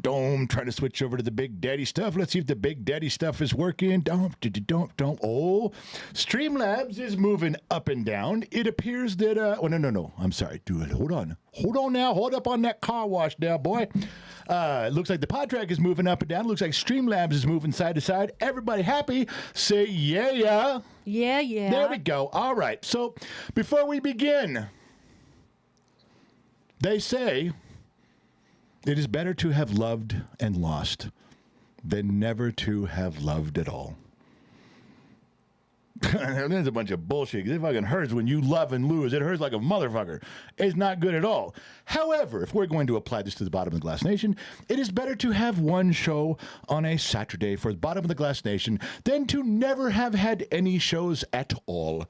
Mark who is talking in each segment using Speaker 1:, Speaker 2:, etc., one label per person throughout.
Speaker 1: Dome, trying to switch over to the Big Daddy stuff. Let's see if the Big Daddy stuff is working. Don't. Oh, Streamlabs is moving up and down. It appears that, no. I'm sorry. Hold on now. Hold up on that car wash there, boy. It looks like the pod track is moving up and down. It looks like Streamlabs is moving side to side. Everybody happy? Say yeah.
Speaker 2: Yeah.
Speaker 1: There we go. All right. So before we begin, they say it is better to have loved and lost than never to have loved at all. That's a bunch of bullshit. It fucking hurts when you love and lose. It hurts like a motherfucker. It's not good at all. However, if we're going to apply this to the Bottom of the Glass Nation, it is better to have one show on a Saturday for the Bottom of the Glass Nation than to never have had any shows at all.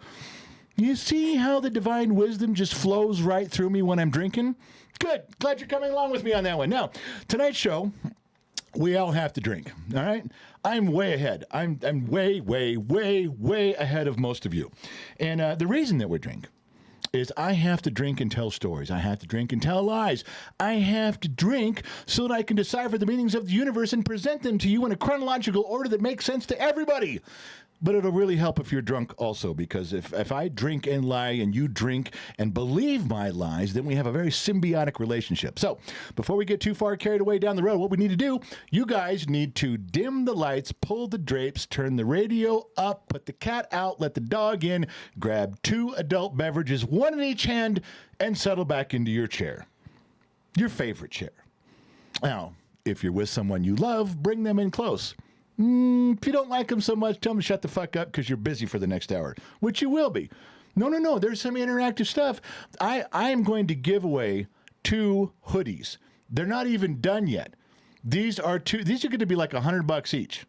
Speaker 1: You see how the divine wisdom just flows right through me when I'm drinking? Good. Glad you're coming along with me on that one. Now, tonight's show, we all have to drink, all right? I'm way ahead. I'm way ahead of most of you. And the reason that we drink is I have to drink and tell stories. I have to drink and tell lies. I have to drink so that I can decipher the meanings of the universe and present them to you in a chronological order that makes sense to everybody. But it'll really help if you're drunk also, because if I drink and lie and you drink and believe my lies, then we have a very symbiotic relationship. So before we get too far carried away down the road, what we need to do, you guys need to dim the lights, pull the drapes, turn the radio up, put the cat out, let the dog in, grab 2 adult beverages, 1 in each hand, and settle back into your chair. Your favorite chair. Now, if you're with someone you love, bring them in close. If you don't like them so much, tell them to shut the fuck up because you're busy for the next hour, which you will be. No. There's some interactive stuff. I am going to give away 2 hoodies. They're not even done yet. These are going to be like $100 each.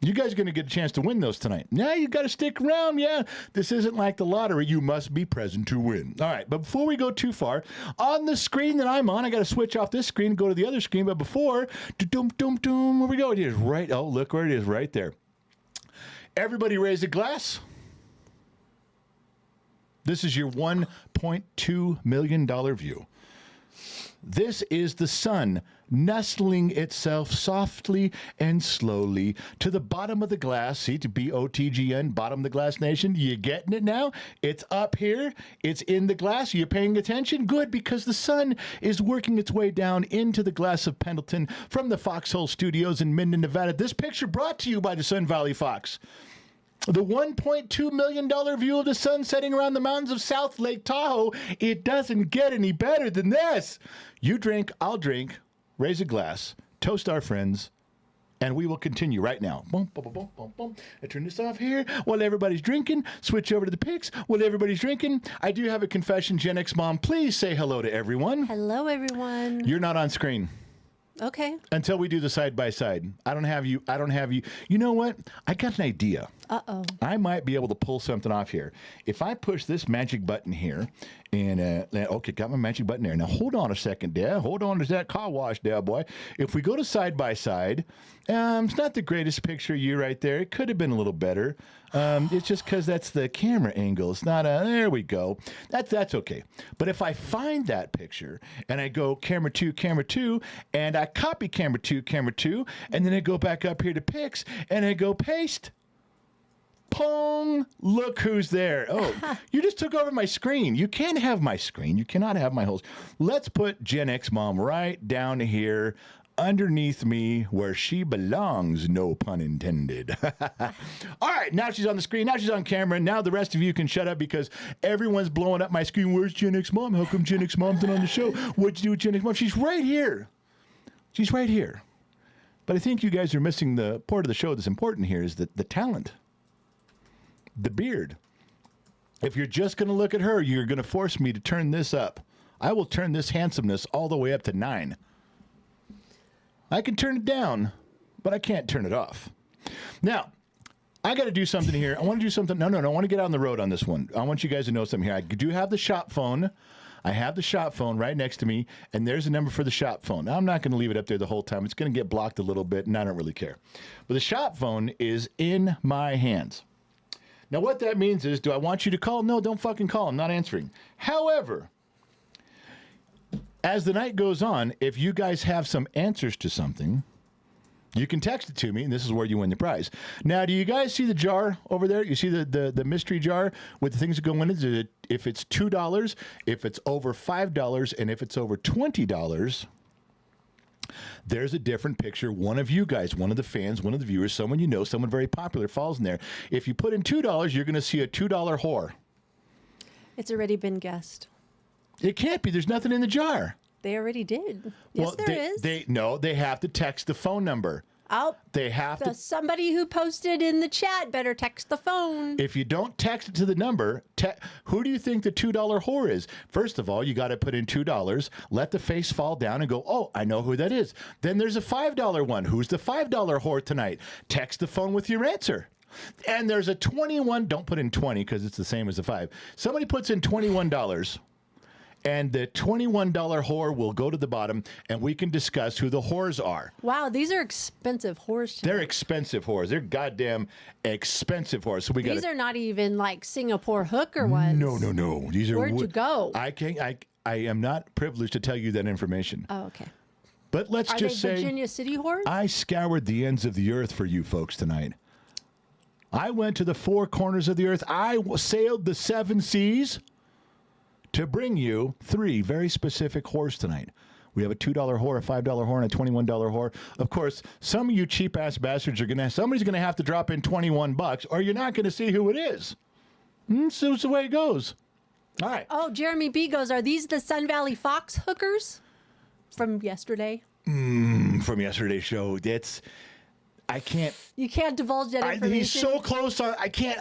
Speaker 1: You guys are going to get a chance to win those tonight. Now you got to stick around. Yeah, this isn't like the lottery. You must be present to win. All right, but before we go too far, on the screen that I'm on, I got to switch off this screen and go to the other screen. But before, where we go? It is right. Oh, look where it is, right there. Everybody raise a glass. This is your $1.2 million view. This is the sun nestling itself softly and slowly to the bottom of the glass. See, to BOTGN, Bottom of the Glass Nation. You getting it now? It's up here. It's in the glass. Are you paying attention? Good, because the sun is working its way down into the glass of Pendleton from the Foxhole Studios in Minden, Nevada. This picture brought to you by the Sun Valley Fox. The $1.2 million view of the sun setting around the mountains of South Lake Tahoe. It doesn't get any better than this. You drink, I'll drink, raise a glass, toast our friends, and we will continue right now. Boom, boom, boom, boom, boom. I turn this off here while everybody's drinking. Switch over to the pics while everybody's drinking. I do have a confession, Gen X Mom. Please say hello to everyone.
Speaker 2: Hello, everyone.
Speaker 1: You're not on screen.
Speaker 2: Okay.
Speaker 1: Until we do the side-by-side. I don't have you. You know what? I got an idea.
Speaker 2: Uh-oh.
Speaker 1: I might be able to pull something off here. If I push this magic button here, and, okay, got my magic button there. Now, hold on a second there. Hold on to that car wash there, boy. If we go to side-by-side, it's not the greatest picture of you right there. It could have been a little better. It's just because that's the camera angle. It's not there we go. That's okay. But if I find that picture, and I go camera 2, and I copy camera 2, and then I go back up here to pics, and I go paste. Pong! Look who's there. Oh, you just took over my screen. You can't have my screen. You cannot have my whole... Let's put Gen X Mom right down here underneath me where she belongs, no pun intended. All right, now she's on the screen. Now she's on camera. Now the rest of you can shut up because everyone's blowing up my screen. Where's Gen X Mom? How come Gen X Mom's not on the show? What'd you do with Gen X Mom? She's right here. She's right here. But I think you guys are missing the part of the show that's important here is the talent. The beard. If you're just going to look at her, you're going to force me to turn this up. I will turn this handsomeness all the way up to 9. I can turn it down, but I can't turn it off. Now, I got to do something here. I want to do something. No. I want to get on the road on this one. I want you guys to know something here. I do have the shop phone. I have the shop phone right next to me, and there's a number for the shop phone. Now, I'm not going to leave it up there the whole time. It's going to get blocked a little bit, and I don't really care. But the shop phone is in my hands. Now, what that means is, do I want you to call? No, don't fucking call. I'm not answering. However, As the night goes on, if you guys have some answers to something, you can text it to me, and this is where you win the prize. Now, do you guys see the jar over there? You see the mystery jar with the things that go in it? If it's $2, if it's over $5, and if it's over $20, there's a different picture. One of you guys, one of the fans, one of the viewers, someone you know, someone very popular falls in there. If you put in $2, you're going to see a $2 whore.
Speaker 2: It's already been guessed.
Speaker 1: It can't be. There's nothing in the jar.
Speaker 2: They already did. Yes, there is.
Speaker 1: They have to text the phone number.
Speaker 2: Oh,
Speaker 1: They have to.
Speaker 2: somebody who posted in the chat better text the phone.
Speaker 1: If you don't text it to the number, who do you think the $2 whore is? First of all, you got to put in $2, let the face fall down and go, oh, I know who that is. Then there's a $5 one. Who's the $5 whore tonight? Text the phone with your answer. And there's a 21, don't put in 20 because it's the same as the 5. Somebody puts in $21. And the $21 whore will go to the bottom, and we can discuss who the whores are.
Speaker 2: Wow, these are expensive whores.
Speaker 1: They're expensive whores. They're goddamn expensive whores. So
Speaker 2: These are not even like Singapore hooker ones.
Speaker 1: No. These are.
Speaker 2: Where'd you go?
Speaker 1: I am not privileged to tell you that information.
Speaker 2: Oh, okay.
Speaker 1: But let's
Speaker 2: Are
Speaker 1: just
Speaker 2: they
Speaker 1: say,
Speaker 2: Virginia City whores?
Speaker 1: I scoured the ends of the earth for you folks tonight. I went to the four corners of the earth. I sailed the 7 seas to bring you 3 very specific whores tonight. We have a $2 whore, a $5 whore, and a $21 whore. Of course, some of you cheap-ass bastards somebody's going to have to drop in $21, or you're not going to see who it is. So it's the way it goes. All right.
Speaker 2: Oh, Jeremy B goes, are these the Sun Valley Fox hookers from yesterday?
Speaker 1: From yesterday's show, I can't.
Speaker 2: You can't divulge that information.
Speaker 1: He's so close on. I can't.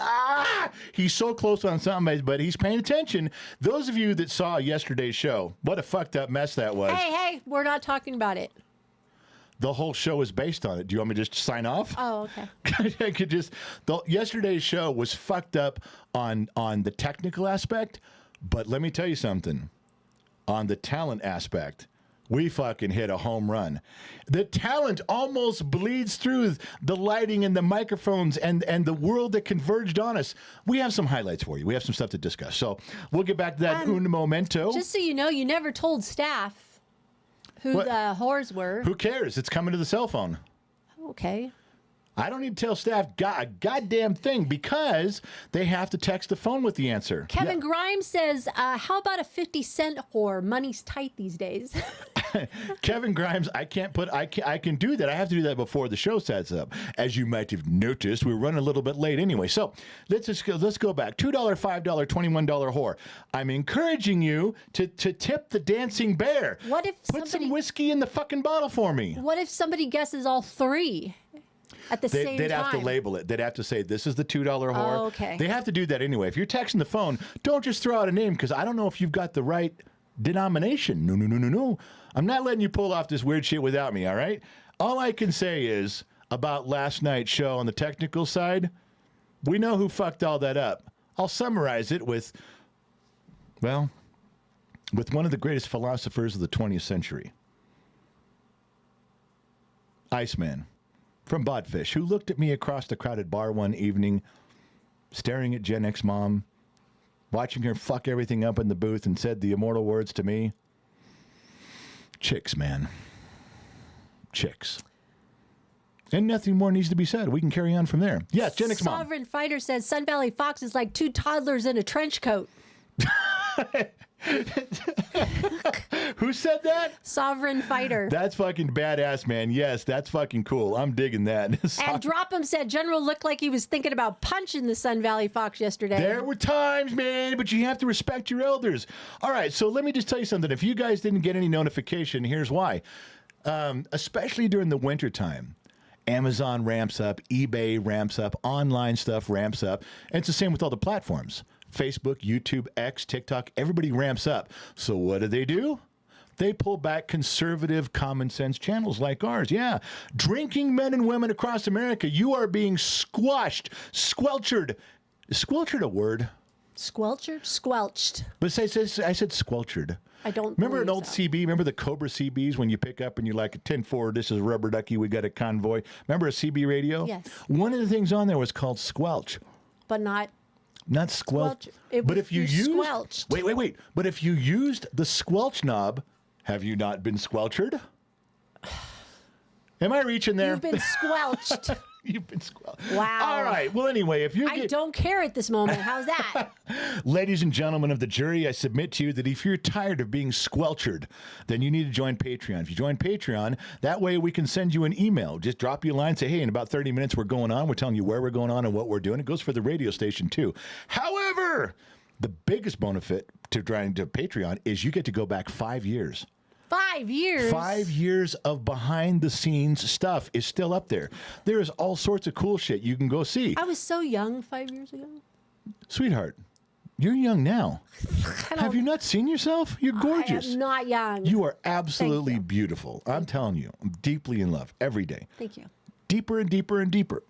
Speaker 1: He's so close on something, but he's paying attention. Those of you that saw yesterday's show, what a fucked up mess that was.
Speaker 2: Hey, we're not talking about it.
Speaker 1: The whole show is based on it. Do you want me to just sign off?
Speaker 2: Oh, okay.
Speaker 1: I could just. Yesterday's show was fucked up on the technical aspect, but let me tell you something. On the talent aspect, we fucking hit a home run. The talent almost bleeds through the lighting and the microphones and the world that converged on us. We have some highlights for you. We have some stuff to discuss. So we'll get back to that un momento.
Speaker 2: Just so you know, you never told staff who the whores were.
Speaker 1: Who cares? It's coming to the cell phone.
Speaker 2: Okay.
Speaker 1: I don't need to tell staff a goddamn thing because they have to text the phone with the answer.
Speaker 2: Kevin Grimes says, how about a 50-cent whore? Money's tight these days.
Speaker 1: Kevin Grimes, I can do that. I have to do that before the show sets up. As you might have noticed, we're running a little bit late anyway. So let's go back. $2, $5, $21 whore. I'm encouraging you to tip the dancing bear.
Speaker 2: What if
Speaker 1: Put some whiskey in the fucking bottle for me.
Speaker 2: What if somebody guesses all 3? At the same time.
Speaker 1: They'd have to label it. They'd have to say, this is the $2 whore.
Speaker 2: Oh, okay.
Speaker 1: They have to do that anyway. If you're texting the phone, don't just throw out a name because I don't know if you've got the right denomination. No. I'm not letting you pull off this weird shit without me, all right? All I can say is about last night's show on the technical side, we know who fucked all that up. I'll summarize it with one of the greatest philosophers of the 20th century, Iceman. From Bodfish, who looked at me across the crowded bar one evening, staring at Gen X mom, watching her fuck everything up in the booth, and said the immortal words to me, chicks, man. Chicks. And nothing more needs to be said. We can carry on from there. Yes, Gen X mom.
Speaker 2: Sovereign Fighter says Sun Valley Fox is like 2 toddlers in a trench coat.
Speaker 1: Who said that?
Speaker 2: Sovereign Fighter.
Speaker 1: That's fucking badass, man. Yes, that's fucking cool. I'm digging that.
Speaker 2: And Drop'em said General looked like he was thinking about punching the Sun Valley Fox yesterday.
Speaker 1: There were times, man, but you have to respect your elders. All right, so let me just tell you something. If you guys didn't get any notification, here's why. Especially during the wintertime. Amazon ramps up, eBay ramps up, online stuff ramps up. And it's the same with all the platforms. Facebook, YouTube, X, TikTok, everybody ramps up. So what do? They pull back conservative, common sense channels like ours. Yeah. Drinking men and women across America, you are being squashed, squelchered. Is squelchered a word?
Speaker 2: Squelchered? Squelched.
Speaker 1: But I said squelchered.
Speaker 2: I don't
Speaker 1: remember an old
Speaker 2: so.
Speaker 1: CB? Remember the Cobra CBs when you pick up and you're like, 10-4, this is Rubber Ducky, we got a convoy. Remember a CB radio?
Speaker 2: Yes.
Speaker 1: One of the things on there was called squelch.
Speaker 2: But not
Speaker 1: squelch.
Speaker 2: But if you
Speaker 1: used
Speaker 2: squelched.
Speaker 1: Wait. But if you used the squelch knob, Have you not been squelchered? Am I reaching there?
Speaker 2: You've been squelched.
Speaker 1: You've been squelched.
Speaker 2: Wow.
Speaker 1: All right. Well, anyway, if you're...
Speaker 2: I don't care at this moment. How's that?
Speaker 1: Ladies and gentlemen of the jury, I submit to you that if you're tired of being squelchered, then you need to join Patreon. If you join Patreon, that way we can send you an email. Just drop you a line, say, hey, in about 30 minutes we're going on. We're telling you where we're going on and what we're doing. It goes for the radio station, too. However, the biggest benefit to joining to Patreon is you get to go back 5 years.
Speaker 2: 5 years?
Speaker 1: 5 years of behind-the-scenes stuff is still up there. There is all sorts of cool shit you can go see.
Speaker 2: I was so young 5 years ago.
Speaker 1: Sweetheart, you're young now. Have you not seen yourself? You're gorgeous.
Speaker 2: I am not young.
Speaker 1: You are absolutely
Speaker 2: you.
Speaker 1: beautiful. I'm telling you, I'm deeply in love every day.
Speaker 2: Thank you.
Speaker 1: Deeper and deeper and deeper.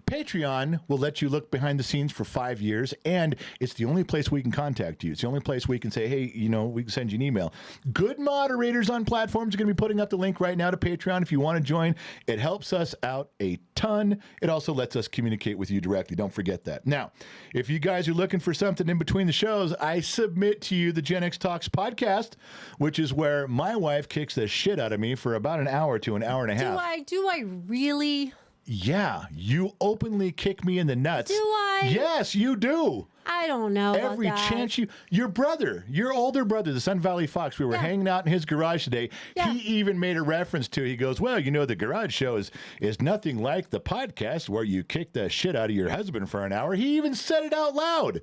Speaker 1: Patreon will let you look behind the scenes for 5 years, and it's the only place we can contact you. It's the only place we can say, hey, you know, we can send you an email. Good moderators on platforms are going to be putting up the link right now to Patreon if you want to join. It helps us out a ton. It also lets us communicate with you directly. Don't forget that. Now, if you guys are looking for something in between the shows, I submit to you the Gen X Talks podcast, which is where my wife kicks the shit out of me for about an hour to an hour and a half.
Speaker 2: Do I really?
Speaker 1: Yeah, you openly kick me in the nuts.
Speaker 2: Do I?
Speaker 1: Yes, you do.
Speaker 2: I don't know.
Speaker 1: Every
Speaker 2: about that.
Speaker 1: chance your brother, your older brother, the Sun Valley Fox, we were hanging out in his garage today.
Speaker 2: Yeah.
Speaker 1: He even made a reference to, he goes, well, you know, the garage show is nothing like the podcast where you kick the shit out of your husband for an hour. He even said it out loud.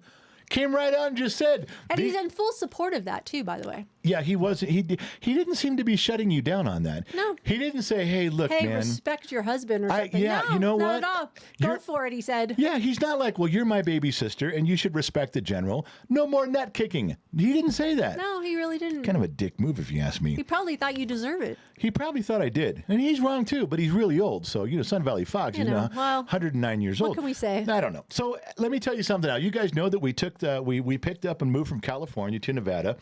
Speaker 1: Came right out and just said.
Speaker 2: And he's in full support of that, too, by the way.
Speaker 1: Yeah, he wasn't. He didn't seem to be shutting you down on that.
Speaker 2: No.
Speaker 1: He didn't say, hey, look,
Speaker 2: Hey,
Speaker 1: man.
Speaker 2: respect your husband or something.
Speaker 1: Yeah,
Speaker 2: no,
Speaker 1: you know
Speaker 2: not
Speaker 1: what?
Speaker 2: at all. Go for it, he said.
Speaker 1: Yeah, he's not like, well, you're my baby sister and you should respect the general. No more nut kicking. He didn't say that.
Speaker 2: No, he really didn't.
Speaker 1: Kind of a dick move, if you ask me.
Speaker 2: He probably thought you deserve it.
Speaker 1: He probably thought I did. And he's wrong, too, but he's really old. So, you know, Sun Valley Fox,
Speaker 2: You know, well,
Speaker 1: 109 years old.
Speaker 2: What can we say?
Speaker 1: I don't know. So let me tell you something now. You guys know that we picked up and moved from California to Nevada.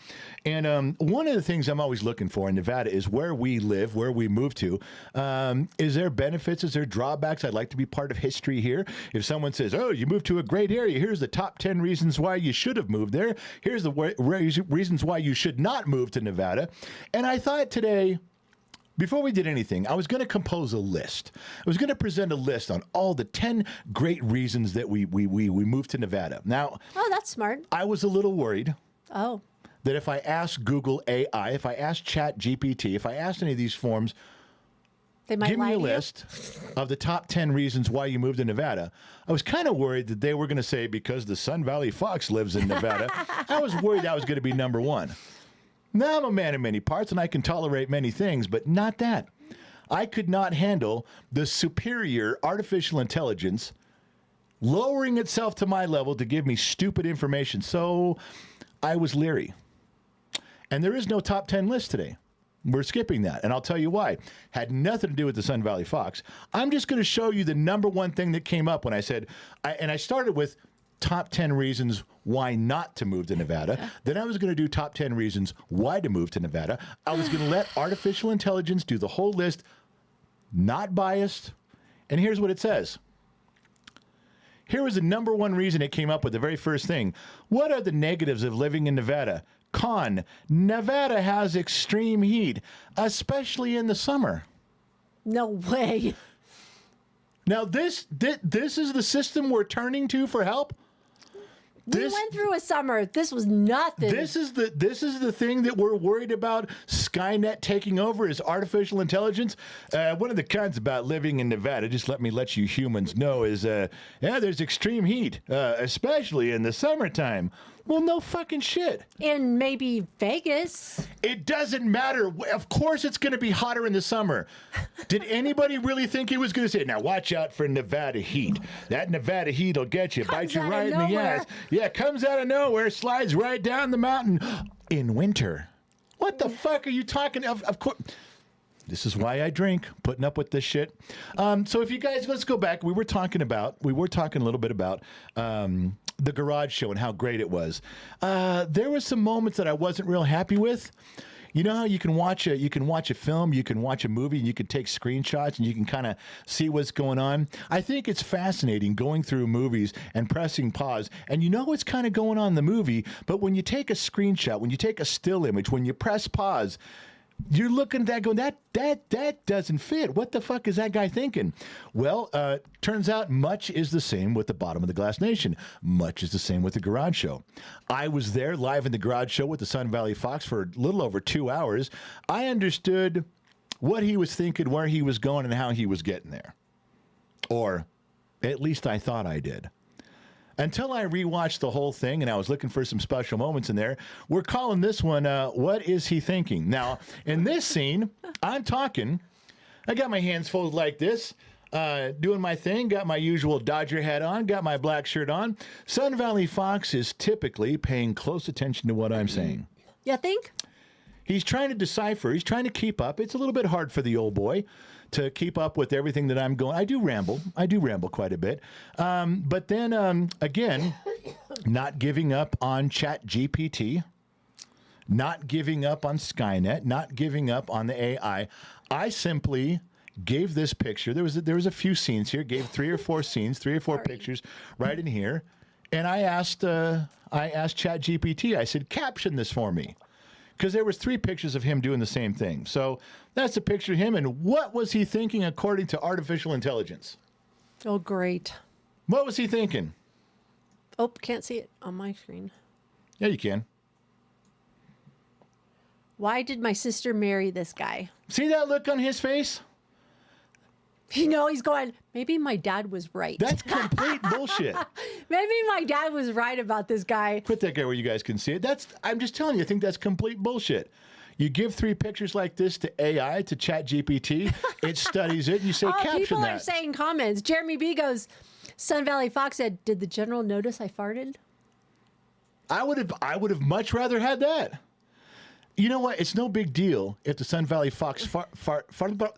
Speaker 1: And one of the things I'm always looking for in Nevada is where we live, where we move to. Is there benefits? Is there drawbacks? I'd like to be part of history here. If someone says, oh, you moved to a great area, here's the top 10 reasons why you should have moved there. Here's the reasons why you should not move to Nevada. And I thought today, before we did anything, I was going to compose a list. I was going to present a list on all the 10 great reasons that we moved to Nevada. Now,
Speaker 2: Oh, that's smart.
Speaker 1: I was a little worried
Speaker 2: Oh.
Speaker 1: that if I asked Google AI, if I asked Chat GPT, if I asked any of these forms,
Speaker 2: They might
Speaker 1: give
Speaker 2: lie
Speaker 1: me a
Speaker 2: to you.
Speaker 1: list of the top 10 reasons why you moved to Nevada. I was kind of worried that they were going to say, because the Sun Valley Fox lives in Nevada. I was worried that was going to be number one. Now, I'm a man of many parts, and I can tolerate many things, but not that. I could not handle the superior artificial intelligence lowering itself to my level to give me stupid information. So I was leery. And there is no top 10 list today. We're skipping that, and I'll tell you why. Had nothing to do with the Sun Valley Fox. I'm just going to show you the number one thing that came up when I said, and I started with top 10 reasons why not to move to Nevada. Then I was going to do top 10 reasons why to move to Nevada. I was going to let artificial intelligence do the whole list, not biased. And here's what it says. Here was the number one reason it came up with, the very first thing. What are the negatives of living in Nevada? Con, Nevada has extreme heat, especially in the summer.
Speaker 2: No way.
Speaker 1: Now, this is the system we're turning to for help?
Speaker 2: We went through a summer. This was nothing.
Speaker 1: This is the thing that we're worried about Skynet taking over is artificial intelligence. One of the cons about living in Nevada, just let you humans know, is there's extreme heat, especially in the summertime. Well, no fucking shit.
Speaker 2: In maybe Vegas.
Speaker 1: It doesn't matter. Of course it's going to be hotter in the summer. Did anybody really think he was going to say, now watch out for Nevada heat. That Nevada heat will get you, bite you right in the ass. Yeah, comes out of nowhere, slides right down the mountain in winter. What the fuck are you talking of? Of course. This is why I drink, putting up with this shit. So if you guys, let's go back. We were talking a little bit about the garage show and how great it was. There were some moments that I wasn't real happy with. You know how you can watch a film, you can watch a movie, and you can take screenshots, and you can kind of see what's going on. I think it's fascinating going through movies and pressing pause, and you know what's kind of going on in the movie, but when you take a screenshot, when you take a still image, when you press pause, You're looking at that going, that doesn't fit. What the fuck is that guy thinking? Well, turns out much is the same with the Bottom of the Glass Nation. Much is the same with the Garage Show. I was there live in the Garage Show with the Sun Valley Fox for a little over 2 hours. I understood what he was thinking, where he was going, and how he was getting there. Or at least I thought I did. Until I rewatched the whole thing and I was looking for some special moments in there, we're calling this one, What Is He Thinking? Now, in this scene, I'm talking. I got my hands folded like this, doing my thing, got my usual Dodger hat on, got my black shirt on. Sun Valley Fox is typically paying close attention to what I'm saying.
Speaker 2: You think?
Speaker 1: He's trying to decipher. He's trying to keep up. It's a little bit hard for the old boy to keep up with everything that I'm going. I do ramble quite a bit. But then, again, not giving up on ChatGPT, not giving up on Skynet, not giving up on the AI. I simply gave this picture. There was a few scenes here. Gave 3 or 4 scenes, 3 or 4 pictures right in here. And I asked ChatGPT, I said, caption this for me. Because there was 3 pictures of him doing the same thing. So that's a picture of him. And what was he thinking according to artificial intelligence?
Speaker 2: Oh, great.
Speaker 1: What was he thinking?
Speaker 2: Oh, can't see it on my screen.
Speaker 1: Yeah, you can.
Speaker 2: Why did my sister marry this guy?
Speaker 1: See that look on his face?
Speaker 2: You know, he's going, maybe my dad was right.
Speaker 1: That's complete bullshit.
Speaker 2: Maybe my dad was right about this guy.
Speaker 1: Put that guy where you guys can see it. I'm just telling you, I think that's complete bullshit. You give 3 pictures like this to AI, to ChatGPT, it studies it, and you say, caption that.
Speaker 2: People are saying comments. Jeremy B goes, Sun Valley Fox said, did the general notice I farted?
Speaker 1: I would have much rather had that. You know what? It's no big deal if the Sun Valley Fox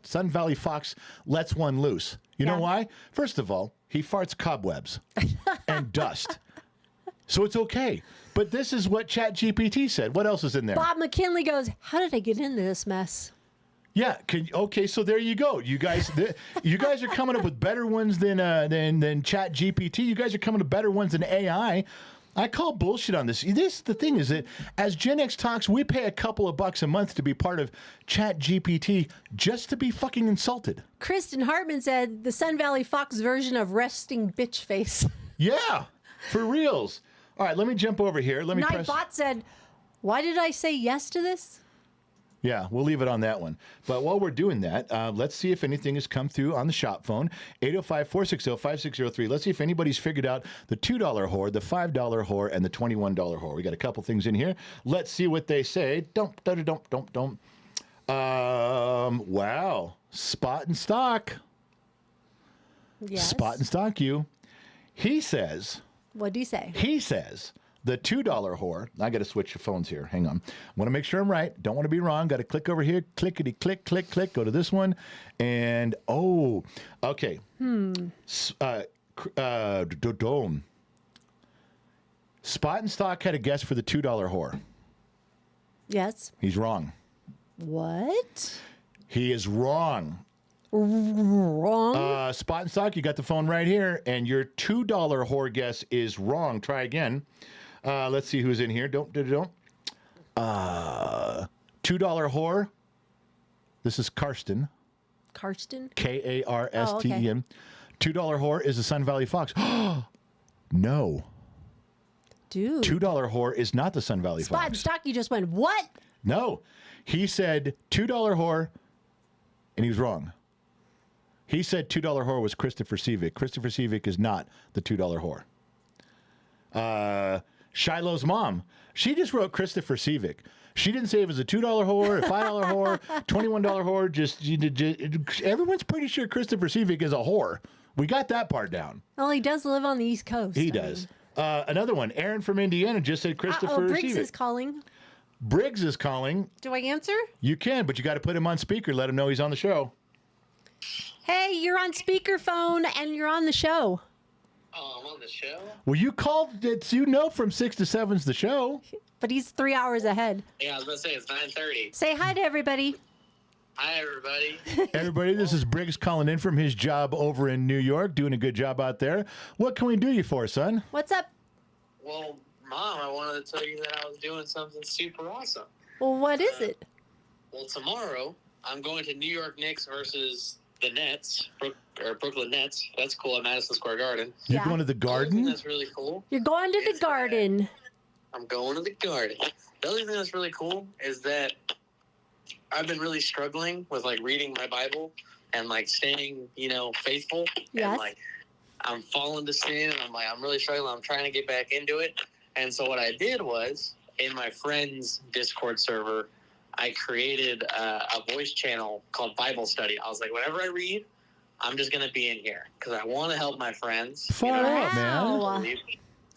Speaker 1: Sun Valley Fox lets one loose. You know why? First of all, he farts cobwebs and dust. So it's okay. But this is what ChatGPT said. What else is in there?
Speaker 2: Bob McKinley goes, how did I get into this mess?
Speaker 1: Yeah. Okay. So there you go. You guys are coming up with better ones than ChatGPT. You guys are coming up with better ones than AI. I call bullshit on this. The thing is that as Gen X Talks, we pay a couple of bucks a month to be part of ChatGPT just to be fucking insulted.
Speaker 2: Kristen Hartman said the Sun Valley Fox version of resting bitch face.
Speaker 1: Yeah, for reals. All right, let me jump over here. Let me press.
Speaker 2: Nightbot said, why did I say yes to this?
Speaker 1: Yeah, we'll leave it on that one. But while we're doing that, let's see if anything has come through on the shop phone, 805-460-5603. Let's see if anybody's figured out the $2 whore, the $5 whore, and the $21 whore. We got a couple things in here. Let's see what they say. Wow. Spot and stock.
Speaker 2: Yes.
Speaker 1: Spot and stock you. He says.
Speaker 2: What'd he say?
Speaker 1: He says. The $2 whore. I got to switch your phones here. Hang on. Want to make sure I'm right. Don't want to be wrong. Got to click over here. Clickety click, click, click. Go to this one. And, okay. Spot and Stock had a guess for the $2 whore.
Speaker 2: Yes.
Speaker 1: He's wrong.
Speaker 2: What?
Speaker 1: He is wrong.
Speaker 2: Wrong?
Speaker 1: Spot and Stock, you got the phone right here. And your $2 whore guess is wrong. Try again. Let's see who's in here. $2 whore. This is Karsten.
Speaker 2: Karsten?
Speaker 1: Karsten.
Speaker 2: Oh, okay.
Speaker 1: $2 whore is the Sun Valley Fox. No.
Speaker 2: Dude.
Speaker 1: $2 whore is not the Sun Valley
Speaker 2: Spot
Speaker 1: Fox.
Speaker 2: and Stock, you just went, what?
Speaker 1: No. He said $2 whore, and he was wrong. He said $2 whore was Christopher Seavick. Christopher Seavick is not the $2 whore. Shiloh's mom, she just wrote Christopher Seavick. She didn't say it was a $2 whore, a $5 whore, $21 whore. Just everyone's pretty sure Christopher Seavick is a whore. We got that part down.
Speaker 2: Well, he does live on the East Coast.
Speaker 1: He does. Another one, Aaron from Indiana just said Christopher
Speaker 2: Briggs
Speaker 1: Seavick.
Speaker 2: is calling.
Speaker 1: Briggs is calling.
Speaker 2: Do I answer?
Speaker 1: You can, but you got to put him on speaker. Let him know he's on the show.
Speaker 2: Hey, you're on speakerphone and you're on the show.
Speaker 3: Oh, I'm on the show?
Speaker 1: Well, you called, from 6 to 7's the show.
Speaker 2: But he's 3 hours ahead.
Speaker 3: Yeah, I was going to say, it's 9:30.
Speaker 2: Say hi to everybody.
Speaker 3: Hi, everybody.
Speaker 1: Everybody, this is Briggs calling in from his job over in New York, doing a good job out there. What can we do you for, son?
Speaker 2: What's up?
Speaker 3: Well, Mom, I wanted to tell you that I was doing something super awesome.
Speaker 2: Well, what is it?
Speaker 3: Well, tomorrow I'm going to New York Knicks versus the Nets, Brooklyn Nets. That's cool at Madison Square Garden.
Speaker 1: You're
Speaker 2: Yeah.
Speaker 1: going to the Garden?
Speaker 3: That's really cool.
Speaker 2: You're going to the
Speaker 3: Is
Speaker 2: Garden.
Speaker 3: I'm going to the Garden. The other thing that's really cool is that I've been really struggling with like reading my Bible and like staying, faithful.
Speaker 2: Yes.
Speaker 3: And like I'm falling to sin, and I'm really struggling. I'm trying to get back into it. And so what I did was in my friend's Discord server, I created a voice channel called Bible Study. I was like, whenever I read, I'm just going to be in here because I want to help my friends.
Speaker 1: Far out, man.
Speaker 2: Wow.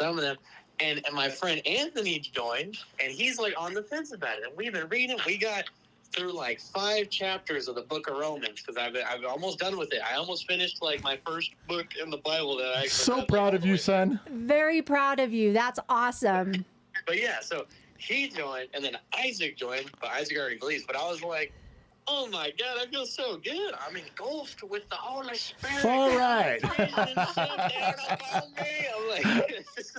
Speaker 3: Some of them. And my friend Anthony joined, and he's like on the fence about it. And we've been reading. We got through like 5 chapters of the book of Romans because I've almost done with it. I almost finished like my first book in the Bible that I
Speaker 1: So
Speaker 3: read,
Speaker 1: proud
Speaker 3: like,
Speaker 1: of you, son.
Speaker 2: Very proud of you. That's awesome.
Speaker 3: But yeah, so he joined, and then Isaac joined, but Isaac already believes. But I was like, oh my God, I feel so good. I'm engulfed with the Holy Spirit.
Speaker 1: All right.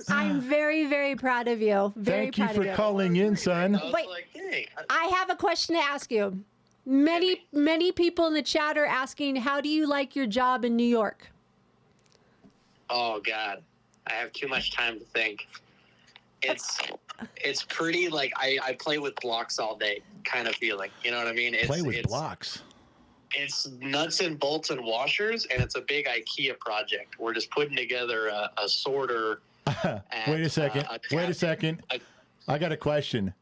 Speaker 2: I'm very, very proud of you. Very
Speaker 1: Thank you
Speaker 2: proud
Speaker 1: for
Speaker 2: of you.
Speaker 1: calling in, son.
Speaker 3: I was
Speaker 2: Wait.
Speaker 3: like, hey.
Speaker 2: I have a question to ask you. Many people in the chat are asking, how do you like your job in New York?
Speaker 3: Oh God, I have too much time to think. It's pretty like I play with blocks all day kind of feeling. You know what I mean?
Speaker 1: Play with blocks.
Speaker 3: It's nuts and bolts and washers, and it's a big IKEA project. We're just putting together a sorter.
Speaker 1: Wait a second. Wait a second. I got a question.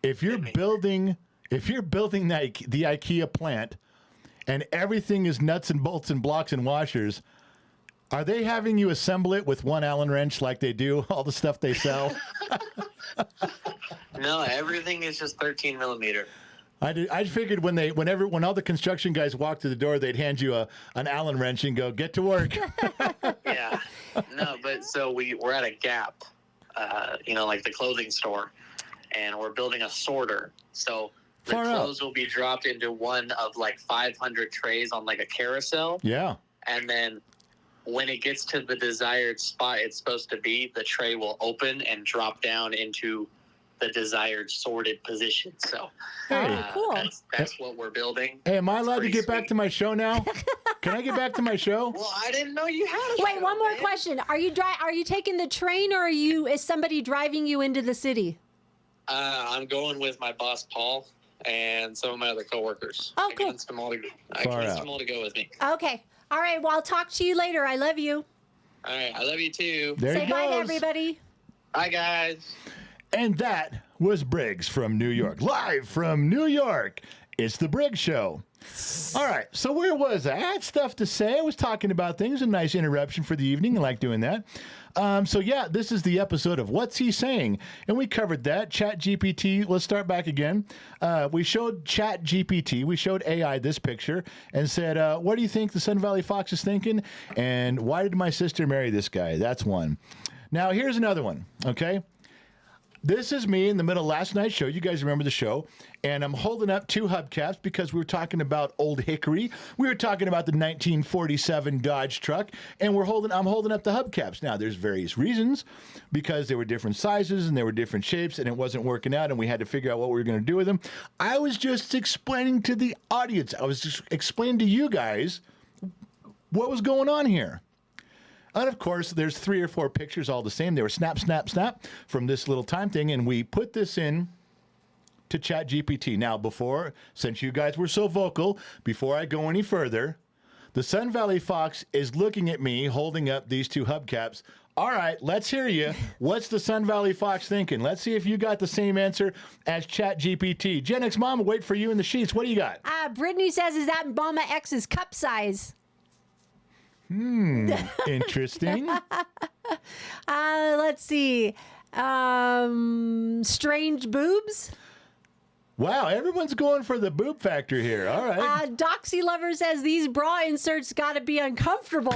Speaker 1: If you're building the IKEA plant and everything is nuts and bolts and blocks and washers, are they having you assemble it with one Allen wrench like they do all the stuff they sell?
Speaker 3: No, everything is just 13 millimeter.
Speaker 1: I figured when all the construction guys walk through the door, they'd hand you an Allen wrench and go, get to work.
Speaker 3: Yeah. No, but so we're at a Gap, like the clothing store, and we're building a sorter. So the
Speaker 1: Far out.
Speaker 3: clothes will be dropped into one of like 500 trays on like a carousel.
Speaker 1: Yeah.
Speaker 3: And then when it gets to the desired spot it's supposed to be, the tray will open and drop down into the desired sorted position. So
Speaker 1: Hey.
Speaker 2: Cool.
Speaker 3: that's what we're building.
Speaker 1: Hey, am I allowed to
Speaker 3: Pretty
Speaker 1: get back
Speaker 3: sweet.
Speaker 1: to my show now? Can I get back to my show?
Speaker 3: Well, I didn't know you had a
Speaker 2: Wait,
Speaker 3: show,
Speaker 2: one more
Speaker 3: man.
Speaker 2: question. Are you taking the train, or is somebody driving you into the city?
Speaker 3: I'm going with my boss, Paul, and some of my other coworkers.
Speaker 2: Oh,
Speaker 3: I
Speaker 2: cool.
Speaker 3: convinced them all to go with me.
Speaker 2: Okay. All right. Well, I'll talk to you later. I love you.
Speaker 3: All right. I love you too.
Speaker 1: There
Speaker 2: Say
Speaker 1: he
Speaker 2: bye to
Speaker 1: goes.
Speaker 2: everybody.
Speaker 3: Bye, guys.
Speaker 1: And that was Briggs from New York. Live from New York. It's the Briggs Show. All right, so where was I? I had stuff to say. I was talking about things. A nice interruption for the evening. I like doing that. So yeah, this is the episode of What's He Saying? And we covered that. ChatGPT. Let's start back again. We showed ChatGPT. We showed AI this picture and said, what do you think the Sun Valley Fox is thinking? And why did my sister marry this guy? That's one. Now, here's another one, okay? This is me in the middle of last night's show. You guys remember the show. And I'm holding up 2 hubcaps because we were talking about Old Hickory. We were talking about the 1947 Dodge truck. And I'm holding up the hubcaps. Now, there's various reasons because they were different sizes and they were different shapes and it wasn't working out and we had to figure out what we were going to do with them. I was just explaining to the audience. I was just explaining to you guys what was going on here. And of course, there's 3 or 4 pictures all the same. They were snap, snap, snap from this little time thing. And we put this in to ChatGPT. Now, since you guys were so vocal, before I go any further, the Sun Valley Fox is looking at me holding up these 2 hubcaps. All right, let's hear you. What's the Sun Valley Fox thinking? Let's see if you got the same answer as ChatGPT. Gen X Mama, wait for you in the sheets. What do you got?
Speaker 2: Brittany says, is that Mama X's cup size?
Speaker 1: Interesting.
Speaker 2: Let's see. Strange boobs.
Speaker 1: Wow, everyone's going for the boob factor here. All right.
Speaker 2: Doxy Lover says these bra inserts got to be uncomfortable.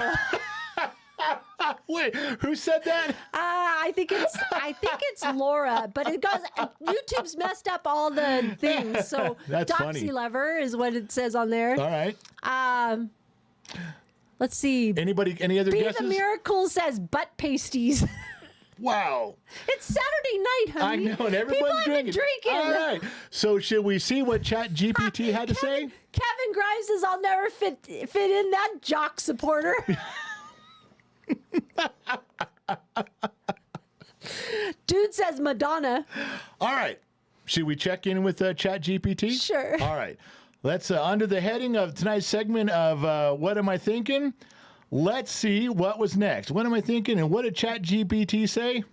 Speaker 1: Wait, who said that?
Speaker 2: I think it's Laura, but it goes. YouTube's messed up all the things. So
Speaker 1: That's
Speaker 2: Doxy
Speaker 1: funny.
Speaker 2: Lover is what it says on there.
Speaker 1: All right.
Speaker 2: Let's see.
Speaker 1: Any other
Speaker 2: Be
Speaker 1: guesses?
Speaker 2: the Miracle says butt pasties.
Speaker 1: Wow.
Speaker 2: It's Saturday night,
Speaker 1: I
Speaker 2: honey.
Speaker 1: know, and everyone's
Speaker 2: People have been drinking.
Speaker 1: All right. So should we see what ChatGPT had to say?
Speaker 2: Kevin Grimes says, I'll never fit in that jock supporter. Dude says Madonna.
Speaker 1: All right. Should we check in with ChatGPT?
Speaker 2: Sure.
Speaker 1: All right. Let's, under the heading of tonight's segment of What Am I Thinking? Let's see what was next. What am I thinking, and what did ChatGPT say?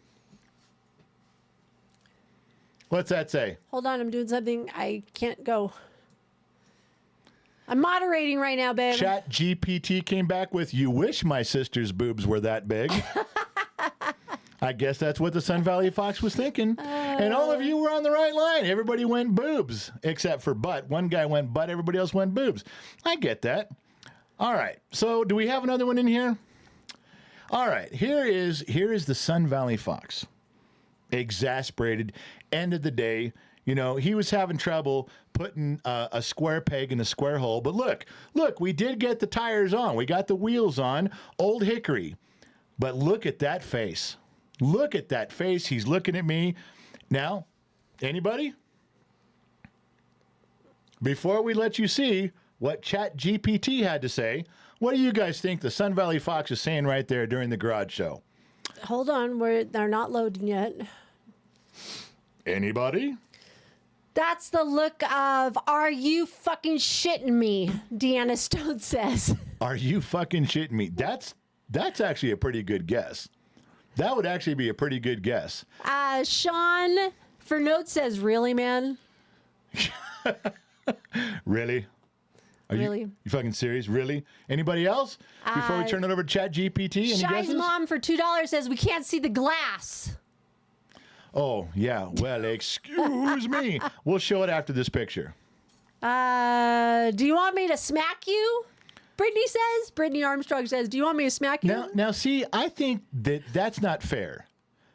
Speaker 1: What's that say?
Speaker 2: Hold on, I'm doing something. I can't go. I'm moderating right now, babe.
Speaker 1: ChatGPT came back with, "You wish my sister's boobs were that big." I guess that's what the Sun Valley Fox was thinking. And all of you were on the right line. Everybody went boobs, except for butt. One guy went butt, everybody else went boobs. I get that. All right. So do we have another one in here? All right. Here is the Sun Valley Fox. Exasperated. End of the day. You know, he was having trouble putting a square peg in a square hole. But look, we did get the tires on. We got the wheels on. Old Hickory. But look at that face. Look at that face. He's looking at me. Now, anybody? Before we let you see what ChatGPT had to say, what do you guys think the Sun Valley Fox is saying right there during the garage show?
Speaker 2: Hold on, they're not loading yet.
Speaker 1: Anybody?
Speaker 2: That's the look of, are you fucking shitting me? Deanna Stone says.
Speaker 1: Are you fucking shitting me? That's actually a pretty good guess. That would actually be a pretty good guess.
Speaker 2: Sean for note says, really, man?
Speaker 1: Really? Are
Speaker 2: Really?
Speaker 1: You fucking serious? Really? Anybody else? Before we turn it over to ChatGPT, any
Speaker 2: Shy's
Speaker 1: guesses?
Speaker 2: mom for $2 says, we can't see the glass.
Speaker 1: Oh, yeah. Well, excuse me. We'll show it after this picture.
Speaker 2: Do you want me to smack you? Brittany says. Brittany Armstrong says, do you want me to smack you?
Speaker 1: Now, see, I think that's not fair,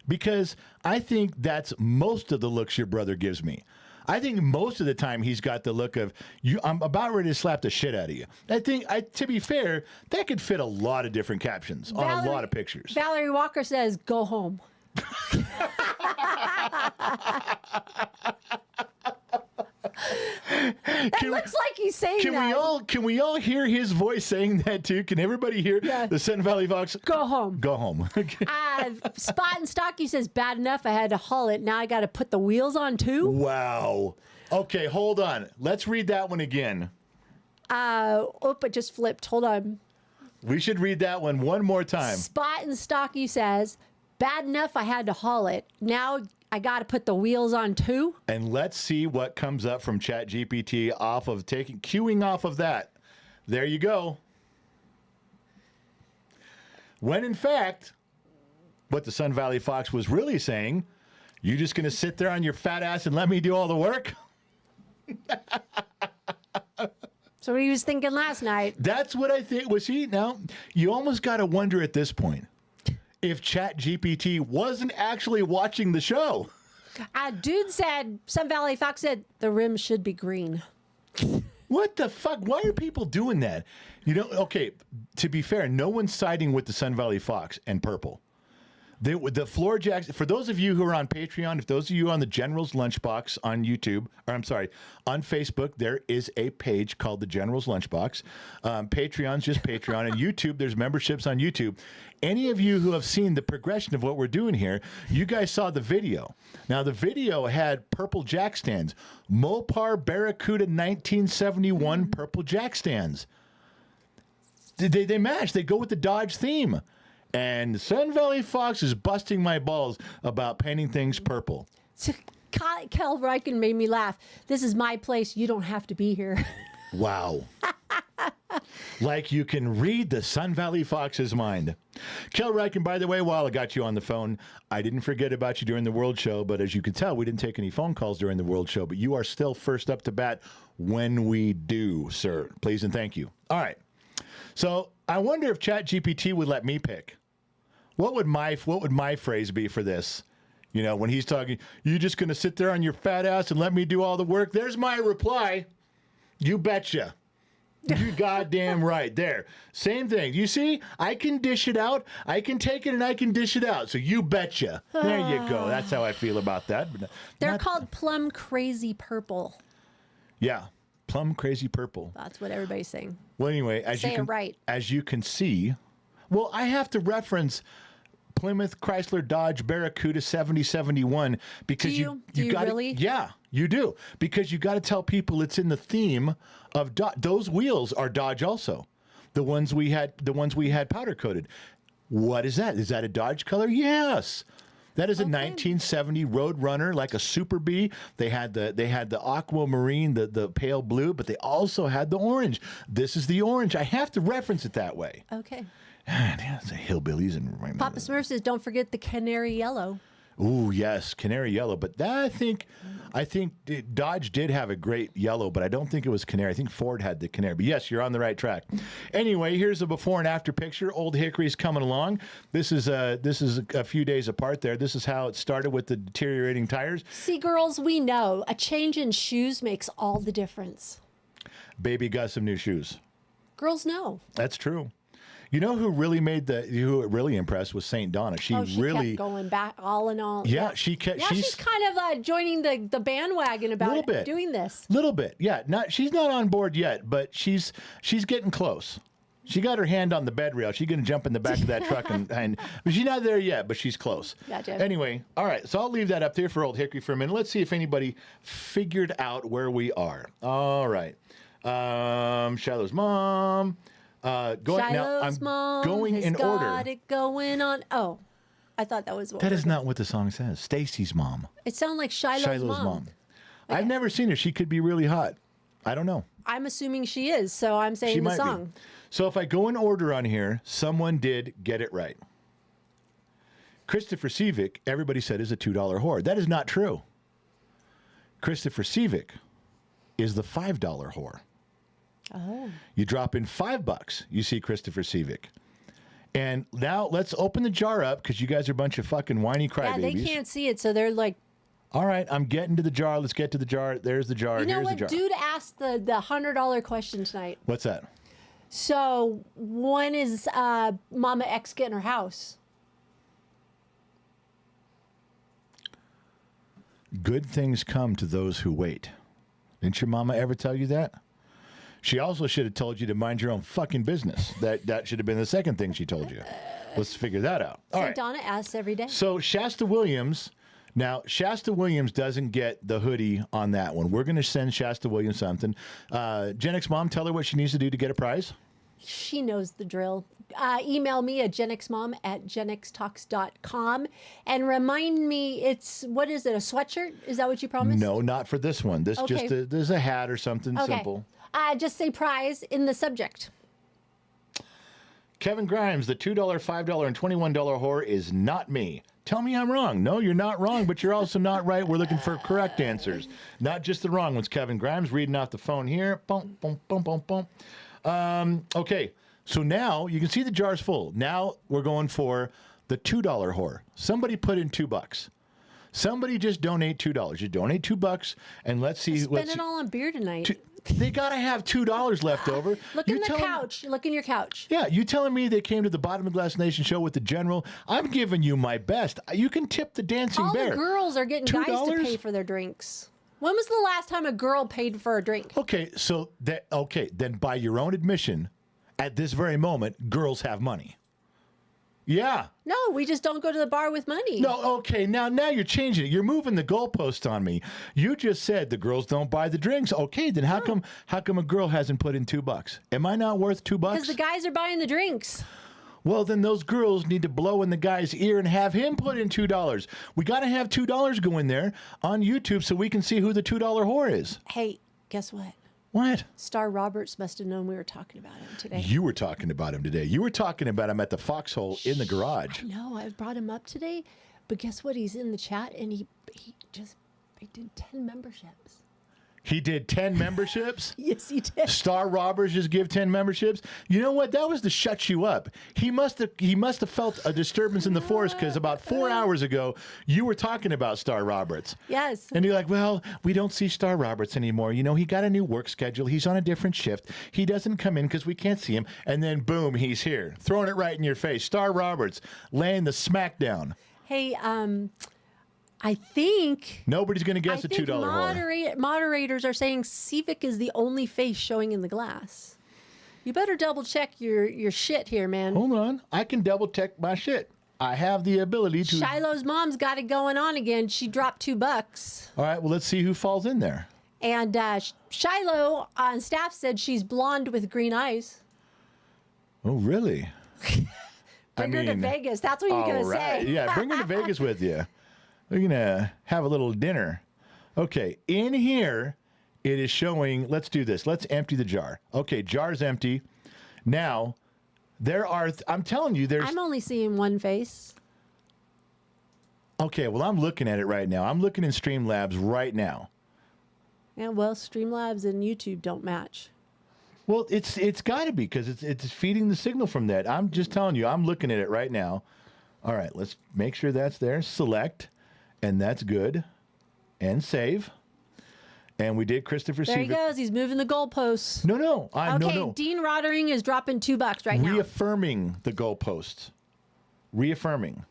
Speaker 1: because I think that's most of the looks your brother gives me. I think most of the time he's got the look of, I'm about ready to slap the shit out of you. I think, to be fair, that could fit a lot of different captions on a lot of pictures.
Speaker 2: Valerie Walker says, go home. Looks like he's saying that.
Speaker 1: Can we all hear his voice saying that too? Can everybody hear the Sun Valley Fox?
Speaker 2: Go home.
Speaker 1: Go home.
Speaker 2: Spot and Stocky says, bad enough I had to haul it. Now I got to put the wheels on too.
Speaker 1: Wow. Okay, hold on. Let's read that one again.
Speaker 2: It just flipped. Hold on.
Speaker 1: We should read that one more time.
Speaker 2: Spot and Stocky says, bad enough I had to haul it. Now I got to put the wheels on too.
Speaker 1: And let's see what comes up from ChatGPT off of queuing off of that. There you go. When in fact, what the Sun Valley Fox was really saying, you just going to sit there on your fat ass and let me do all the work?
Speaker 2: So what he was thinking last night.
Speaker 1: That's what I think. Was he? Now, you almost got to wonder at this point if ChatGPT wasn't actually watching the show.
Speaker 2: Dude said, Sun Valley Fox said, the rim should be green.
Speaker 1: What the fuck? Why are people doing that? You know, okay, to be fair, no one's siding with the Sun Valley Fox and purple. The floor jacks, for those of you who are on Patreon, if those of you on the General's Lunchbox on YouTube, or I'm sorry, on Facebook, there is a page called the General's Lunchbox. Patreon's just Patreon, and YouTube, there's memberships on YouTube. Any of you who have seen the progression of what we're doing here, you guys saw the video. Now, the video had purple jack stands. Mopar Barracuda 1971 purple jack stands. They match. They go with the Dodge theme. And Sun Valley Fox is busting my balls about painting things purple.
Speaker 2: So, Kel Riken made me laugh. This is my place. You don't have to be here.
Speaker 1: Wow. Like you can read the Sun Valley Fox's mind. Kel Riken, by the way, while I got you on the phone, I didn't forget about you during the World Show, but as you can tell, we didn't take any phone calls during the World Show, but you are still first up to bat when we do, sir. Please and thank you. All right. So I wonder if ChatGPT would let me pick. What would my phrase be for this? You know, when he's talking, you just going to sit there on your fat ass and let me do all the work? There's my reply. You betcha. You goddamn right. There. Same thing. You see, I can dish it out. I can take it and I can dish it out. So you betcha. There you go. That's how I feel about that. But
Speaker 2: They're called plum crazy purple.
Speaker 1: Yeah. Plum crazy purple.
Speaker 2: That's what everybody's saying.
Speaker 1: Well, anyway, as you can see, well, I have to reference Plymouth Chrysler Dodge Barracuda 7071 because
Speaker 2: do you
Speaker 1: got
Speaker 2: really?
Speaker 1: Yeah, you do, because you got to tell people it's in the theme of those wheels are Dodge also. The ones we had powder coated. What is that? Is that a Dodge color? Yes. That is a 1970 Roadrunner, like a Super Bee. They had the aquamarine, the pale blue, but they also had the orange. This is the orange. I have to reference it that way.
Speaker 2: Okay.
Speaker 1: Yeah, it's a hillbillies and
Speaker 2: Papa Smurf says, don't forget the canary yellow.
Speaker 1: Ooh, yes, canary yellow. But that, I think Dodge did have a great yellow, but I don't think it was canary. I think Ford had the canary. But yes, you're on the right track. Anyway, here's a before and after picture. Old Hickory's coming along. This is a few days apart there. This is how it started with the deteriorating tires.
Speaker 2: See, girls, we know a change in shoes makes all the difference.
Speaker 1: Baby got some new shoes.
Speaker 2: Girls know.
Speaker 1: That's true. You know who really who it really impressed was St. Donna. She really
Speaker 2: kept going back all in all.
Speaker 1: Yeah, she kept.
Speaker 2: Yeah, she's kind of joining the bandwagon about doing this.
Speaker 1: Little bit, yeah. She's not on board yet, but she's getting close. She got her hand on the bed rail. She's going to jump in the back of that truck and but she's not there yet, but she's close.
Speaker 2: Gotcha.
Speaker 1: Anyway, all right. So I'll leave that up there for Old Hickory for a minute. Let's see if anybody figured out where we are. All right. Shiloh's mom.
Speaker 2: Shiloh's mom
Speaker 1: going in order.
Speaker 2: Got it going on. Oh, I thought that was what.
Speaker 1: That is not what the song says. Stacy's mom.
Speaker 2: It sounded like Shiloh's mom.
Speaker 1: Okay. I've never seen her. She could be really hot. I don't know.
Speaker 2: I'm assuming she is, so I'm saying the song.
Speaker 1: Be. So if I go in order on here, someone did get it right. Christopher Seavick, everybody said, is a $2 whore. That is not true. Christopher Seavick is the $5 whore.
Speaker 2: Oh.
Speaker 1: You drop in $5, you see Christopher Seavick. And now let's open the jar up because you guys are a bunch of fucking whiny crybabies.
Speaker 2: Yeah, they can't see it, so they're like.
Speaker 1: All right, I'm getting to the jar. Let's get to the jar. There's the jar.
Speaker 2: You know
Speaker 1: Here's
Speaker 2: what?
Speaker 1: the jar.
Speaker 2: Dude asked the $100 question tonight.
Speaker 1: What's that?
Speaker 2: So when is Mama X getting her house?
Speaker 1: Good things come to those who wait. Didn't your mama ever tell you that? She also should have told you to mind your own fucking business. That should have been the second thing she told you. Let's figure that out. All right.
Speaker 2: Donna asks every day.
Speaker 1: So Shasta Williams. Now, Shasta Williams doesn't get the hoodie on that one. We're going to send Shasta Williams something. Gen X Mom, tell her what she needs to do to get a prize.
Speaker 2: She knows the drill. Email me at genxmom@genxtalks.com and remind me, what is it, a sweatshirt? Is that what you promised?
Speaker 1: No, not for this one. This there's a hat or something simple.
Speaker 2: Just say prize in the subject.
Speaker 1: Kevin Grimes, the $2, $5, and $21 whore is not me. Tell me I'm wrong. No, you're not wrong, but you're also not right. We're looking for correct answers, not just the wrong ones. Kevin Grimes reading off the phone here. Boom, boom, boom, boom, boom. Okay, so now you can see the jar's full. Now we're going for the $2 whore. Somebody put in $2. Somebody just donate $2. You donate $2, and let's see.
Speaker 2: Spend it all on beer tonight.
Speaker 1: They got to have $2 left over.
Speaker 2: Look in the couch. Look in your couch.
Speaker 1: Yeah, you telling me they came to the Bottom of the Glass Nation show with the General? I'm giving you my best. You can tip the dancing bear.
Speaker 2: All the girls are getting
Speaker 1: $2?
Speaker 2: guys to pay for their drinks. When was the last time a girl paid for a drink?
Speaker 1: Okay, so then by your own admission, at this very moment, girls have money. Yeah.
Speaker 2: No, we just don't go to the bar with money.
Speaker 1: No, okay, now you're changing it. You're moving the goalpost on me. You just said the girls don't buy the drinks. Okay, then how come a girl hasn't put in $2? Am I not worth $2?
Speaker 2: Because the guys are buying the drinks.
Speaker 1: Well, then those girls need to blow in the guy's ear and have him put in $2. We got to have $2 go in there on YouTube so we can see who the $2 whore is.
Speaker 2: Hey, guess what?
Speaker 1: What?
Speaker 2: Star Roberts must have known we were talking about him today.
Speaker 1: You were talking about him today. You were talking about him at the foxhole in the garage.
Speaker 2: I know. I brought him up today, but guess what? He's in the chat, and he did 10 memberships.
Speaker 1: He did 10 memberships.
Speaker 2: Yes, he did.
Speaker 1: Star Robbers just give 10 memberships. You know what? That was to shut you up. He must have felt a disturbance in the force because about 4 hours ago you were talking about Star Roberts.
Speaker 2: Yes.
Speaker 1: And you're like, well, we don't see Star Roberts anymore. You know, he got a new work schedule. He's on a different shift. He doesn't come in because we can't see him. And then boom, he's here, throwing it right in your face. Star Roberts laying the smackdown.
Speaker 2: Hey, I think
Speaker 1: Nobody's going to guess a $2 whore.
Speaker 2: Moderators are saying Civic is the only face showing in the glass. You better double check your shit here, man.
Speaker 1: Hold on. I can double check my shit. I have the ability to.
Speaker 2: Shiloh's mom's got it going on again. She dropped $2.
Speaker 1: All right, well, let's see who falls in there.
Speaker 2: And Shiloh on staff said she's blonde with green eyes.
Speaker 1: Oh, really?
Speaker 2: Bring her to Vegas. That's what you're going to say.
Speaker 1: Yeah, bring her to Vegas with you. We're going to have a little dinner. Okay, in here, it is showing, let's do this. Let's empty the jar. Okay, jar's empty. Now, there are, I'm telling you, there's...
Speaker 2: I'm only seeing one face.
Speaker 1: Okay, well, I'm looking at it right now. I'm looking in Streamlabs right now.
Speaker 2: Yeah, well, Streamlabs and YouTube don't match.
Speaker 1: Well, it's got to be because it's feeding the signal from that. I'm just telling you, I'm looking at it right now. All right, let's make sure that's there. Select. And that's good. And save. And we did Christopher
Speaker 2: There he
Speaker 1: Seaver.
Speaker 2: goes. He's moving the goalposts.
Speaker 1: No.
Speaker 2: No. Dean Roddering is dropping $2 right now.
Speaker 1: Reaffirming the goalposts. Reaffirming.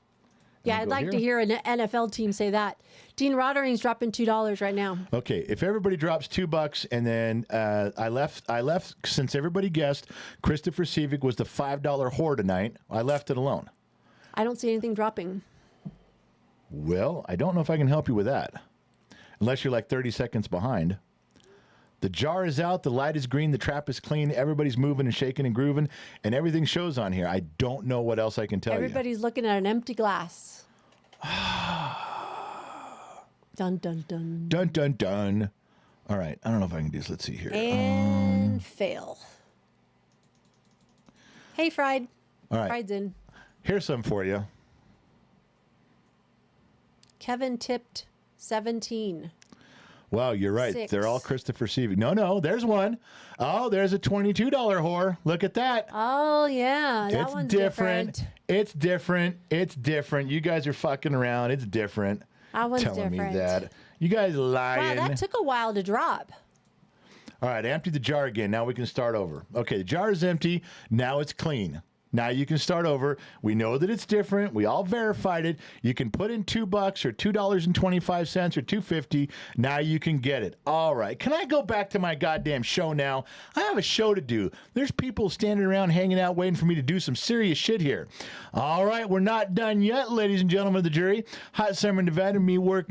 Speaker 2: Yeah, I'd like to hear an NFL team say that. Dean Roddering's dropping $2 right now.
Speaker 1: Okay, if everybody drops $2, and then I left since everybody guessed Christopher Seavick was the $5 whore tonight. I left it alone.
Speaker 2: I don't see anything dropping.
Speaker 1: Well, I don't know if I can help you with that. Unless you're like 30 seconds behind. The jar is out, the light is green, the trap is clean, everybody's moving and shaking and grooving, and everything shows on here. I don't know what else I can tell
Speaker 2: Everybody's looking at an empty glass. Dun, dun, dun.
Speaker 1: Dun, dun, dun. All right, I don't know if I can do this. Let's see here.
Speaker 2: And fail. Hey, Fried.
Speaker 1: All right.
Speaker 2: Fried's in.
Speaker 1: Here's some for you.
Speaker 2: Kevin tipped 17.
Speaker 1: Wow, you're right.
Speaker 2: 6.
Speaker 1: They're all Christopher Seavick. No, there's one. Oh, there's a $22 whore. Look at that.
Speaker 2: Oh, yeah. That one's different.
Speaker 1: It's different. It's different. You guys are fucking around. It's different.
Speaker 2: That one's
Speaker 1: Telling
Speaker 2: different.
Speaker 1: me that. You guys lying.
Speaker 2: Wow, that took a while to drop.
Speaker 1: All right, empty the jar again. Now we can start over. Okay, the jar is empty. Now it's clean. Now you can start over. We know that it's different. We all verified it. You can put in $2 or $2.25 or $2.50. Now you can get it. All right. Can I go back to my goddamn show now? I have a show to do. There's people standing around hanging out waiting for me to do some serious shit here. All right. We're not done yet, ladies and gentlemen of the jury. Hot Summer in Nevada. Me work.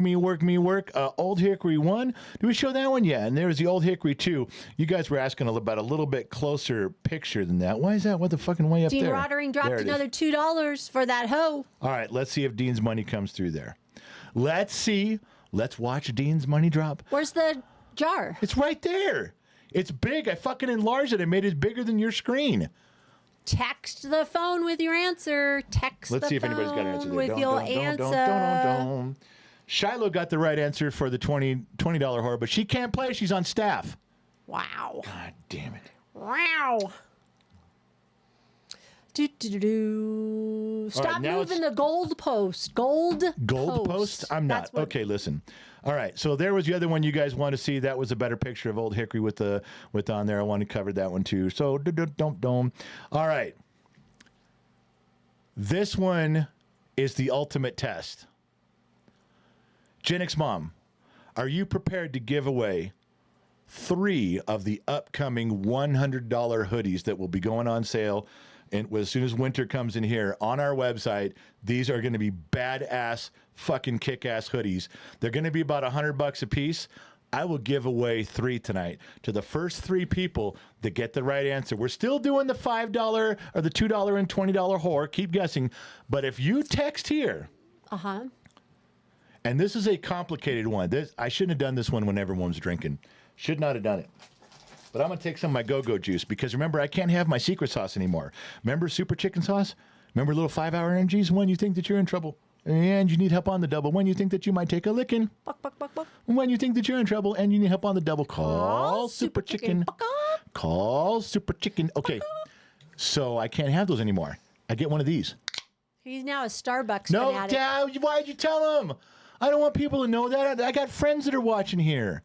Speaker 1: Old Hickory 1. Do we show that one? Yeah. And there was the Old Hickory 2. You guys were asking about a little bit closer picture than that. Why is that? What the fucking way up
Speaker 2: Dean
Speaker 1: there?
Speaker 2: Roddering dropped another $2 for that hoe.
Speaker 1: All right, let's see if Dean's money comes through there. Let's see. Let's watch Dean's money drop.
Speaker 2: Where's the jar?
Speaker 1: It's right there. It's big. I fucking enlarged it. I made it bigger than your screen.
Speaker 2: Text the phone with your answer.
Speaker 1: Let's see if anybody's got an answer there.
Speaker 2: With your answer.
Speaker 1: Shiloh got the right answer for the $20 whore, but she can't play. She's on staff.
Speaker 2: Wow.
Speaker 1: God damn it.
Speaker 2: Wow. Stop moving the gold post. Gold
Speaker 1: post? I'm not. Okay, listen. All right, so there was the other one you guys want to see. That was a better picture of Old Hickory with on there. I want to cover that one too. So, don't. All right. This one is the ultimate test. Gen X Mom, are you prepared to give away 3 of the upcoming $100 hoodies that will be going on sale? And as soon as winter comes in here on our website, these are going to be badass, fucking kick-ass hoodies. They're going to be about $100 a piece. I will give away 3 tonight to the first 3 people that get the right answer. We're still doing the $5 or the $2 and $20 whore. Keep guessing. But if you text here, and this is a complicated one. I shouldn't have done this one when everyone was drinking. Should not have done it. But I'm going to take some of my go-go juice because remember, I can't have my secret sauce anymore. Remember super chicken sauce? Remember little 5-hour energies? When you think that you're in trouble, and you need help on the double. When you think that you might take a licking.
Speaker 2: Buck, buck, buck, buck.
Speaker 1: When you think that you're in trouble and you need help on the double, call Super Chicken.
Speaker 2: Buck up.
Speaker 1: Call Super Chicken. Okay, so I can't have those anymore. I get one of these.
Speaker 2: He's now a Starbucks
Speaker 1: No,
Speaker 2: fanatic.
Speaker 1: Dad, why'd you tell him? I don't want people to know that. I got friends that are watching here.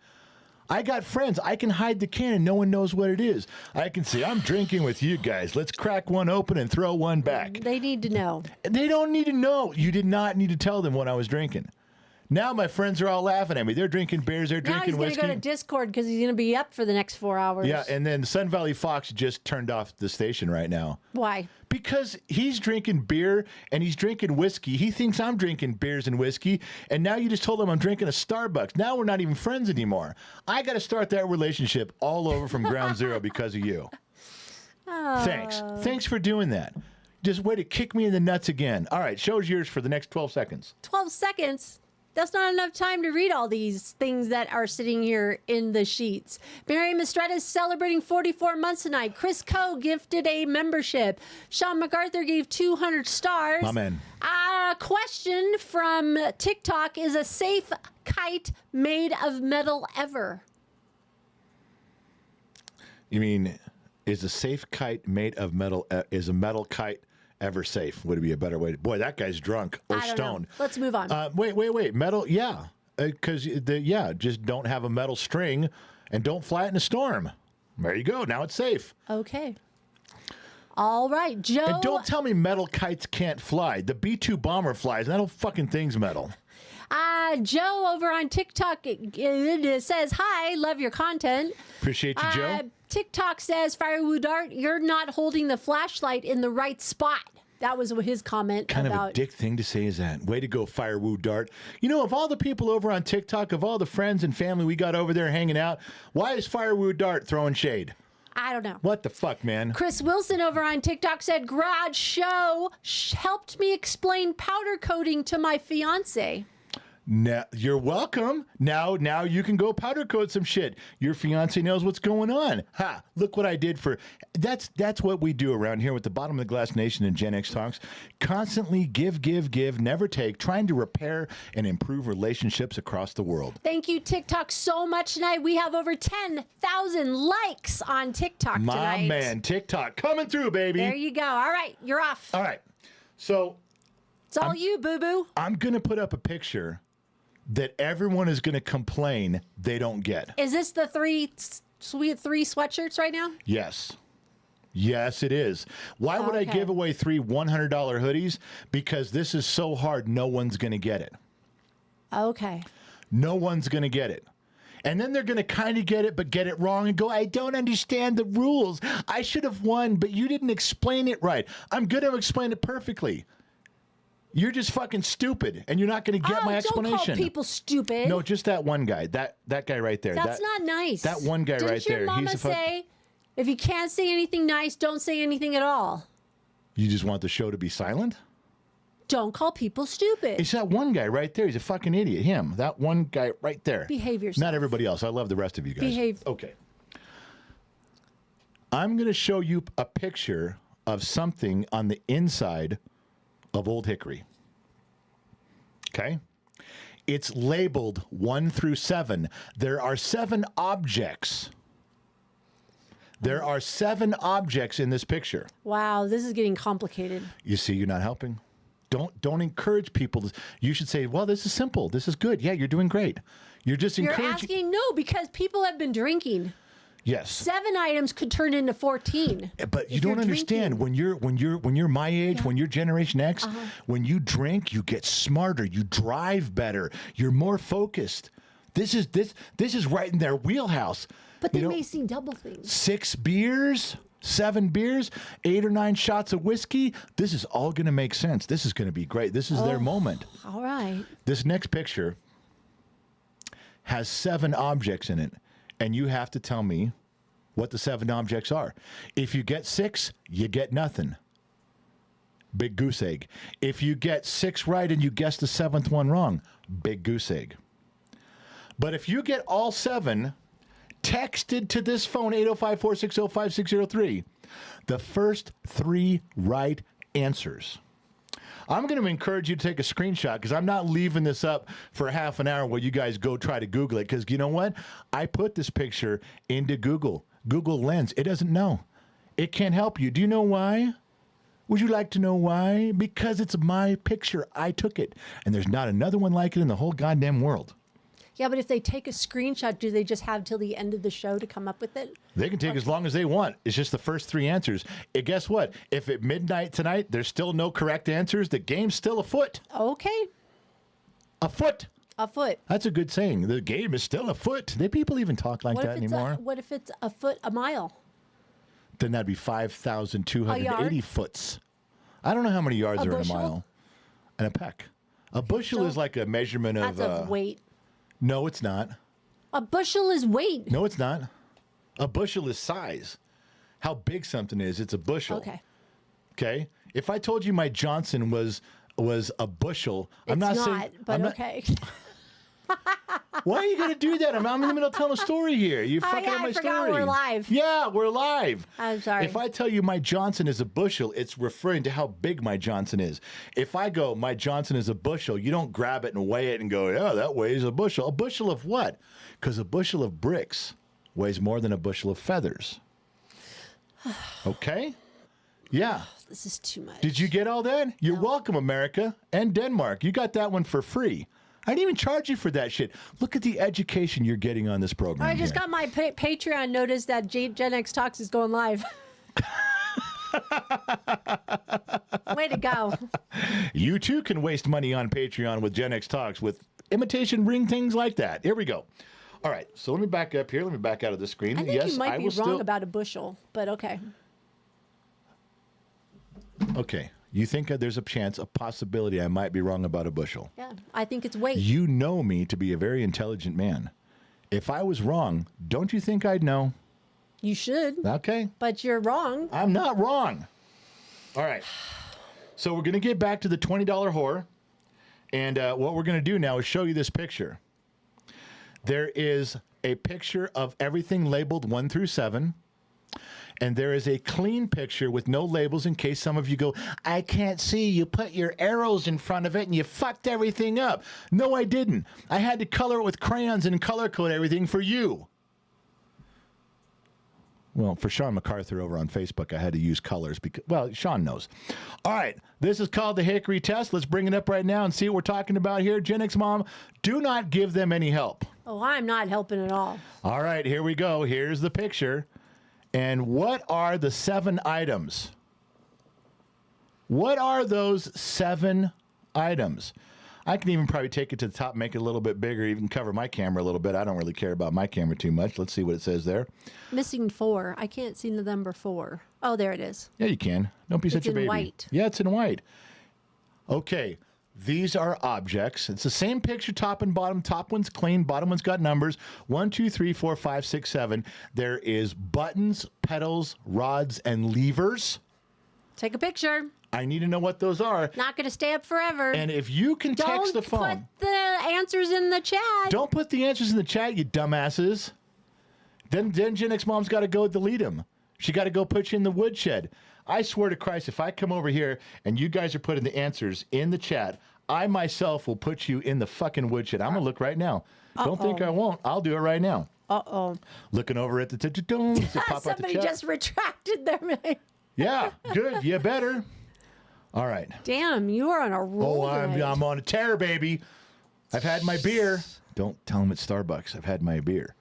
Speaker 1: I got friends. I can hide the can and no one knows what it is. I can say, I'm drinking with you guys. Let's crack one open and throw one back.
Speaker 2: They need to know.
Speaker 1: They don't need to know. You did not need to tell them what I was drinking. Now my friends are all laughing at me. They're drinking beers. They're
Speaker 2: Now
Speaker 1: drinking
Speaker 2: he's going to
Speaker 1: whiskey.
Speaker 2: go to Discord because he's going to be up for the next 4 hours.
Speaker 1: Yeah, and then Sun Valley Fox just turned off the station right now.
Speaker 2: Why?
Speaker 1: Because he's drinking beer and he's drinking whiskey. He thinks I'm drinking beers and whiskey. And now you just told him I'm drinking a Starbucks. Now we're not even friends anymore. I got to start that relationship all over from ground zero because of you.
Speaker 2: Oh.
Speaker 1: Thanks. Thanks for doing that. Just way to kick me in the nuts again. All right, show's yours for the next 12 seconds.
Speaker 2: 12 seconds. That's not enough time to read all these things that are sitting here in the sheets. Mary Mistretta is celebrating 44 months tonight. Chris Coe gifted a membership. Sean MacArthur gave 200 stars.
Speaker 1: My man.
Speaker 2: Question from TikTok: is a safe kite made of metal ever?
Speaker 1: You mean, is a safe kite made of metal? Is a metal kite ever safe? Would it be a better way? Boy, that guy's drunk or
Speaker 2: I don't
Speaker 1: stoned.
Speaker 2: know. Let's move on.
Speaker 1: Wait. Metal, yeah. Because, just don't have a metal string and don't fly it in a storm. There you go. Now it's safe.
Speaker 2: Okay. All right, Joe.
Speaker 1: And don't tell me metal kites can't fly. The B-2 bomber flies. That whole fucking thing's metal.
Speaker 2: Joe over on TikTok it says, hi, love your content.
Speaker 1: Appreciate you, Joe.
Speaker 2: TikTok says, Firewood Art, you're not holding the flashlight in the right spot. That was his comment
Speaker 1: Kind
Speaker 2: about...
Speaker 1: of a dick thing to say is that. Way to go, Firewood Dart. You know, of all the people over on TikTok, of all the friends and family we got over there hanging out, why is Firewood Dart throwing shade?
Speaker 2: I don't know.
Speaker 1: What the fuck, man?
Speaker 2: Chris Wilson over on TikTok said, Garage Show helped me explain powder coating to my fiance.
Speaker 1: Now, you're welcome. Now you can go powder coat some shit. Your fiance knows what's going on. Ha! Look what I did for. That's what we do around here with the Bottom of the Glass Nation and Gen X Talks. Constantly give, never take, trying to repair and improve relationships across the world.
Speaker 2: Thank you, TikTok, so much tonight. We have over 10,000 likes on TikTok tonight.
Speaker 1: My man, TikTok coming through, baby.
Speaker 2: There you go. All right, you're off.
Speaker 1: All right. So
Speaker 2: It's all you, boo-boo.
Speaker 1: I'm gonna put up a picture that everyone is going to complain they don't get.
Speaker 2: Is this the three sweatshirts right now?
Speaker 1: Yes. Yes, it is. Why would I
Speaker 2: Okay.
Speaker 1: give away 3 $100 hoodies? Because this is so hard, no one's going to get it.
Speaker 2: Okay.
Speaker 1: No one's going to get it. And then they're going to kind of get it, but get it wrong and go, I don't understand the rules. I should have won, but you didn't explain it right. I'm going to explain it perfectly. You're just fucking stupid, and you're not going to get my explanation.
Speaker 2: Don't call people stupid.
Speaker 1: No, just that one guy. That guy right there.
Speaker 2: That's not nice.
Speaker 1: That one guy right there.
Speaker 2: Didn't your mama say, if you can't say anything nice, don't say anything at all?
Speaker 1: You just want the show to be silent?
Speaker 2: Don't call people stupid.
Speaker 1: It's that one guy right there. He's a fucking idiot. Him. That one guy right there.
Speaker 2: Behave yourself.
Speaker 1: Not everybody else. I love the rest of you guys.
Speaker 2: Behave.
Speaker 1: Okay. I'm going to show you a picture of something on the inside of Old Hickory. Okay? It's labeled 1 through 7. There are 7 objects. There are 7 objects in this picture.
Speaker 2: Wow, this is getting complicated.
Speaker 1: You see, you're not helping. Don't encourage people. You should say, well, this is simple. This is good. Yeah, you're doing great. You're just
Speaker 2: You're
Speaker 1: encouraging.
Speaker 2: asking, no, because people have been drinking.
Speaker 1: Yes.
Speaker 2: 7 items could turn into 14.
Speaker 1: But you
Speaker 2: if
Speaker 1: don't
Speaker 2: you're
Speaker 1: understand
Speaker 2: drinking.
Speaker 1: when you're my age,
Speaker 2: Yeah.
Speaker 1: when you're Generation X,
Speaker 2: Uh-huh.
Speaker 1: when you drink, you get smarter, you drive better, you're more focused. This is right in their wheelhouse.
Speaker 2: But they
Speaker 1: You know,
Speaker 2: may see double things.
Speaker 1: 6 beers, 7 beers, 8 or 9 shots of whiskey. This is all going to make sense. This is going to be great. This is their moment.
Speaker 2: All right.
Speaker 1: This next picture has 7 objects in it, and you have to tell me what the 7 objects are. If you get 6, you get nothing. Big goose egg. If you get 6 right and you guess the 7th one wrong, big goose egg. But if you get all 7 texted to this phone, 805-460-5603, the first 3 right answers I'm going to encourage you to take a screenshot because I'm not leaving this up for half an hour while you guys go try to Google it. Because you know what? I put this picture into Google Lens. It doesn't know. It can't help you. Do you know why? Would you like to know why? Because it's my picture. I took it. And there's not another one like it in the whole goddamn world.
Speaker 2: Yeah, but if they take a screenshot, do they just have till the end of the show to come up with it?
Speaker 1: They can take as long as they want. It's just the first 3 answers. And guess what? If at midnight tonight there's still no correct answers, the game's still afoot.
Speaker 2: Okay.
Speaker 1: Afoot.
Speaker 2: Afoot.
Speaker 1: That's a good saying. The game is still afoot. Do people even talk like that anymore?
Speaker 2: What if it's a foot a mile?
Speaker 1: Then that'd be 5,280 foots. I don't know how many yards are in a
Speaker 2: bushel?
Speaker 1: mile. And a peck. A bushel is like a measurement of...
Speaker 2: That's of weight.
Speaker 1: No, it's not.
Speaker 2: A bushel is weight.
Speaker 1: No, it's not. A bushel is size. How big something is, it's a bushel.
Speaker 2: Okay.
Speaker 1: Okay? If I told you my Johnson was a bushel, I'm
Speaker 2: It's
Speaker 1: not
Speaker 2: not,
Speaker 1: saying...
Speaker 2: but
Speaker 1: I'm not-
Speaker 2: okay.
Speaker 1: Why are you going to do that? I'm in the middle of telling a story here. You fucking up my
Speaker 2: I forgot
Speaker 1: story.
Speaker 2: we're live.
Speaker 1: Yeah, we're live.
Speaker 2: I'm sorry.
Speaker 1: If I tell you my Johnson is a bushel, it's referring to how big my Johnson is. If I go, my Johnson is a bushel, you don't grab it and weigh it and go, yeah, that weighs a bushel. A bushel of what? Because a bushel of bricks weighs more than a bushel of feathers. Okay? Yeah.
Speaker 2: This is too much.
Speaker 1: Did you get all that? You're welcome, America and Denmark. You got that one for free. I didn't even charge you for that shit. Look at the education you're getting on this program.
Speaker 2: I just
Speaker 1: here.
Speaker 2: got my Patreon notice that Gen X Talks is going live. Way to go.
Speaker 1: You too can waste money on Patreon with Gen X Talks with imitation ring things like that. Here we go. All right, so let me back up here. Let me back out of the screen.
Speaker 2: I think
Speaker 1: yes,
Speaker 2: you might be
Speaker 1: will
Speaker 2: wrong
Speaker 1: still...
Speaker 2: about a bushel, but okay.
Speaker 1: Okay, you think there's a chance, a possibility I might be wrong about a bushel.
Speaker 2: Yeah, I think it's weight.
Speaker 1: You know me to be a very intelligent man. If I was wrong, don't you think I'd know?
Speaker 2: You should,
Speaker 1: Okay.
Speaker 2: but you're wrong.
Speaker 1: I'm not wrong. All right. So we're going to get back to the $20 whore. And what we're going to do now is show you this picture. There is a picture of everything labeled 1 through 7. And there is a clean picture with no labels in case some of you go, I can't see. You put your arrows in front of it and you fucked everything up. No, I didn't. I had to color it with crayons and color code everything for you. Well, for Sean MacArthur over on Facebook, I had to use colors because, well, Sean knows. All right, this is called the Hickory Test. Let's bring it up right now and see what we're talking about here. Gen X Mom, do not give them any help.
Speaker 2: Oh, I'm not helping at all.
Speaker 1: All right, here we go. Here's the picture. And what are the 7 items? What are those 7 items? I can even probably take it to the top, make it a little bit bigger, even cover my camera a little bit. I don't really care about my camera too much. Let's see what it says there.
Speaker 2: Missing 4. I can't see the number 4. Oh, there it is.
Speaker 1: Yeah, you can. Don't be such a baby.
Speaker 2: It's in white.
Speaker 1: Yeah, it's in white. Okay, these are objects. It's the same picture, top and bottom. Top one's clean, bottom one's got numbers. 1, 2, 3, 4, 5, 6, 7. There is buttons, pedals, rods, and levers.
Speaker 2: Take a picture.
Speaker 1: I need to know what those are.
Speaker 2: Not going to stay up forever.
Speaker 1: And if you can text the phone.
Speaker 2: Don't put the answers in the chat.
Speaker 1: Don't put the answers in the chat, you dumbasses. Then Gen X Mom's got to go delete them. She got to go put you in the woodshed. I swear to Christ, if I come over here and you guys are putting the answers in the chat, I myself will put you in the fucking woodshed. I'm going to look right now. Don't think I won't. I'll do it right now.
Speaker 2: Uh-oh.
Speaker 1: Looking over at the pop up the
Speaker 2: Somebody
Speaker 1: chat.
Speaker 2: just retracted their...
Speaker 1: Yeah, good. You better. All right.
Speaker 2: Damn, you are on a roll.
Speaker 1: Oh,
Speaker 2: tonight.
Speaker 1: I'm on a tear, baby. I've had my beer. Don't tell them it's Starbucks. I've had my beer.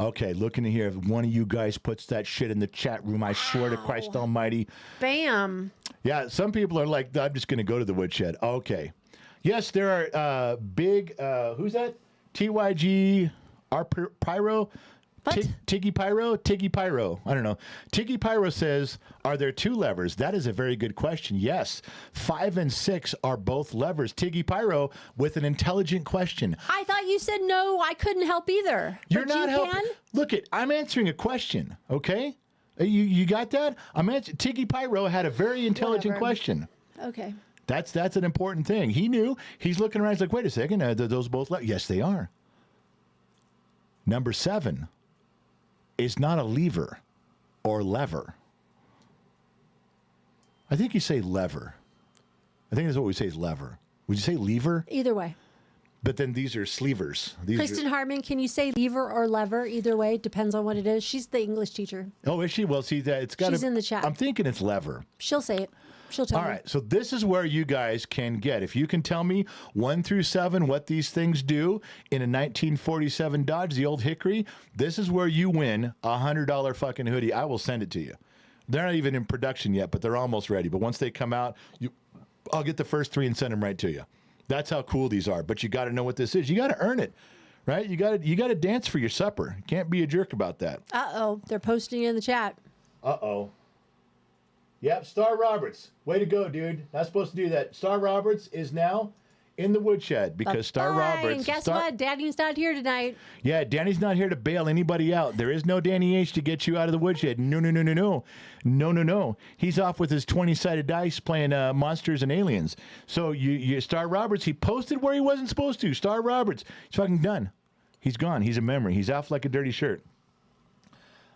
Speaker 1: Okay, looking to hear if one of you guys puts that shit in the chat room. I swear to Christ Almighty.
Speaker 2: Bam.
Speaker 1: Yeah, some people are like, I'm just going to go to the woodshed. Okay. Yes, there are big, who's that? TYG, Pyro?
Speaker 2: What?
Speaker 1: Tiggy Pyro. I don't know. Tiggy Pyro says, are there 2 levers? That is a very good question. Yes. 5 and 6 are both levers. Tiggy Pyro with an intelligent question.
Speaker 2: I thought you said no, I couldn't help either.
Speaker 1: You're
Speaker 2: But
Speaker 1: not
Speaker 2: you
Speaker 1: helping.
Speaker 2: can?
Speaker 1: Look, I'm answering a question, okay? You got that? Tiggy Pyro had a very intelligent
Speaker 2: Whatever.
Speaker 1: question.
Speaker 2: Okay.
Speaker 1: That's an important thing. He knew. He's looking around. He's like, wait a second. Are those both levers? Yes, they are. Number 7 is not a lever or lever. I think you say lever. I think that's what we say is lever. Would you say lever?
Speaker 2: Either way.
Speaker 1: But then these are sleevers.
Speaker 2: Kristen Hartman, can you say lever or lever? Either way, depends on what it is. She's the English teacher.
Speaker 1: Oh, is she? Well, see, that it's got.
Speaker 2: She's in the chat.
Speaker 1: I'm thinking it's lever.
Speaker 2: She'll say it. She'll tell
Speaker 1: All
Speaker 2: me.
Speaker 1: right, so this is where you guys can get. If you can tell me 1 through 7 what these things do in a 1947 Dodge, the old Hickory, this is where you win a $100 fucking hoodie. I will send it to you. They're not even in production yet, but they're almost ready. But once they come out, I'll get the first 3 and send them right to you. That's how cool these are. But you got to know what this is. You got to earn it, right? You got to dance for your supper. You can't be a jerk about that.
Speaker 2: Uh-oh. They're posting in the chat.
Speaker 1: Uh-oh. Yep, Star Roberts. Way to go, dude. Not supposed to do that. Star Roberts is now in the woodshed because
Speaker 2: That's
Speaker 1: Star
Speaker 2: fine.
Speaker 1: Roberts.
Speaker 2: Guess what? Daddy's not here tonight.
Speaker 1: Yeah, Danny's not here to bail anybody out. There is no Danny H to get you out of the woodshed. No, no, no, no, no. No, no, no. He's off with his 20-sided dice playing monsters and aliens. So you Star Roberts, he posted where he wasn't supposed to. Star Roberts, he's fucking done. He's gone. He's a memory. He's off like a dirty shirt.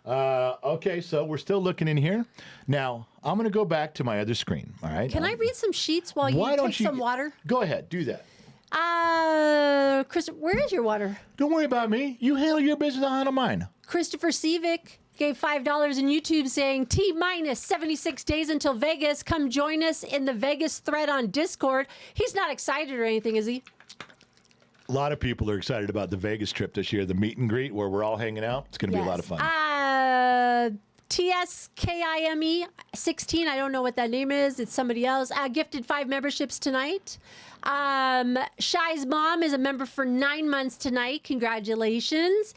Speaker 1: Okay, so we're still looking in here. Now, I'm going to go back to my other screen, all right?
Speaker 2: Can I read some sheets while you take some water?
Speaker 1: Go ahead, do that.
Speaker 2: Chris, where is your water?
Speaker 1: Don't worry about me. You handle your business, I'll handle mine.
Speaker 2: Christopher Sevick gave $5 in YouTube saying, T-minus 76 days until Vegas. Come join us in the Vegas thread on Discord. He's not excited or anything, is he?
Speaker 1: A lot of people are excited about the Vegas trip this year, the meet and greet where we're all hanging out. It's going to be a lot of fun.
Speaker 2: TSKIME 16, I don't know what that name is. It's somebody else. Gifted 5 memberships tonight. Shy's mom is a member for 9 months tonight. Congratulations.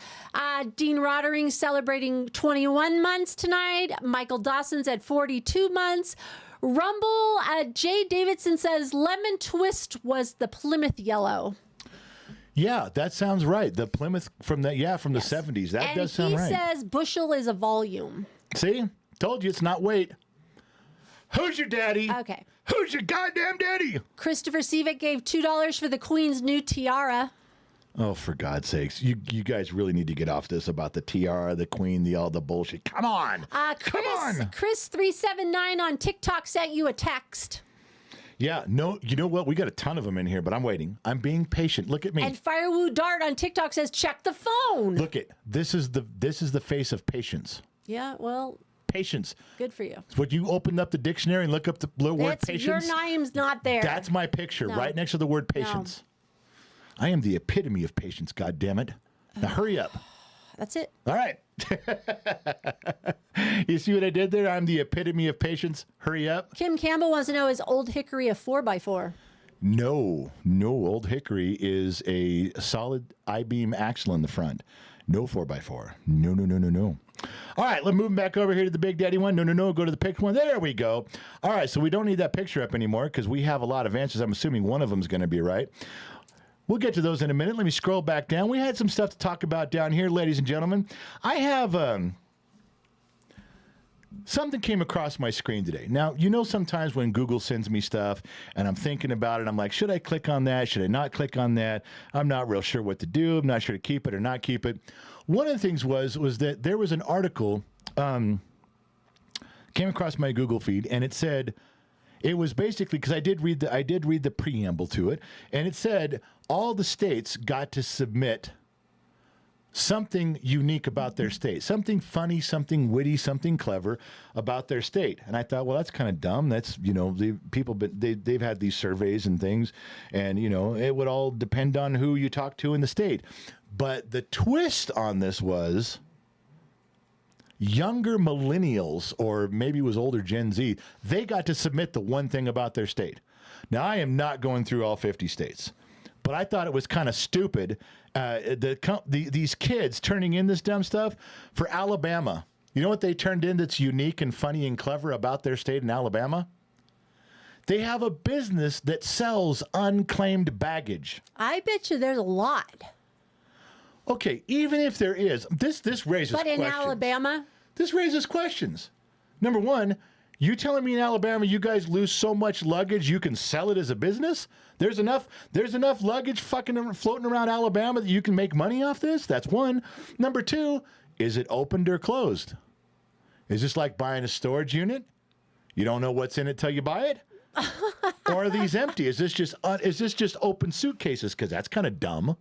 Speaker 2: Dean Roddering celebrating 21 months tonight. Michael Dawson's at 42 months. Rumble, Jay Davidson says Lemon Twist was the Plymouth Yellow.
Speaker 1: Yeah, that sounds right. The Plymouth from the 70s. That does sound right.
Speaker 2: And he says bushel is a volume.
Speaker 1: See? Told you it's not weight. Who's your daddy?
Speaker 2: Okay.
Speaker 1: Who's your goddamn daddy?
Speaker 2: Christopher Sevick gave $2 for the Queen's new tiara.
Speaker 1: Oh, for God's sakes. You guys really need to get off this about the tiara, the Queen, all the bullshit. Come on. Come on.
Speaker 2: Chris379 on TikTok sent you a text.
Speaker 1: Yeah, no, you know what? We got a ton of them in here, but I'm waiting. I'm being patient. Look at me.
Speaker 2: And Firewoo Dart on TikTok says, check the phone.
Speaker 1: Look at this is the face of patience.
Speaker 2: Yeah, well,
Speaker 1: patience.
Speaker 2: Good for you.
Speaker 1: It's what you opened up the dictionary and look up the word patience.
Speaker 2: Your name's not there.
Speaker 1: That's my picture right next to the word patience. No. I am the epitome of patience, God damn it. Now hurry up.
Speaker 2: That's it.
Speaker 1: All right. You see what I did there? I'm the epitome of patience. Hurry up.
Speaker 2: Kim Campbell wants to know, is Old Hickory a 4x4?
Speaker 1: No. Old Hickory is a solid I-beam axle in the front. No 4x4. No. All right, let's move back over here to the Big Daddy one. No. Go to the picture one. There we go. All right, so we don't need that picture up anymore because we have a lot of answers. I'm assuming one of them is going to be right. We'll get to those in a minute. Let me scroll back down. We had some stuff to talk about down here, ladies and gentlemen. I have something came across my screen today. Now, you know sometimes when Google sends me stuff and I'm thinking about it, I'm like, should I click on that? Should I not click on that? I'm not real sure what to do. I'm not sure to keep it or not keep it. One of the things was that there was an article came across my Google feed, and it said, it was basically, because I did read the preamble to it, and it said all the states got to submit something unique about their state, something funny, something witty, something clever about their state. And I thought, well, that's kind of dumb. That's, the people, but they've had these surveys and things, and it would all depend on who you talk to in the state. But the twist on this was younger millennials, or maybe it was older Gen Z, they got to submit the one thing about their state. Now, I am not going through all 50 states, but I thought it was kind of stupid. These kids turning in this dumb stuff for Alabama. You know what they turned in that's unique and funny and clever about their state in Alabama? They have a business that sells unclaimed baggage.
Speaker 2: I bet you there's a lot.
Speaker 1: Okay, even if there is, this raises questions.
Speaker 2: But in Alabama?
Speaker 1: This raises questions. Number one, you telling me in Alabama you guys lose so much luggage you can sell it as a business? There's enough luggage fucking floating around Alabama that you can make money off this? That's one. Number two, is it opened or closed? Is this like buying a storage unit? You don't know what's in it till you buy it? Or are these empty? Is this just open suitcases? Because that's kind of dumb.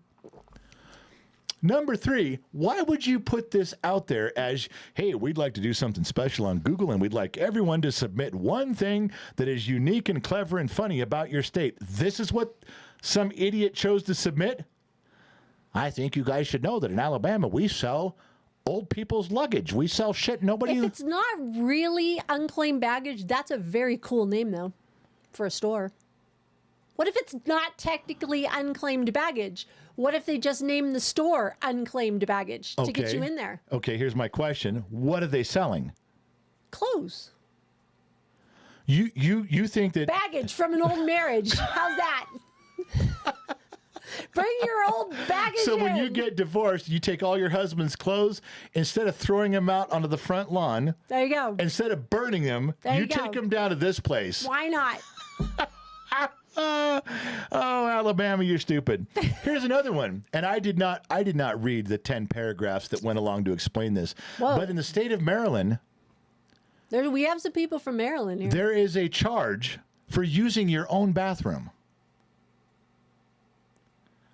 Speaker 1: Number 3, why would you put this out there as, hey, we'd like to do something special on Google and we'd like everyone to submit one thing that is unique and clever and funny about your state. This is what some idiot chose to submit? I think you guys should know that in Alabama we sell old people's luggage. We sell shit nobody...
Speaker 2: If it's not really unclaimed baggage, that's a very cool name, though, for a store. What if it's not technically unclaimed baggage? What if they just name the store Unclaimed Baggage to get you in there?
Speaker 1: Okay, here's my question. What are they selling?
Speaker 2: Clothes.
Speaker 1: You think that...
Speaker 2: Baggage from an old marriage. How's that? Bring your old baggage
Speaker 1: So
Speaker 2: in.
Speaker 1: when you get divorced, you take all your husband's clothes, instead of throwing them out onto the front lawn,
Speaker 2: there you go.
Speaker 1: instead of burning them, you take them down to this place.
Speaker 2: Why not?
Speaker 1: Oh, Alabama, you're stupid. Here's another one. And I did not read the 10 paragraphs that went along to explain this.
Speaker 2: Whoa.
Speaker 1: But in the state of Maryland,
Speaker 2: We have some people from Maryland here.
Speaker 1: there is a charge for using your own bathroom.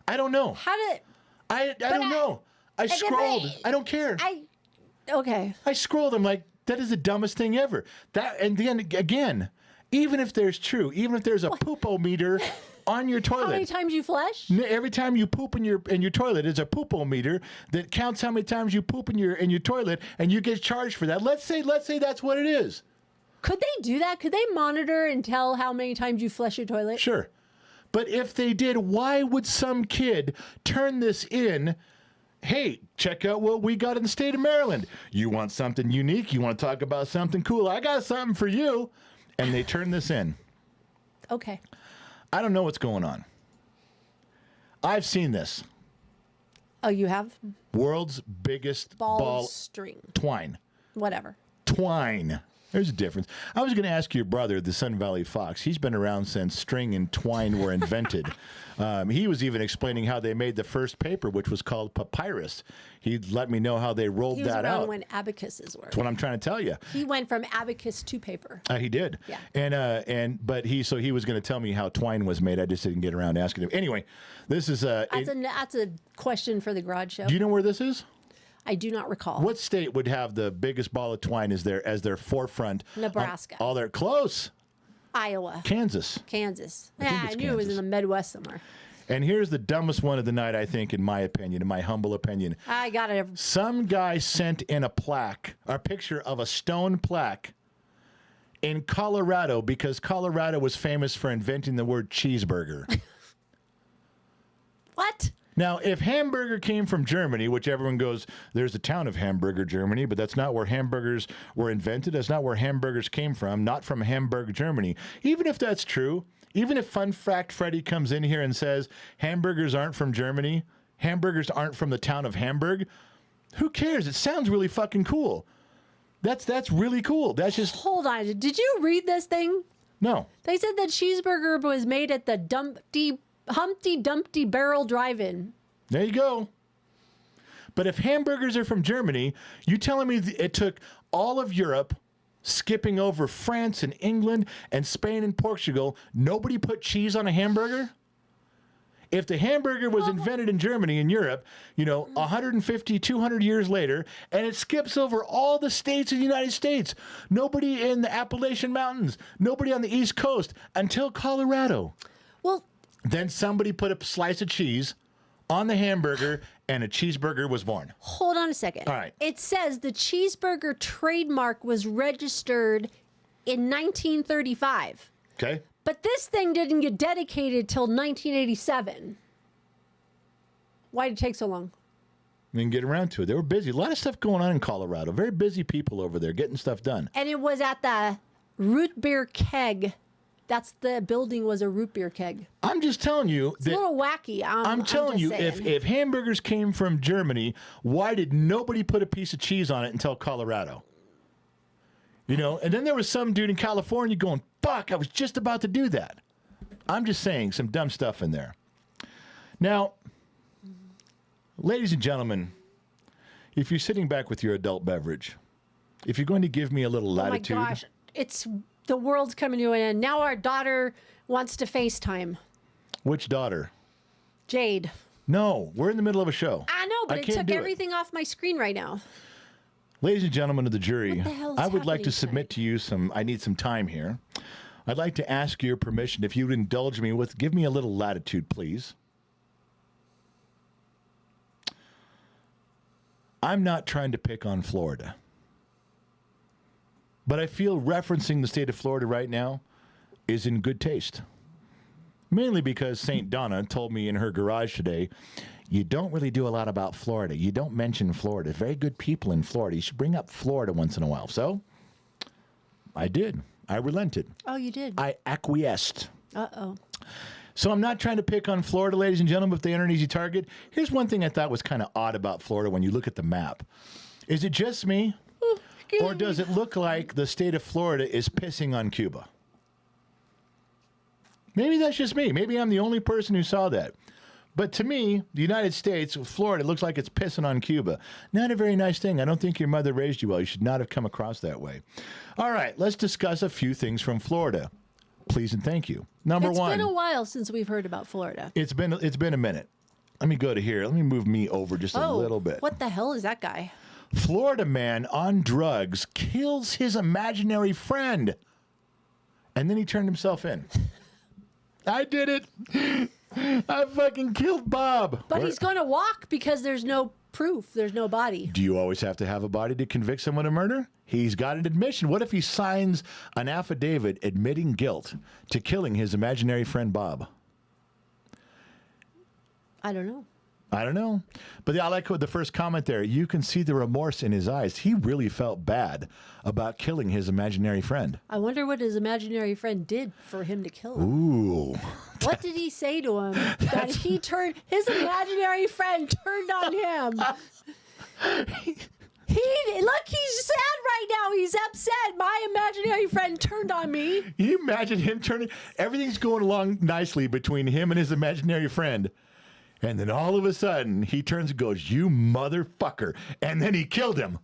Speaker 1: I don't know.
Speaker 2: How did...
Speaker 1: I don't know. I scrolled. I don't care.
Speaker 2: Okay.
Speaker 1: I scrolled. I'm like, that is the dumbest thing ever. And then again, even if there's a poopometer on your toilet.
Speaker 2: How many times you flush?
Speaker 1: Every time you poop in your toilet, it's a poopometer that counts how many times you poop in your toilet, and you get charged for that. Let's say that's what it is.
Speaker 2: Could they do that? Could they monitor and tell how many times you flush your toilet?
Speaker 1: Sure. But if they did, why would some kid turn this in? Hey, check out what we got in the state of Maryland. You want something unique? You want to talk about something cool? I got something for you. And they turn this in.
Speaker 2: Okay.
Speaker 1: I don't know what's going on. I've seen this.
Speaker 2: Oh, you have?
Speaker 1: World's biggest
Speaker 2: Ball string.
Speaker 1: Twine.
Speaker 2: Whatever.
Speaker 1: Twine. There's a difference. I was going to ask your brother, the Sun Valley Fox. He's been around since string and twine were invented. He was even explaining how they made the first paper, which was called papyrus. He let me know how they rolled that out.
Speaker 2: He was around when abacuses were.
Speaker 1: That's what I'm trying to tell you.
Speaker 2: He went from abacus to paper.
Speaker 1: He did.
Speaker 2: Yeah.
Speaker 1: But he was going to tell me how twine was made. I just didn't get around to asking him. Anyway, this is
Speaker 2: That's a question for the garage show.
Speaker 1: Do you know where this is?
Speaker 2: I do not recall.
Speaker 1: What state would have the biggest ball of twine as their forefront?
Speaker 2: Nebraska.
Speaker 1: All their close.
Speaker 2: Iowa.
Speaker 1: Kansas.
Speaker 2: I knew it was in the Midwest somewhere.
Speaker 1: And here's the dumbest one of the night, I think, in my opinion, in my humble opinion.
Speaker 2: I got it.
Speaker 1: Some guy sent in a picture of a stone plaque in Colorado because Colorado was famous for inventing the word cheeseburger.
Speaker 2: What?
Speaker 1: Now, if hamburger came from Germany, which everyone goes, there's a town of Hamburger, Germany, but that's not where hamburgers were invented. That's not where hamburgers came from, not from Hamburg, Germany. Even if that's true, even if Fun Fact Freddy comes in here and says hamburgers aren't from Germany, hamburgers aren't from the town of Hamburg, who cares? It sounds really fucking cool. That's really cool. That's just...
Speaker 2: Hold on. Did you read this thing?
Speaker 1: No.
Speaker 2: They said that cheeseburger was made at the Humpty Dumpty Barrel Drive-In.
Speaker 1: There you go. But if hamburgers are from Germany, you telling me it took all of Europe, skipping over France and England and Spain and Portugal, nobody put cheese on a hamburger? If the hamburger was invented in Germany and Europe, 150, 200 years later, and it skips over all the states of the United States, nobody in the Appalachian Mountains, nobody on the East Coast, until Colorado.
Speaker 2: Well...
Speaker 1: Then somebody put a slice of cheese on the hamburger, and a cheeseburger was born.
Speaker 2: Hold on a second.
Speaker 1: All right.
Speaker 2: It says the cheeseburger trademark was registered in 1935.
Speaker 1: Okay.
Speaker 2: But this thing didn't get dedicated till 1987. Why did it take so long?
Speaker 1: We didn't get around to it. They were busy. A lot of stuff going on in Colorado. Very busy people over there getting stuff done.
Speaker 2: And it was at the Root Beer Keg. That's the building was a root beer keg.
Speaker 1: I'm just telling you.
Speaker 2: It's a little wacky.
Speaker 1: I'm telling you, if hamburgers came from Germany, why did nobody put a piece of cheese on it until Colorado? And then there was some dude in California going, fuck, I was just about to do that. I'm just saying some dumb stuff in there. Now, ladies and gentlemen, if you're sitting back with your adult beverage, if you're going to give me a little latitude.
Speaker 2: Oh my gosh, it's The world's coming to an end. Now our daughter wants to FaceTime.
Speaker 1: Which daughter?
Speaker 2: Jade.
Speaker 1: No, we're in the middle of a show.
Speaker 2: I know, but it
Speaker 1: can't
Speaker 2: took
Speaker 1: do
Speaker 2: everything off my screen right now.
Speaker 1: Ladies and gentlemen of the jury,
Speaker 2: What the hell is
Speaker 1: I would like
Speaker 2: happening
Speaker 1: to submit to you I need some time here. I'd like to ask your permission, if you would indulge me with, give me a little latitude, please. I'm not trying to pick on Florida, but I feel referencing the state of Florida right now is in good taste. Mainly because St. Donna told me in her garage today, you don't really do a lot about Florida. You don't mention Florida. Very good people in Florida. You should bring up Florida once in a while. So I did. I relented.
Speaker 2: Oh, you did?
Speaker 1: I acquiesced.
Speaker 2: Uh-oh.
Speaker 1: So I'm not trying to pick on Florida, ladies and gentlemen, if they're an easy target. Here's one thing I thought was kind of odd about Florida when you look at the map. Is it just me? Or does it look like the state of Florida is pissing on Cuba? Maybe that's just me. Maybe I'm the only person who saw that. But to me, the United States, Florida, looks like it's pissing on Cuba. Not a very nice thing. I don't think your mother raised you well. You should not have come across that way. All right, let's discuss a few things from Florida. Please and thank you. Number one.
Speaker 2: It's been a while since we've heard about Florida.
Speaker 1: It's been a minute. Let me go to here. Let me move me over just a little bit.
Speaker 2: What the hell is that guy?
Speaker 1: Florida man on drugs kills his imaginary friend. And then he turned himself in. I did it. I fucking killed Bob.
Speaker 2: But he's going to walk because there's no proof. There's no body.
Speaker 1: Do you always have to have a body to convict someone of murder? He's got an admission. What if he signs an affidavit admitting guilt to killing his imaginary friend Bob?
Speaker 2: I don't know.
Speaker 1: I don't know. But I like the first comment there. You can see the remorse in his eyes. He really felt bad about killing his imaginary friend.
Speaker 2: I wonder what his imaginary friend did for him to kill him.
Speaker 1: Ooh.
Speaker 2: What did he say to him that his imaginary friend turned on him? Look, he's sad right now. He's upset. My imaginary friend turned on me.
Speaker 1: Can you imagine him turning? Everything's going along nicely between him and his imaginary friend. And then all of a sudden, he turns and goes, "You motherfucker." And then he killed him.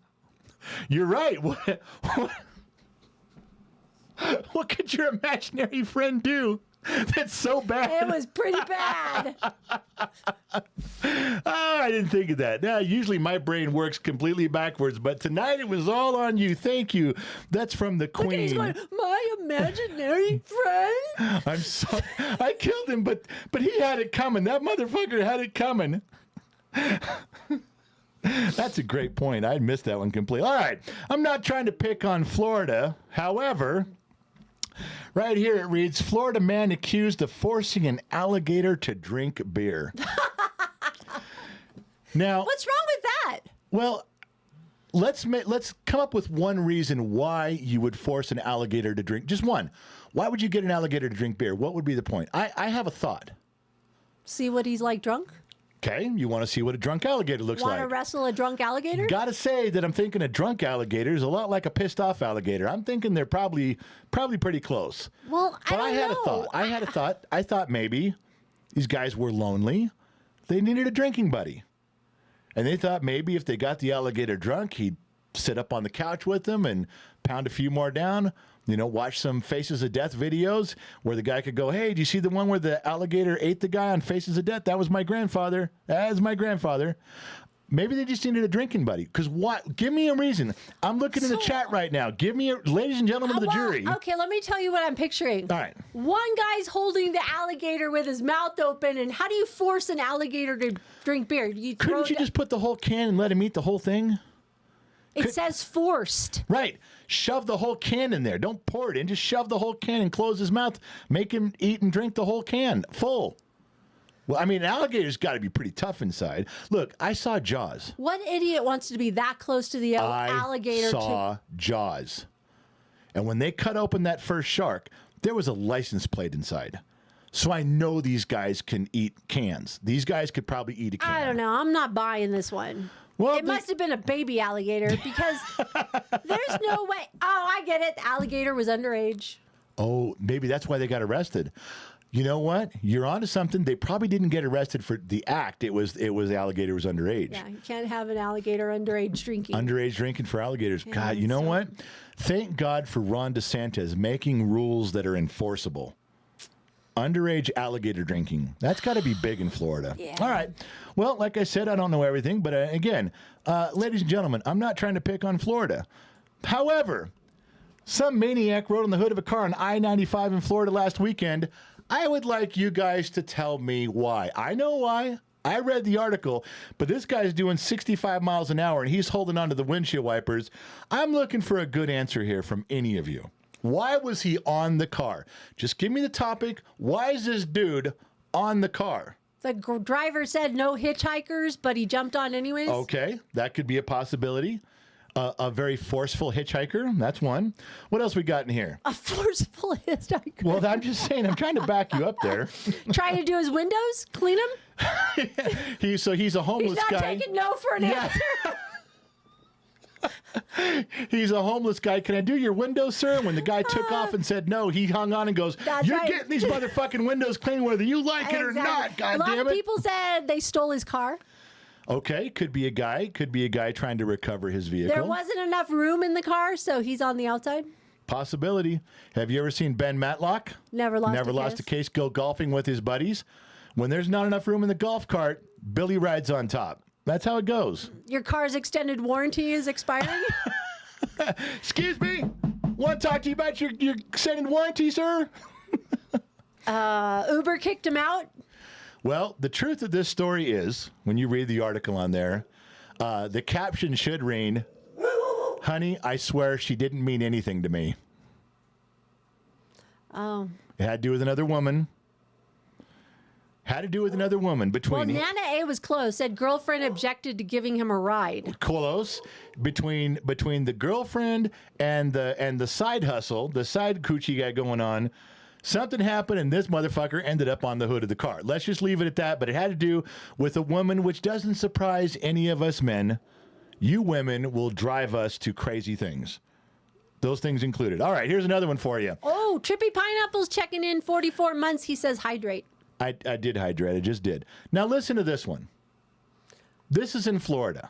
Speaker 1: You're right. What could your imaginary friend do that's so bad?
Speaker 2: It was pretty bad.
Speaker 1: I didn't think of that. Now, usually my brain works completely backwards, but tonight it was all on you. Thank you. That's from the Queen.
Speaker 2: Look at he's going, my imaginary friend.
Speaker 1: I'm sorry. I killed him, but he had it coming. That motherfucker had it coming. That's a great point. I missed that one completely. All right. I'm not trying to pick on Florida. However, right here it reads, Florida man accused of forcing an alligator to drink beer. Now,
Speaker 2: What's wrong with that?
Speaker 1: well, let's come up with one reason why you would force an alligator to drink. Just one. Why would you get an alligator to drink beer? What would be the point? I have a thought.
Speaker 2: See what he's like drunk?
Speaker 1: Okay, you want to see what a drunk alligator looks
Speaker 2: Want to
Speaker 1: like.
Speaker 2: wrestle a drunk alligator?
Speaker 1: Gotta say that I'm thinking a drunk alligator is a lot like a pissed off alligator. I'm thinking they're probably pretty close.
Speaker 2: Well,
Speaker 1: But I had
Speaker 2: know.
Speaker 1: a thought. I thought maybe these guys were lonely. They needed a drinking buddy. And they thought maybe if they got the alligator drunk, he'd sit up on the couch with them and pound a few more down. You know, watch some Faces of Death videos where the guy could go, "Hey, do you see the one where the alligator ate the guy on Faces of Death? That was my grandfather. That is my grandfather." Maybe they just needed a drinking buddy. Because what? Give me a reason. I'm looking in the chat right now. Give me ladies and gentlemen of the jury.
Speaker 2: Okay, let me tell you what I'm picturing.
Speaker 1: All right.
Speaker 2: One guy's holding the alligator with his mouth open, and how do you force an alligator to drink beer?
Speaker 1: Couldn't you just put the whole can and let him eat the whole thing?
Speaker 2: It says forced.
Speaker 1: Right. Shove the whole can in there. Don't pour it in. Just shove the whole can and close his mouth. Make him eat and drink the whole can full. Well, I mean, an alligator's got to be pretty tough inside. Look, I saw Jaws.
Speaker 2: What idiot wants to be that close to the alligator?
Speaker 1: I saw Jaws. And when they cut open that first shark, there was a license plate inside. So I know these guys can eat cans. These guys could probably eat a can.
Speaker 2: I don't know. I'm not buying this one.
Speaker 1: Well,
Speaker 2: it must have been a baby alligator because there's no way. Oh, I get it. The alligator was underage.
Speaker 1: Oh, maybe that's why they got arrested. You know what? You're onto something. They probably didn't get arrested for the act. It was the alligator was underage.
Speaker 2: Yeah, you can't have an alligator underage drinking.
Speaker 1: Underage drinking for alligators.
Speaker 2: Yeah,
Speaker 1: God, you know
Speaker 2: so-
Speaker 1: what? Thank God for Ron DeSantis making rules that are enforceable. Underage alligator drinking. That's got to be big in Florida.
Speaker 2: Yeah.
Speaker 1: All right. Well, like I said, I don't know everything. But again, ladies and gentlemen, I'm not trying to pick on Florida. However, some maniac rode on the hood of a car on I-95 in Florida last weekend. I would like you guys to tell me why. I know why. I read the article, but this guy's doing 65 miles an hour and he's holding onto the windshield wipers. I'm looking for a good answer here from any of you. Why was he on the car? Just give me the topic. Why is this dude on the car?
Speaker 2: The driver said no hitchhikers, but he jumped on anyways.
Speaker 1: Okay, that could be a possibility. A very forceful hitchhiker. That's one. What else we got in here?
Speaker 2: A forceful hitchhiker.
Speaker 1: Well, I'm just saying, I'm trying to back you up there.
Speaker 2: Trying to do his windows, clean them.
Speaker 1: He's a homeless
Speaker 2: He's not
Speaker 1: guy.
Speaker 2: taking no for an answer.
Speaker 1: He's a homeless guy. Can I do your windows, sir? When the guy took off and said no, he hung on and goes,
Speaker 2: That's
Speaker 1: "You're
Speaker 2: right.
Speaker 1: getting these motherfucking windows clean whether you like it or not, God
Speaker 2: A lot
Speaker 1: damn
Speaker 2: of
Speaker 1: it."
Speaker 2: people said they stole his car.
Speaker 1: Okay, could be a guy. Could be a guy trying to recover his vehicle.
Speaker 2: There wasn't enough room in the car, so he's on the outside.
Speaker 1: Possibility. Have you ever seen Ben Matlock?
Speaker 2: Never lost
Speaker 1: a case. Go golfing with his buddies. When there's not enough room in the golf cart, Billy rides on top. That's how it goes.
Speaker 2: Your car's extended warranty is expiring.
Speaker 1: Excuse me. Want to talk to you about your extended warranty, sir?
Speaker 2: Uber kicked him out.
Speaker 1: Well, the truth of this story is, when you read the article on there, the caption should read, "Honey, I swear she didn't mean anything to me."
Speaker 2: Oh.
Speaker 1: It had to do with another woman. Had to do with another woman
Speaker 2: Well,
Speaker 1: between
Speaker 2: Nana A was close. Said girlfriend objected to giving him a ride.
Speaker 1: close between the girlfriend and the side hustle, the side coochie guy going on. Something happened, and this motherfucker ended up on the hood of the car. Let's just leave it at that. But it had to do with a woman, which doesn't surprise any of us men. You women will drive us to crazy things. Those things included. All right, here's another one for you.
Speaker 2: Oh, Trippy Pineapple's checking in 44 months. He says hydrate.
Speaker 1: I did hydrate. I just did. Now listen to this one. This is in Florida.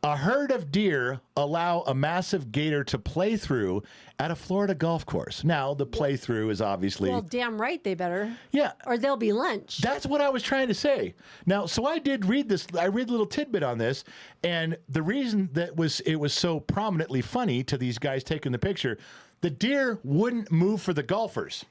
Speaker 1: A herd of deer allow a massive gator to play through at a Florida golf course. Now, the play through is obviously...
Speaker 2: Well, damn right they better.
Speaker 1: yeah.
Speaker 2: Or they'll be lunch.
Speaker 1: That's what I was trying to say. Now, so I did read this. I read a little tidbit on this, and the reason that it was so prominently funny to these guys taking the picture, the deer wouldn't move for the golfers.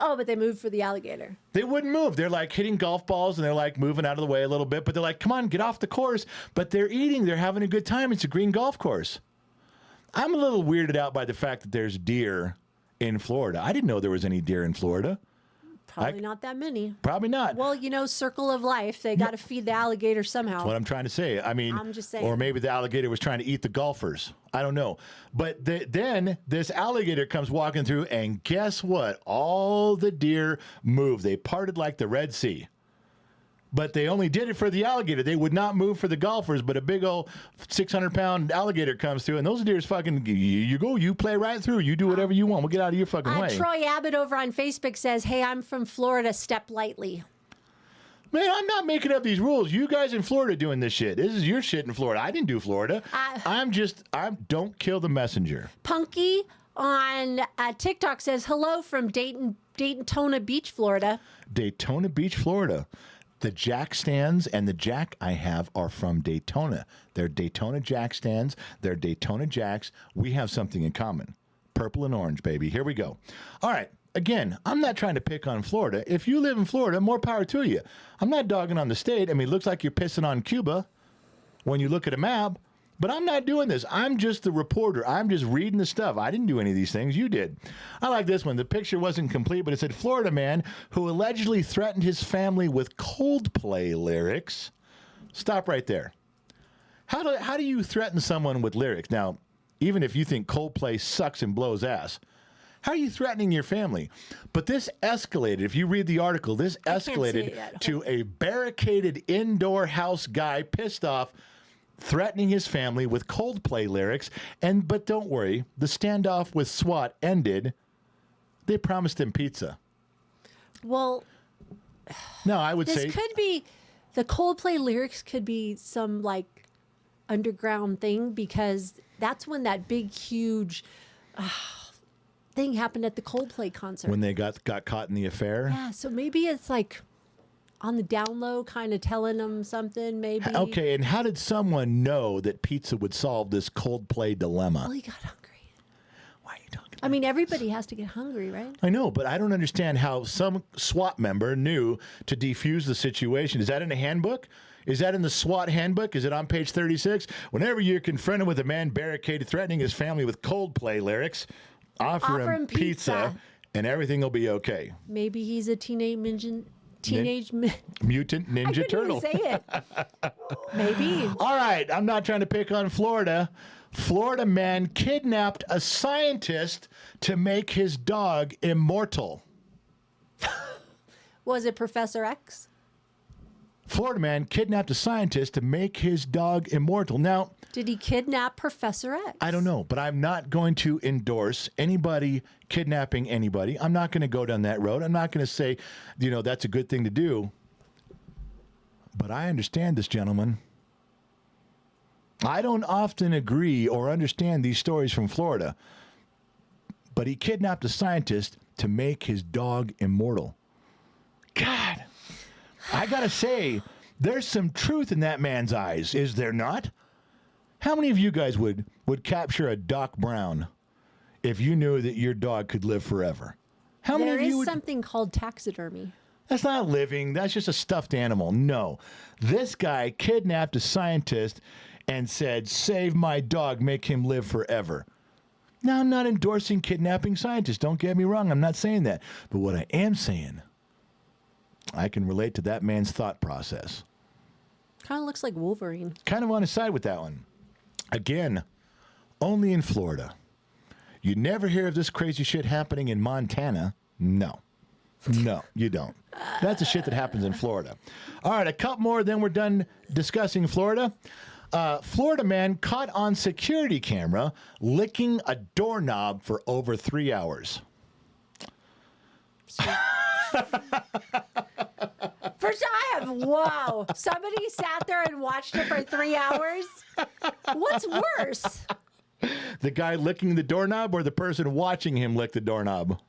Speaker 2: Oh, but they moved for the alligator.
Speaker 1: They wouldn't move. They're like hitting golf balls and they're like moving out of the way a little bit, but they're like, come on, get off the course. But they're eating. They're having a good time. It's a green golf course. I'm a little weirded out by the fact that there's deer in Florida. I didn't know there was any deer in Florida.
Speaker 2: Probably not that many.
Speaker 1: Probably not.
Speaker 2: Well, you know, circle of life. They got to feed the alligator somehow.
Speaker 1: That's what I'm trying to say. I mean,
Speaker 2: I'm just saying.
Speaker 1: Or maybe the alligator was trying to eat the golfers. I don't know. But then this alligator comes walking through, and guess what? All the deer moved. They parted like the Red Sea. But they only did it for the alligator. They would not move for the golfers, but a big old 600-pound alligator comes through, and those deer's fucking, you go, you play right through. You do whatever you want. We'll get out of your fucking way.
Speaker 2: Troy Abbott over on Facebook says, hey, I'm from Florida. Step lightly.
Speaker 1: Man, I'm not making up these rules. You guys in Florida doing this shit. This is your shit in Florida. I didn't do Florida. Don't kill the messenger.
Speaker 2: Punky on TikTok says, hello from Daytona Beach, Florida.
Speaker 1: Daytona Beach, Florida. The jack stands and the jack I have are from Daytona. They're Daytona jack stands. They're Daytona jacks. We have something in common. Purple and orange, baby. Here we go. All right. Again, I'm not trying to pick on Florida. If you live in Florida, more power to you. I'm not dogging on the state. I mean, it looks like you're pissing on Cuba when you look at a map. But I'm not doing this. I'm just the reporter. I'm just reading the stuff. I didn't do any of these things. You did. I like this one. The picture wasn't complete, but it said Florida man who allegedly threatened his family with Coldplay lyrics. Stop right there. How do you threaten someone with lyrics? Now, even if you think Coldplay sucks and blows ass, how are you threatening your family? But this escalated. If you read the article, this escalated to a barricaded indoor house guy pissed off threatening his family with Coldplay lyrics. But don't worry, the standoff with SWAT ended. They promised him pizza.
Speaker 2: Well,
Speaker 1: no, I would say
Speaker 2: this could be the Coldplay lyrics could be some like underground thing because that's when that big, huge thing happened at the Coldplay concert.
Speaker 1: when they got caught in the affair.
Speaker 2: Yeah, so maybe it's like on the down low, kind of telling them something, maybe.
Speaker 1: Okay, and how did someone know that pizza would solve this Coldplay dilemma?
Speaker 2: Well, he got hungry.
Speaker 1: Why are you talking about
Speaker 2: I mean, everybody has to get hungry, right?
Speaker 1: I know, but I don't understand how some SWAT member knew to defuse the situation. Is that in the handbook? Is that in the SWAT handbook? Is it on page 36? Whenever you're confronted with a man barricaded threatening his family with Coldplay lyrics, offer him pizza and everything will be okay.
Speaker 2: Maybe he's a mutant
Speaker 1: Ninja
Speaker 2: I couldn't
Speaker 1: Turtle.
Speaker 2: even say it. Maybe.
Speaker 1: All right, I'm not trying to pick on Florida. Florida man kidnapped a scientist to make his dog immortal.
Speaker 2: Was it Professor X?
Speaker 1: Florida man kidnapped a scientist to make his dog immortal. Now,
Speaker 2: Did he kidnap Professor X?
Speaker 1: I don't know, but I'm not going to endorse anybody kidnapping anybody. I'm not going to go down that road. I'm not going to say, that's a good thing to do. But I understand this gentleman. I don't often agree or understand these stories from Florida, but he kidnapped a scientist to make his dog immortal. God, I got to say, there's some truth in that man's eyes, is there not? How many of you guys would capture a Doc Brown if you knew that your dog could live forever? How many
Speaker 2: There
Speaker 1: of you
Speaker 2: is
Speaker 1: would...
Speaker 2: something called taxidermy.
Speaker 1: That's not living. That's just a stuffed animal. No. This guy kidnapped a scientist and said, save my dog, make him live forever. Now, I'm not endorsing kidnapping scientists. Don't get me wrong. I'm not saying that. But what I am saying, I can relate to that man's thought process.
Speaker 2: Kind of looks like Wolverine.
Speaker 1: Kind of on his side with that one. Again, only in Florida. You never hear of this crazy shit happening in Montana. No. No, you don't. That's the shit that happens in Florida. All right, a couple more, then we're done discussing Florida. Florida man caught on security camera licking a doorknob for over 3 hours.
Speaker 2: First, wow. Somebody sat there and watched it for 3 hours? What's worse?
Speaker 1: The guy licking the doorknob or the person watching him lick the doorknob?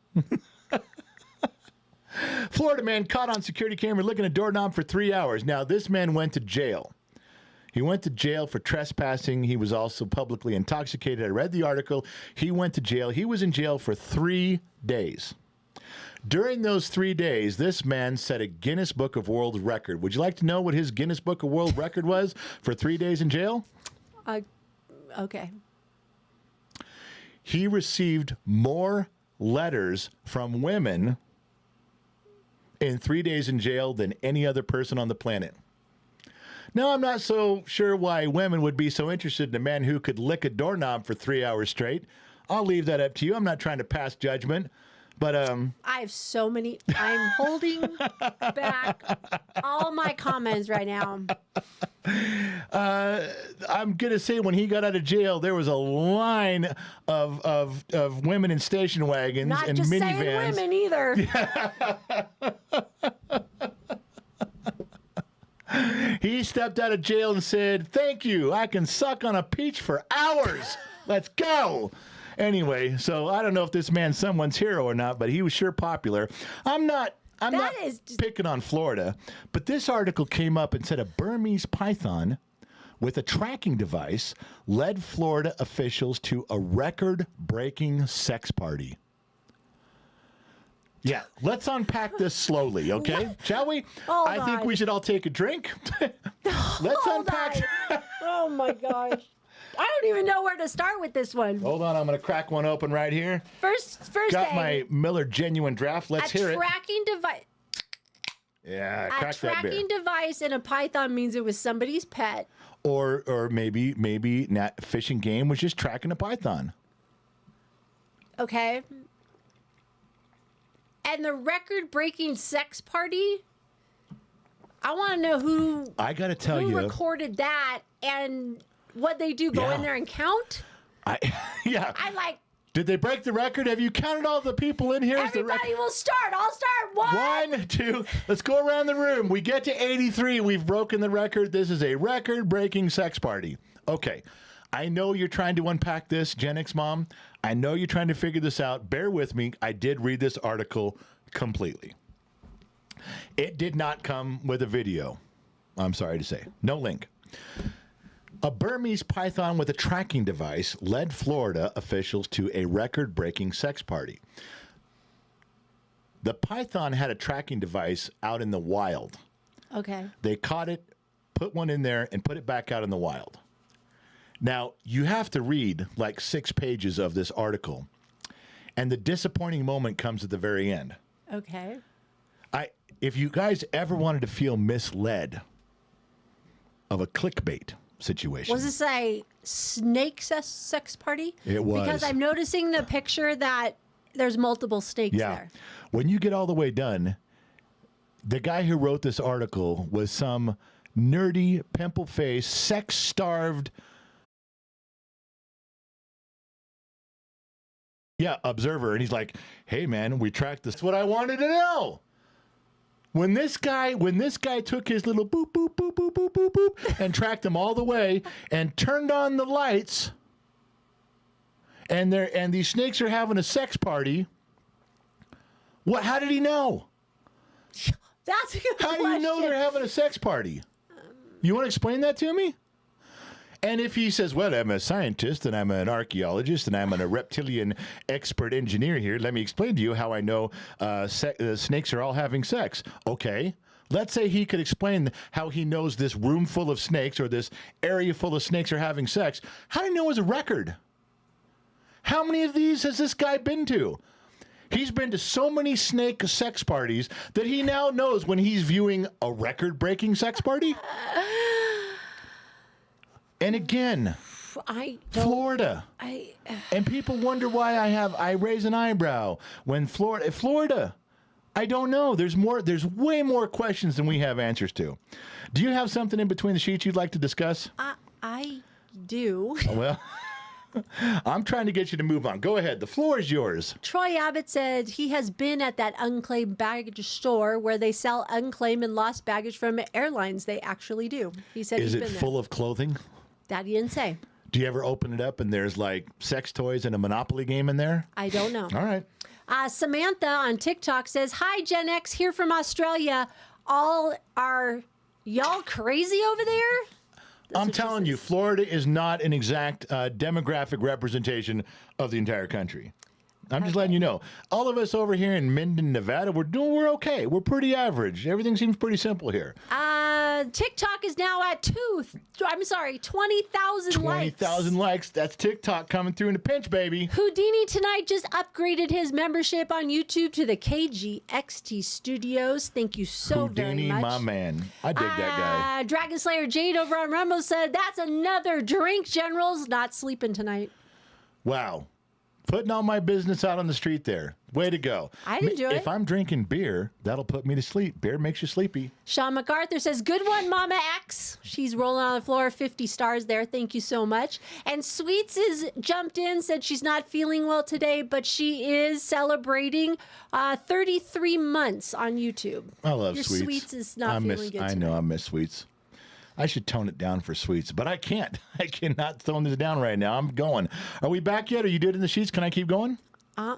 Speaker 1: Florida man caught on security camera licking a doorknob for 3 hours. Now, this man went to jail. He went to jail for trespassing. He was also publicly intoxicated. I read the article. He went to jail. He was in jail for 3 days. During those 3 days, this man set a Guinness Book of World Record. Would you like to know what his Guinness Book of World Record was for 3 days in jail?
Speaker 2: Okay.
Speaker 1: He received more letters from women in 3 days in jail than any other person on the planet. Now, I'm not so sure why women would be so interested in a man who could lick a doorknob for 3 hours straight. I'll leave that up to you. I'm not trying to pass judgment. But
Speaker 2: I have so many. I'm holding back all my comments right now.
Speaker 1: I'm going to say when he got out of jail, there was a line of women in station wagons
Speaker 2: Not
Speaker 1: and
Speaker 2: just
Speaker 1: minivans.
Speaker 2: saying women either.
Speaker 1: He stepped out of jail and said, "Thank you. I can suck on a peach for hours. Let's go." Anyway, so I don't know if this man's someone's hero or not, but he was sure popular. I'm not picking on Florida, but this article came up and said a Burmese python with a tracking device led Florida officials to a record-breaking sex party. Yeah, let's unpack this slowly, okay? Shall we?
Speaker 2: Hold
Speaker 1: I think
Speaker 2: on.
Speaker 1: we should all take a drink. Let's
Speaker 2: Hold
Speaker 1: unpack.
Speaker 2: on. Oh my gosh. I don't even know where to start with this one.
Speaker 1: Hold on, I'm going to crack one open right here.
Speaker 2: First
Speaker 1: Got
Speaker 2: thing,
Speaker 1: my Miller Genuine Draft. Let's hear
Speaker 2: a
Speaker 1: it.
Speaker 2: tracking device.
Speaker 1: Yeah,
Speaker 2: A
Speaker 1: crack that beer.
Speaker 2: tracking device in a python means it was somebody's pet.
Speaker 1: Or maybe not Fish and Game was just tracking a python.
Speaker 2: Okay. And the record-breaking sex party. I want to know who
Speaker 1: I got to tell you,
Speaker 2: recorded that and what they do, go in there and count.
Speaker 1: Yeah.
Speaker 2: I like.
Speaker 1: Did they break the record? Have you counted all the people in here?
Speaker 2: Everybody will start. I'll start.
Speaker 1: 1, 2. Let's go around the room. We get to 83. We've broken the record. This is a record-breaking sex party. Okay. I know you're trying to unpack this, Gen X mom. I know you're trying to figure this out. Bear with me. I did read this article completely. It did not come with a video. I'm sorry to say. No link. A Burmese python with a tracking device led Florida officials to a record-breaking sex party. The python had a tracking device out in the wild.
Speaker 2: Okay.
Speaker 1: They caught it, put one in there, and put it back out in the wild. Now, you have to read like 6 pages of this article, and the disappointing moment comes at the very end.
Speaker 2: Okay.
Speaker 1: If you guys ever wanted to feel misled of a clickbait situation.
Speaker 2: Was this a snake sex party?
Speaker 1: It was.
Speaker 2: Because I'm noticing the picture that there's multiple snakes there.
Speaker 1: When you get all the way done, the guy who wrote this article was some nerdy, pimple-faced, sex-starved observer. And he's like, hey, man, we tracked this. That's what I wanted to know. When this guy took his little boop, boop, boop, boop, boop, boop, boop, and tracked them all the way and turned on the lights, and these snakes are having a sex party, how did he know?
Speaker 2: That's a good
Speaker 1: How
Speaker 2: question.
Speaker 1: do you know they're having a sex party? You want to explain that to me? And if he says, well, I'm a scientist and I'm an archaeologist and I'm a reptilian expert engineer here, let me explain to you how I know snakes are all having sex. Okay. Let's say he could explain how he knows this room full of snakes or this area full of snakes are having sex. How do you know it was a record? How many of these has this guy been to? He's been to so many snake sex parties that he now knows when he's viewing a record-breaking sex party. And again, Florida. And people wonder why I raise an eyebrow when Florida. I don't know. There's way more questions than we have answers to. Do you have something in between the sheets you'd like to discuss?
Speaker 2: I do.
Speaker 1: Well, I'm trying to get you to move on. Go ahead. The floor is yours.
Speaker 2: Troy Abbott said he has been at that unclaimed baggage store where they sell unclaimed and lost baggage from airlines. They actually do. He said
Speaker 1: Is
Speaker 2: he's
Speaker 1: it
Speaker 2: been
Speaker 1: full of clothing?
Speaker 2: That he didn't say.
Speaker 1: Do you ever open it up and there's like sex toys and a Monopoly game in there?
Speaker 2: I don't know.
Speaker 1: All right.
Speaker 2: Samantha on TikTok says, hi, Gen X, here from Australia. Are y'all crazy over there?
Speaker 1: I'm telling you, Florida is not an exact demographic representation of the entire country. I'm just letting you know. All of us over here in Minden, Nevada, we're okay. We're pretty average. Everything seems pretty simple here.
Speaker 2: TikTok is now at 20,000 likes.
Speaker 1: 20,000 likes. That's TikTok coming through in a pinch, baby.
Speaker 2: Houdini tonight just upgraded his membership on YouTube to the KGXT Studios. Thank you so
Speaker 1: Houdini,
Speaker 2: very much.
Speaker 1: my man. I dig that guy.
Speaker 2: Dragon Slayer Jade over on Rumble said, that's another drink, Generals. Not sleeping tonight.
Speaker 1: Wow. Putting all my business out on the street there. Way to go.
Speaker 2: I didn't do it.
Speaker 1: If I'm drinking beer, that'll put me to sleep. Beer makes you sleepy.
Speaker 2: Sean MacArthur says, good one, Mama X. She's rolling on the floor. 50 stars there. Thank you so much. And Sweets is jumped in, said she's not feeling well today, but she is celebrating 33 months on YouTube.
Speaker 1: I love
Speaker 2: Your
Speaker 1: Sweets.
Speaker 2: Sweets is not feeling good
Speaker 1: I know, I miss Sweets. I should tone it down for Sweets, but I can't. I cannot tone this down right now. I'm going. Are we back yet? Are you good in the sheets? Can I keep going?
Speaker 2: Are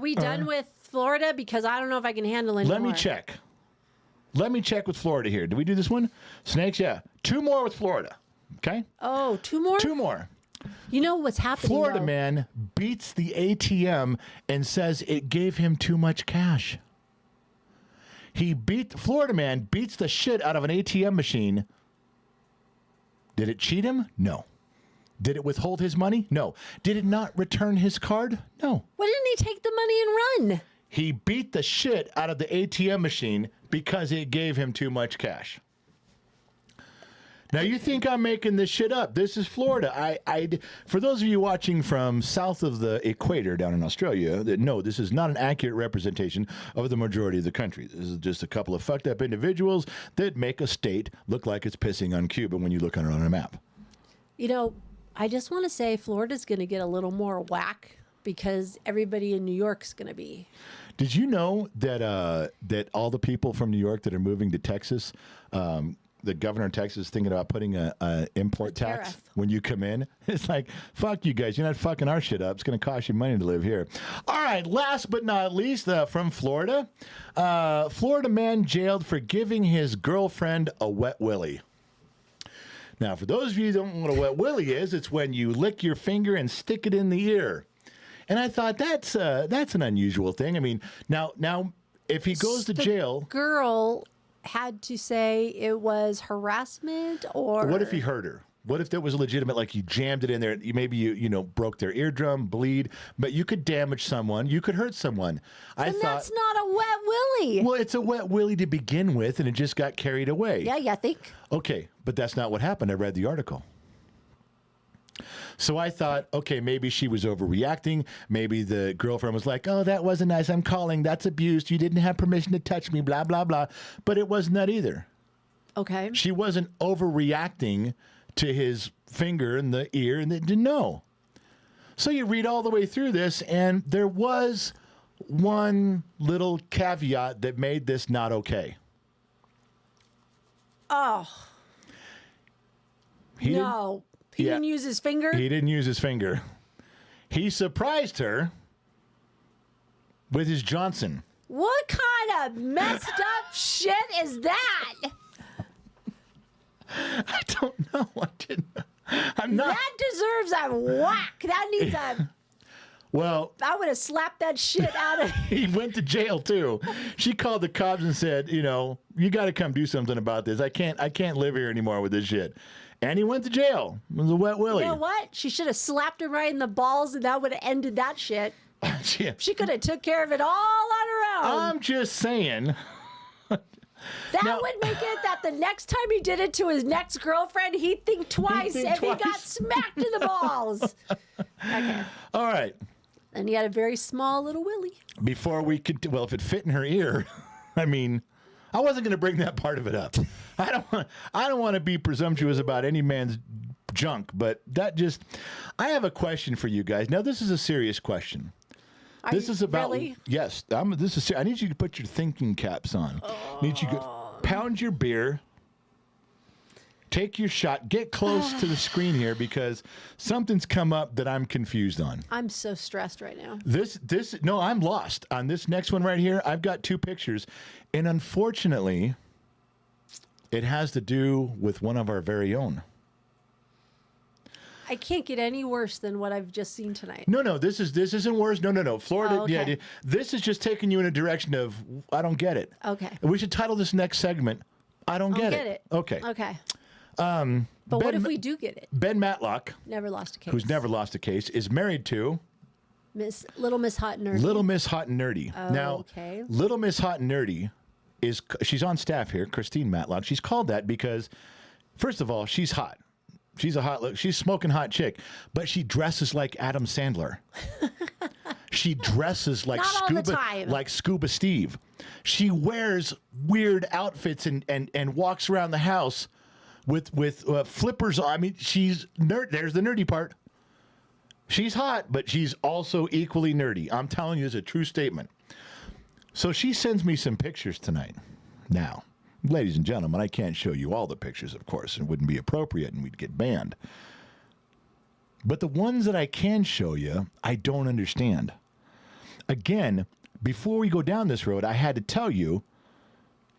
Speaker 2: we done with Florida? Because I don't know if I can handle any
Speaker 1: Let
Speaker 2: more.
Speaker 1: me check. Let me check with Florida here. Did we do this one? Snakes? Yeah. 2 more with Florida. Okay?
Speaker 2: Oh, 2 more?
Speaker 1: 2 more.
Speaker 2: You know what's happening,
Speaker 1: Florida
Speaker 2: though?
Speaker 1: man beats the ATM and says it gave him too much cash. Florida man beats the shit out of an ATM machine. Did it cheat him? No. Did it withhold his money? No. Did it not return his card? No.
Speaker 2: Why didn't he take the money and run?
Speaker 1: He beat the shit out of the ATM machine because it gave him too much cash. Now you think I'm making this shit up? This is Florida. For those of you watching from south of the equator down in Australia, no, this is not an accurate representation of the majority of the country. This is just a couple of fucked up individuals that make a state look like it's pissing on Cuba when you look on it on a map.
Speaker 2: You know, I just want to say Florida's going to get a little more whack because everybody in New York's going to be.
Speaker 1: Did you know that that all the people from New York that are moving to Texas, the governor of Texas is thinking about putting a import tax
Speaker 2: tariff
Speaker 1: when you come in? It's like, fuck you guys. You're not fucking our shit up. It's going to cost you money to live here. All right. Last but not least, from Florida, Florida man jailed for giving his girlfriend a wet willy. Now, for those of you who don't know what a wet willy is, it's when you lick your finger and stick it in the ear. And I thought that's an unusual thing. I mean, now if he goes to jail,
Speaker 2: Girl had to say it was harassment, or
Speaker 1: what if he hurt her? What if that was legitimate? Like you jammed it in there, maybe you broke their eardrum, bleed, but you could damage someone, you could hurt someone. I thought
Speaker 2: that's not a wet willy.
Speaker 1: Well, it's a wet willy to begin with, and it just got carried away.
Speaker 2: Yeah, I think.
Speaker 1: Okay, but that's not what happened. I read the article. So I thought, okay, maybe she was overreacting. Maybe the girlfriend was like, oh, that wasn't nice. I'm calling. That's abuse. You didn't have permission to touch me, blah, blah, blah. But it wasn't that either.
Speaker 2: Okay.
Speaker 1: She wasn't overreacting to his finger in the ear and they didn't know. So you read all the way through this, and there was one little caveat that made this not okay.
Speaker 2: Oh. He didn't use his finger?
Speaker 1: He didn't use his finger. He surprised her with his Johnson.
Speaker 2: What kind of messed up shit is that?
Speaker 1: I don't know. I'm not.
Speaker 2: That deserves a whack. That needs a...
Speaker 1: Well,
Speaker 2: I would have slapped that shit out of...
Speaker 1: He went to jail, too. She called the cops and said, you got to come do something about this. I can't live here anymore with this shit. And he went to jail. It was a wet willy.
Speaker 2: You know what? She should have slapped him right in the balls, and that would have ended that shit.
Speaker 1: Yeah.
Speaker 2: She could have took care of it all on her own.
Speaker 1: I'm just saying.
Speaker 2: That would make it that the next time he did it to his next girlfriend, he'd think twice he got smacked in the balls. Okay.
Speaker 1: All right.
Speaker 2: And he had a very small little willy.
Speaker 1: Before we could, if it fit in her ear, I mean, I wasn't going to bring that part of it up. I don't want to be presumptuous about any man's junk, but I have a question for you guys. Now, this is a serious question. This is about
Speaker 2: really?
Speaker 1: Yes. I need you to put your thinking caps on. I need you to pound your beer, take your shot, get close to the screen here because something's come up that I'm confused on.
Speaker 2: I'm so stressed right now.
Speaker 1: No, I'm lost on this next one right here. I've got two pictures, and unfortunately, it has to do with one of our very own.
Speaker 2: I can't get any worse than what I've just seen tonight.
Speaker 1: No, this isn't worse. No. Florida, yeah. This is just taking you in a direction of, I don't get it.
Speaker 2: Okay.
Speaker 1: We should title this next segment, I don't get it.
Speaker 2: Okay. But what if we do get it?
Speaker 1: Ben Matlock,
Speaker 2: Never lost a case.
Speaker 1: who's never lost a case, is married to
Speaker 2: Little Miss Hot and Nerdy.
Speaker 1: Little Miss Hot and Nerdy. Now, Little Miss Hot and Nerdy she's on staff here, Christine Matlock. She's called that because, first of all, she's hot. She's a hot look. She's smoking hot chick, but she dresses like Adam Sandler. She dresses like Scuba Steve. She wears weird outfits and walks around the house with flippers on. I mean, she's nerd. There's the nerdy part. She's hot, but she's also equally nerdy. I'm telling you, it's a true statement. So she sends me some pictures tonight. Now, ladies and gentlemen, I can't show you all the pictures, of course. It wouldn't be appropriate and we'd get banned. But the ones that I can show you, I don't understand. Again, before we go down this road, I had to tell you,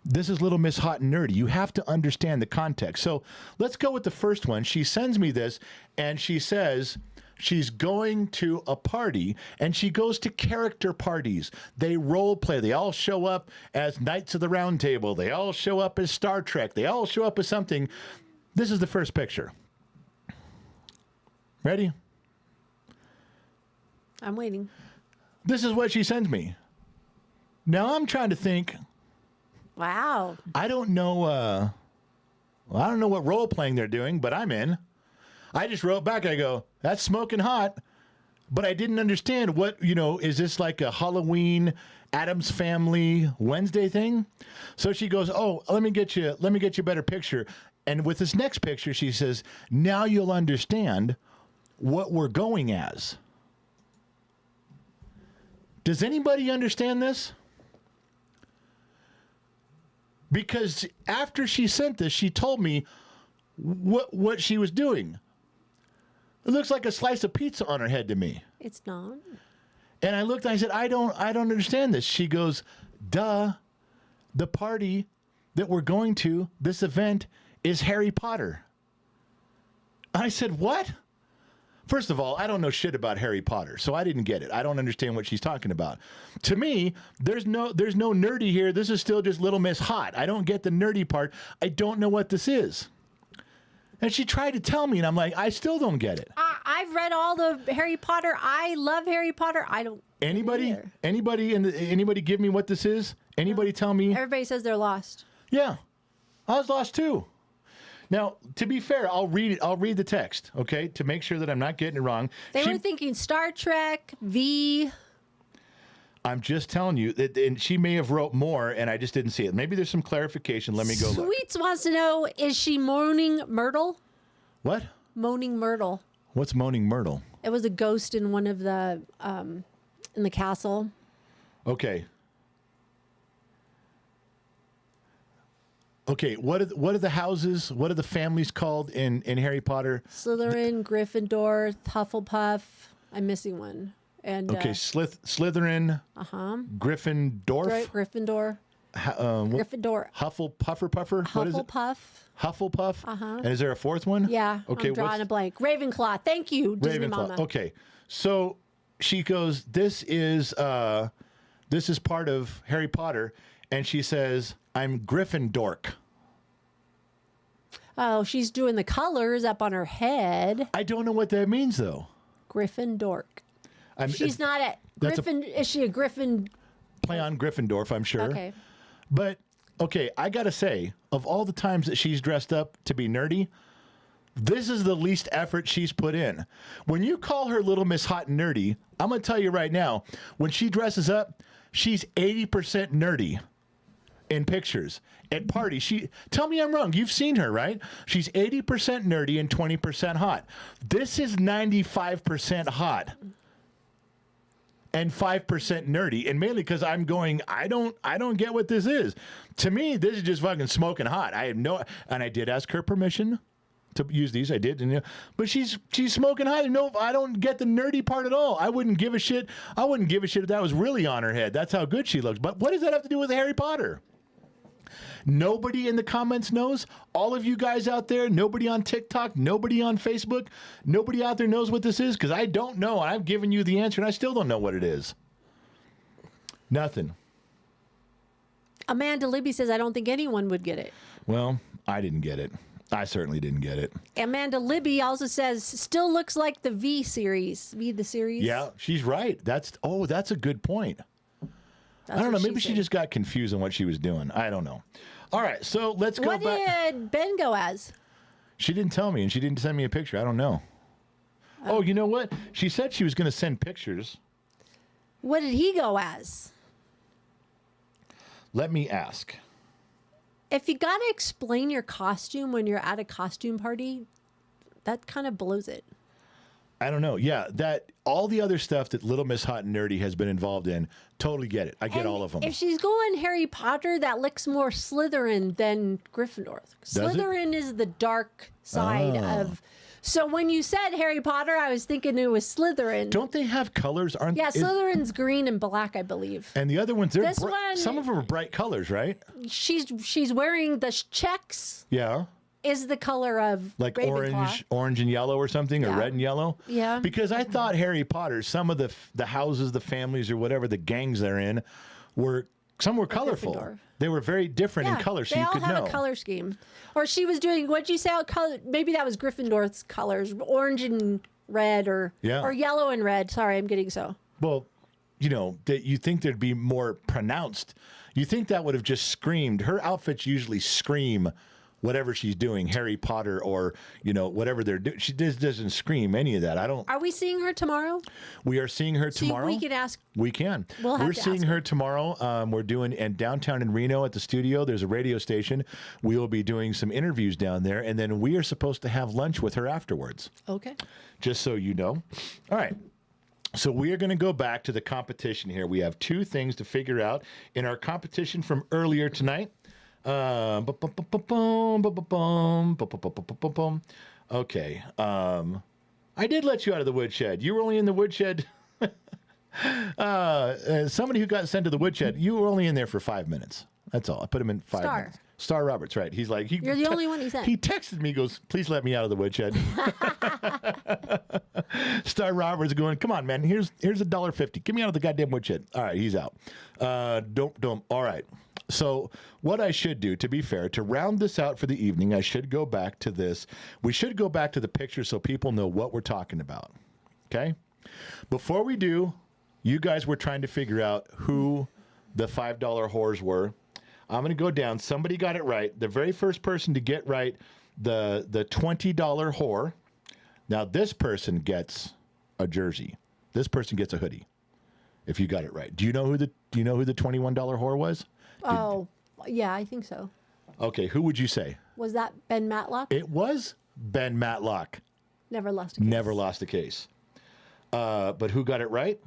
Speaker 1: this is Little Miss Hot and Nerdy. You have to understand the context. So let's go with the first one. She sends me this, and she says she's going to a party, and she goes to character parties. They role play. They all show up as Knights of the Round Table. They all show up as Star Trek. They all show up as something. This is the first picture. Ready?
Speaker 2: I'm waiting.
Speaker 1: This is what she sends me. Now I'm trying to think.
Speaker 2: Wow.
Speaker 1: I don't know. Well, I don't know what role playing they're doing, but I'm in. I just wrote back. I go, that's smoking hot. But I didn't understand what, is this like a Halloween Addams Family Wednesday thing? So she goes, oh, let me get you a better picture. And with this next picture, she says, now you'll understand what we're going as. Does anybody understand this? Because after she sent this, she told me what she was doing. It looks like a slice of pizza on her head to me.
Speaker 2: It's not.
Speaker 1: And I looked and I said, I don't understand this. She goes, duh, the party that we're going to, this event, is Harry Potter. I said, what? First of all, I don't know shit about Harry Potter, so I didn't get it. I don't understand what she's talking about. To me, there's no nerdy here. This is still just Little Miss Hot. I don't get the nerdy part. I don't know what this is. And she tried to tell me, and I'm like, I still don't get it.
Speaker 2: I've read all the Harry Potter. I love Harry Potter. I don't.
Speaker 1: Anybody give me what this is? Anybody tell me?
Speaker 2: Everybody says they're lost.
Speaker 1: Yeah, I was lost too. Now, to be fair, I'll read it. I'll read the text, okay, to make sure that I'm not getting it wrong.
Speaker 2: They were thinking Star Trek, V.
Speaker 1: I'm just telling you that, and she may have wrote more, and I just didn't see it. Maybe there's some clarification. Let me go look.
Speaker 2: Sweets wants to know: is she Moaning Myrtle?
Speaker 1: What?
Speaker 2: Moaning Myrtle.
Speaker 1: What's Moaning Myrtle?
Speaker 2: It was a ghost in one of the in the castle.
Speaker 1: Okay. Okay. What are the houses? What are the families called in Harry Potter?
Speaker 2: Slytherin, Gryffindor, Hufflepuff. I'm missing one. And
Speaker 1: okay, Slytherin. Gryffindor.
Speaker 2: Gryffindor. Gryffindor.
Speaker 1: Puffer. What is it?
Speaker 2: Hufflepuff.
Speaker 1: Hufflepuff. And is there a fourth one?
Speaker 2: Yeah. Okay. I'm drawing a blank. Ravenclaw. Thank you, Disney Mama.
Speaker 1: Okay. So she goes, this is part of Harry Potter, and she says, I'm Gryffindork.
Speaker 2: Oh, she's doing the colors up on her head.
Speaker 1: I don't know what that means though.
Speaker 2: Gryffindork. She's not a Griffin. Is she a Griffin?
Speaker 1: Play on Gryffindor, I'm sure.
Speaker 2: Okay.
Speaker 1: But, okay, I got to say, of all the times that she's dressed up to be nerdy, this is the least effort she's put in. When you call her Little Miss Hot and nerdy, I'm going to tell you right now, when she dresses up, she's 80% nerdy in pictures. At parties, tell me I'm wrong. You've seen her, right? She's 80% nerdy and 20% hot. This is 95% hot. And 5% nerdy, and mainly because I'm going, I don't get what this is. To me, this is just fucking smoking hot. I have no, and I did ask her permission to use these. I did, but she's smoking hot. No, I don't get the nerdy part at all. I wouldn't give a shit. I wouldn't give a shit if that was really on her head. That's how good she looks. But what does that have to do with Harry Potter? Nobody in the comments knows. All of you guys out there, nobody on TikTok, nobody on Facebook, nobody out there knows what this is, because I don't know. I've given you the answer, and I still don't know what it is. Nothing.
Speaker 2: Amanda Libby says, I don't think anyone would get it.
Speaker 1: Well, I didn't get it. I certainly didn't get it.
Speaker 2: Amanda Libby also says, still looks like the V series. V the series.
Speaker 1: Yeah, she's right. That's a good point. I don't know. Maybe she just got confused on what she was doing. I don't know. All right, so let's go back.
Speaker 2: What did Ben go as?
Speaker 1: She didn't tell me, and she didn't send me a picture. I don't know. Oh, you know what? She said she was going to send pictures.
Speaker 2: What did he go as?
Speaker 1: Let me ask.
Speaker 2: If you got to explain your costume when you're at a costume party, that kind of blows it.
Speaker 1: I don't know. Yeah, that all the other stuff that Little Miss Hot and Nerdy has been involved in, totally get it. I get all of them.
Speaker 2: If she's going Harry Potter, that looks more Slytherin than Gryffindor. Slytherin is the dark side of. So when you said Harry Potter, I was thinking it was Slytherin.
Speaker 1: Don't they have colors?
Speaker 2: Slytherin's green and black, I believe.
Speaker 1: And the other ones, some of them are bright colors, right?
Speaker 2: She's wearing the checks.
Speaker 1: Yeah.
Speaker 2: Is the color of
Speaker 1: like
Speaker 2: Ravenclaw.
Speaker 1: orange and yellow or something, or red and yellow?
Speaker 2: Yeah.
Speaker 1: Because I thought Harry Potter, some of the houses, the families, or whatever the gangs they're in, some were colorful.
Speaker 2: Gryffindor.
Speaker 1: They were very different in color, so you could know.
Speaker 2: They all have a color scheme. Or she was doing, what'd you say? Maybe that was Gryffindor's colors, orange and red, or yellow and red. Sorry, I'm getting so.
Speaker 1: Well, you think there'd be more pronounced. You think that would have just screamed. Her outfits usually scream whatever she's doing, Harry Potter or, whatever they're doing. She doesn't scream any of that.
Speaker 2: Are we seeing her tomorrow?
Speaker 1: We are seeing her tomorrow.
Speaker 2: We can ask.
Speaker 1: We can.
Speaker 2: We're
Speaker 1: seeing her tomorrow. We're doing in downtown in Reno at the studio. There's a radio station. We will be doing some interviews down there, and then we are supposed to have lunch with her afterwards.
Speaker 2: Okay.
Speaker 1: Just so you know. All right. So we are going to go back to the competition here. We have 2 things to figure out in our competition from earlier tonight. Okay. I did let you out of the woodshed. You were only in the woodshed. Somebody who got sent to the woodshed, you were only in there for 5 minutes. That's all. I put him in 5 minutes. Star Roberts, right. He's like,
Speaker 2: you're the only one he sent.
Speaker 1: He texted me, goes, please let me out of the woodshed. Star Roberts going, come on, man, here's $1.50. Get me out of the goddamn woodshed. All right, he's out. Don't. All right. So what I should do, to be fair, to round this out for the evening, I should go back to this. We should go back to the picture so people know what we're talking about. Okay? Before we do, you guys were trying to figure out who the $5 whores were. I'm going to go down. Somebody got it right. The very first person to get right, the $20 whore. Now this person gets a jersey. This person gets a hoodie. If you got it right. Do you know who the $21 whore was?
Speaker 2: Yeah, I think so.
Speaker 1: Okay, who would you say?
Speaker 2: Was that Ben Matlock?
Speaker 1: It was Ben Matlock.
Speaker 2: Never lost a case.
Speaker 1: Never lost a case. But who got it right?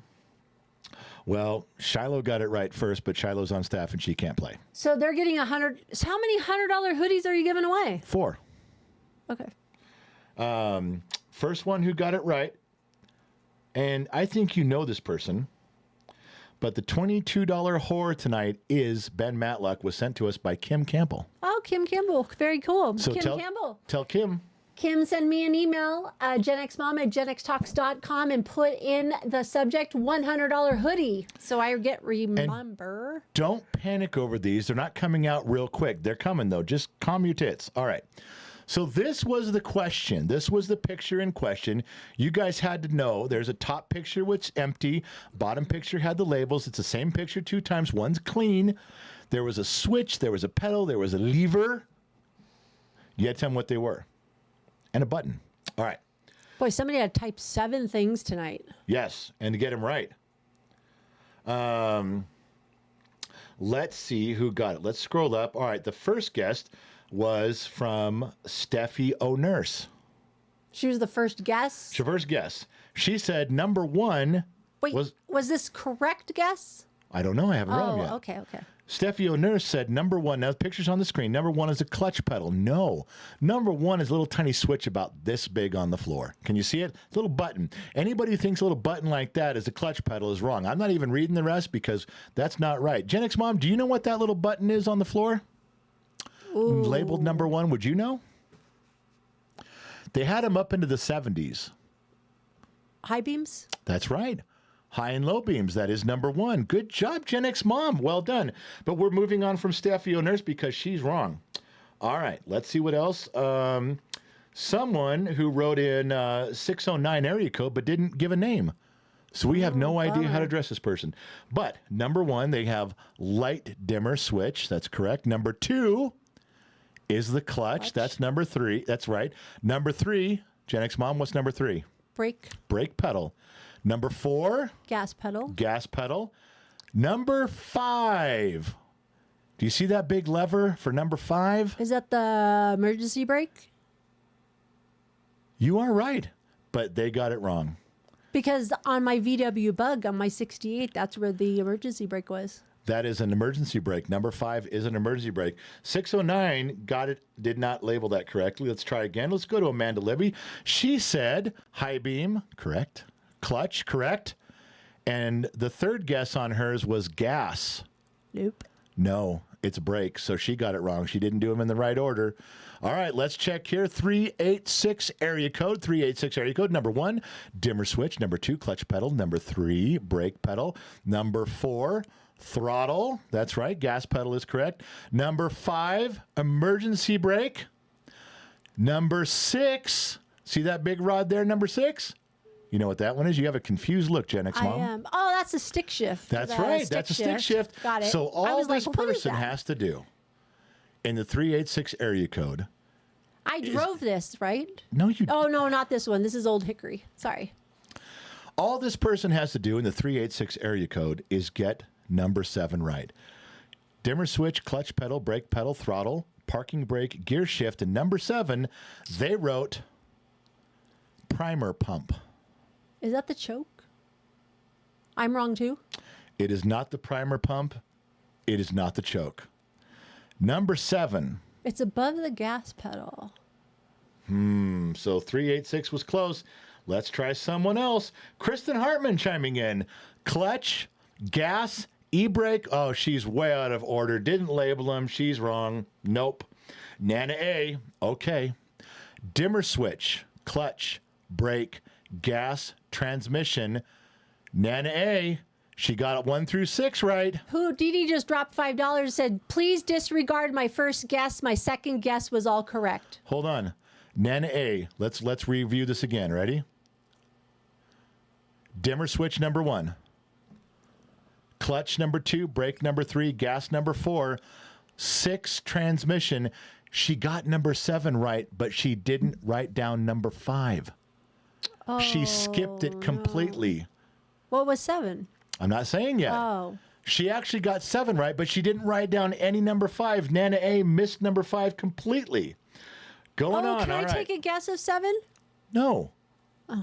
Speaker 1: Well, Shiloh got it right first, but Shiloh's on staff and she can't play.
Speaker 2: So they're getting 100. So how many $100 hoodies are you giving away?
Speaker 1: 4.
Speaker 2: Okay.
Speaker 1: First one who got it right, and I think you know this person, but the $22 whore tonight is Ben Matlock, was sent to us by Kim Campbell.
Speaker 2: Oh, Kim Campbell. Very cool.
Speaker 1: So
Speaker 2: Kim Campbell.
Speaker 1: Tell Kim.
Speaker 2: Kim, send me an email, genxmom@genxtalks.com, and put in the subject $100 hoodie so I get remember.
Speaker 1: And don't panic over these. They're not coming out real quick. They're coming, though. Just calm your tits. All right. So this was the question. This was the picture in question. You guys had to know there's a top picture which empty. Bottom picture had the labels. It's the same picture 2 times. One's clean. There was a switch. There was a pedal. There was a lever. You had to tell them what they were. And a button. All right.
Speaker 2: Boy, somebody had to type 7 things tonight.
Speaker 1: Yes, and to get them right. Let's see who got it. Let's scroll up. All right, the first guest was from Steffi O'Nurse.
Speaker 2: She was the first guess?
Speaker 1: She first guess. She said number 1
Speaker 2: Wait, was this correct guess?
Speaker 1: I don't know. I haven't read them yet.
Speaker 2: Okay.
Speaker 1: Steffi O'Nurse said number 1. Now the picture's on the screen. Number 1 is a clutch pedal. No. Number 1 is a little tiny switch about this big on the floor. Can you see it? Little button. Anybody who thinks a little button like that is a clutch pedal is wrong. I'm not even reading the rest because that's not right. Gen X Mom, do you know what that little button is on the floor?
Speaker 2: Ooh.
Speaker 1: Labeled number 1. Would you know? They had them up into the 70s.
Speaker 2: High beams?
Speaker 1: That's right. High and low beams. That is number 1. Good job, Gen X Mom. Well done. But we're moving on from Steffi O'Nurse because she's wrong. All right. Let's see what else. Someone who wrote in 609 area code but didn't give a name. So we have no idea how to address this person. But number 1, they have light dimmer switch. That's correct. Number 2 is the clutch. That's number 3. That's right. Number 3, Gen X Mom, what's number 3?
Speaker 2: Brake
Speaker 1: pedal. Number 4.
Speaker 2: Gas pedal.
Speaker 1: Gas pedal. Number 5. Do you see that big lever for number 5?
Speaker 2: Is that the emergency brake?
Speaker 1: You are right, but they got it wrong.
Speaker 2: Because on my VW Bug, on my 68, that's where the emergency brake was.
Speaker 1: That is an emergency brake. Number 5 is an emergency brake. 609 got it, did not label that correctly. Let's try again. Let's go to Amanda Libby. She said high beam, correct. Clutch, correct. And the third guess on hers was gas.
Speaker 2: Nope.
Speaker 1: No, it's brake. So she got it wrong. She didn't do them in the right order. All right, let's check here. 386 area code. 386 area code. Number 1, dimmer switch. Number 2, clutch pedal. Number 3, brake pedal. Number 4, throttle. That's right. Gas pedal is correct. Number 5, emergency brake. Number 6, see that big rod there, number 6? You know what that one is? You have a confused look, Gen X Mom.
Speaker 2: I am. Oh, that's a stick shift.
Speaker 1: That's right. That's a stick shift.
Speaker 2: Got it.
Speaker 1: So all this person has to do in the 386 area code.
Speaker 2: I drove this, right?
Speaker 1: No, you.
Speaker 2: Oh, no, not this one. This is Old Hickory. Sorry.
Speaker 1: All this person has to do in the 386 area code is get number 7 right. Dimmer switch, clutch pedal, brake pedal, throttle, parking brake, gear shift, and number 7, they wrote primer pump.
Speaker 2: Is that the choke? I'm wrong, too?
Speaker 1: It is not the primer pump. It is not the choke. Number 7.
Speaker 2: It's above the gas pedal.
Speaker 1: So 386 was close. Let's try someone else. Kristen Hartman chiming in. Clutch, gas, e-brake. Oh, she's way out of order. Didn't label them. She's wrong. Nope. Nana A. Okay. Dimmer switch, clutch, brake, gas, transmission. Nana A. She got it 1 through 6 right.
Speaker 2: Who? Dee Dee just dropped $5, said, please disregard my first guess. My second guess was all correct.
Speaker 1: Hold on. Nana A. Let's review this again. Ready? Dimmer switch number 1. Clutch number 2, brake number 3, gas number 4, 6 transmission. She got number 7 right, but she didn't write down number 5.
Speaker 2: Oh,
Speaker 1: She skipped it completely.
Speaker 2: What was 7?
Speaker 1: I'm not saying yet.
Speaker 2: Oh.
Speaker 1: She actually got 7 right, but she didn't write down any number 5. Nana A missed number 5 completely. Going on.
Speaker 2: Can
Speaker 1: All
Speaker 2: I
Speaker 1: right.
Speaker 2: take a guess of 7?
Speaker 1: No.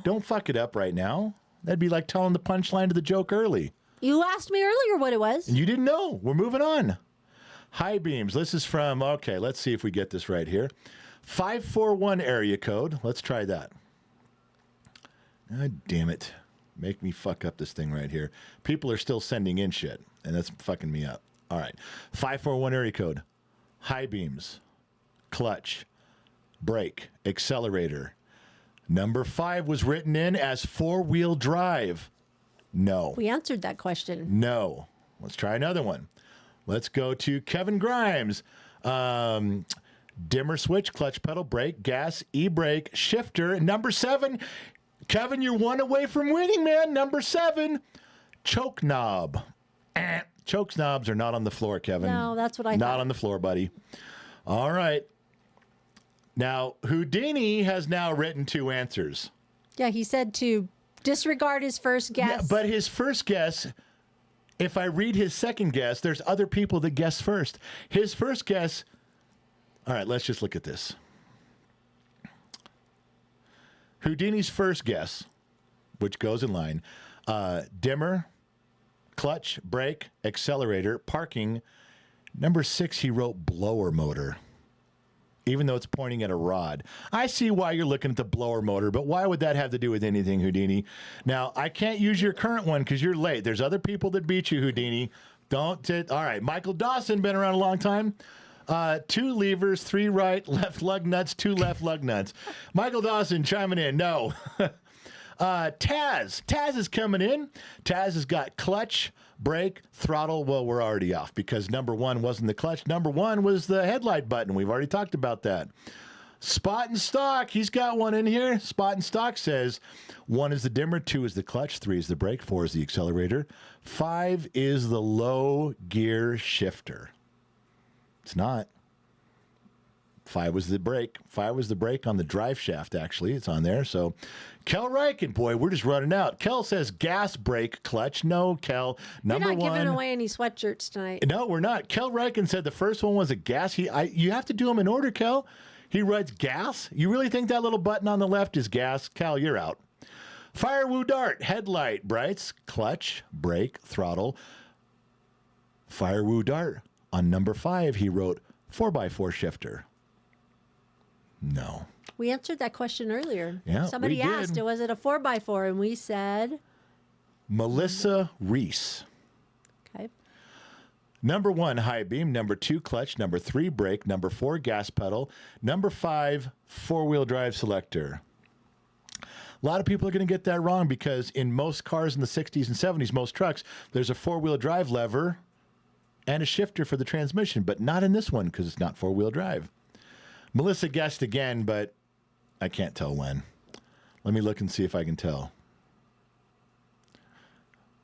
Speaker 1: Don't fuck it up right now. That'd be like telling the punchline to the joke early.
Speaker 2: You asked me earlier what it was.
Speaker 1: And you didn't know. We're moving on. High beams. This is from, okay, let's see if we get this right here. 541 area code. Let's try that. God damn it. Make me fuck up this thing right here. People are still sending in shit, and that's fucking me up. All right. 541 area code. High beams. Clutch. Brake. Accelerator. Number 5 was written in as 4-wheel drive. No.
Speaker 2: We answered that question.
Speaker 1: No. Let's try another one. Let's go to Kevin Grimes. Dimmer switch, clutch pedal, brake, gas, e-brake, shifter. Number 7. Kevin, you're 1 away from winning, man. Number 7. Choke knob. Choke knobs are not on the floor, Kevin.
Speaker 2: No, that's what I thought.
Speaker 1: Not on the floor, buddy. All right. Now, Houdini has now written 2 answers.
Speaker 2: Yeah, he said to disregard his first guess.
Speaker 1: Yeah, but his first guess, if I read his second guess, there's other people that guess first. His first guess, all right, let's just look at this. Houdini's first guess, which goes in line, dimmer, clutch, brake, accelerator, parking. Number 6, he wrote blower motor, even though it's pointing at a rod. I see why you're looking at the blower motor, but why would that have to do with anything, Houdini? Now, I can't use your current one because you're late. There's other people that beat you, Houdini. All right, Michael Dawson, been around a long time. 2 levers, 3 right, left lug nuts, 2 left lug nuts. Michael Dawson chiming in. No. Taz is coming in. Taz has got clutch, brake, throttle. Well, we're already off because number 1 wasn't the clutch. Number 1 was the headlight button. We've already talked about that. Spot and Stock, he's got one in here. Spot and Stock says 1 is the dimmer, 2 is the clutch, 3 is the brake, 4 is the accelerator, 5 is the low gear shifter. It's not. 5 was the brake. 5 was the brake on the drive shaft, actually. It's on there. So, Kel Reichen, boy, we're just running out. Kel says gas, brake, clutch. No, Kel. Number 1.
Speaker 2: We're not giving away any sweatshirts tonight.
Speaker 1: No, we're not. Kel Reichen said the first one was a gas. You have to do them in order, Kel. He writes gas. You really think that little button on the left is gas? Cal, you're out. Firewoo Dart, headlight, brights, clutch, brake, throttle. Firewoo Dart. On number 5, he wrote 4x4 shifter. No.
Speaker 2: We answered that question earlier.
Speaker 1: Yeah,
Speaker 2: Somebody
Speaker 1: we did.
Speaker 2: asked, was it a 4x4? And we said...
Speaker 1: Melissa Reese.
Speaker 2: Okay.
Speaker 1: Number 1, high beam. Number 2, clutch. Number 3, brake. Number 4, gas pedal. Number 5, 4-wheel drive selector. A lot of people are going to get that wrong because in most cars in the 60s and 70s, most trucks, there's a 4-wheel drive lever and a shifter for the transmission, but not in this one because it's not 4-wheel drive. Melissa guessed again, but I can't tell when. Let me look and see if I can tell.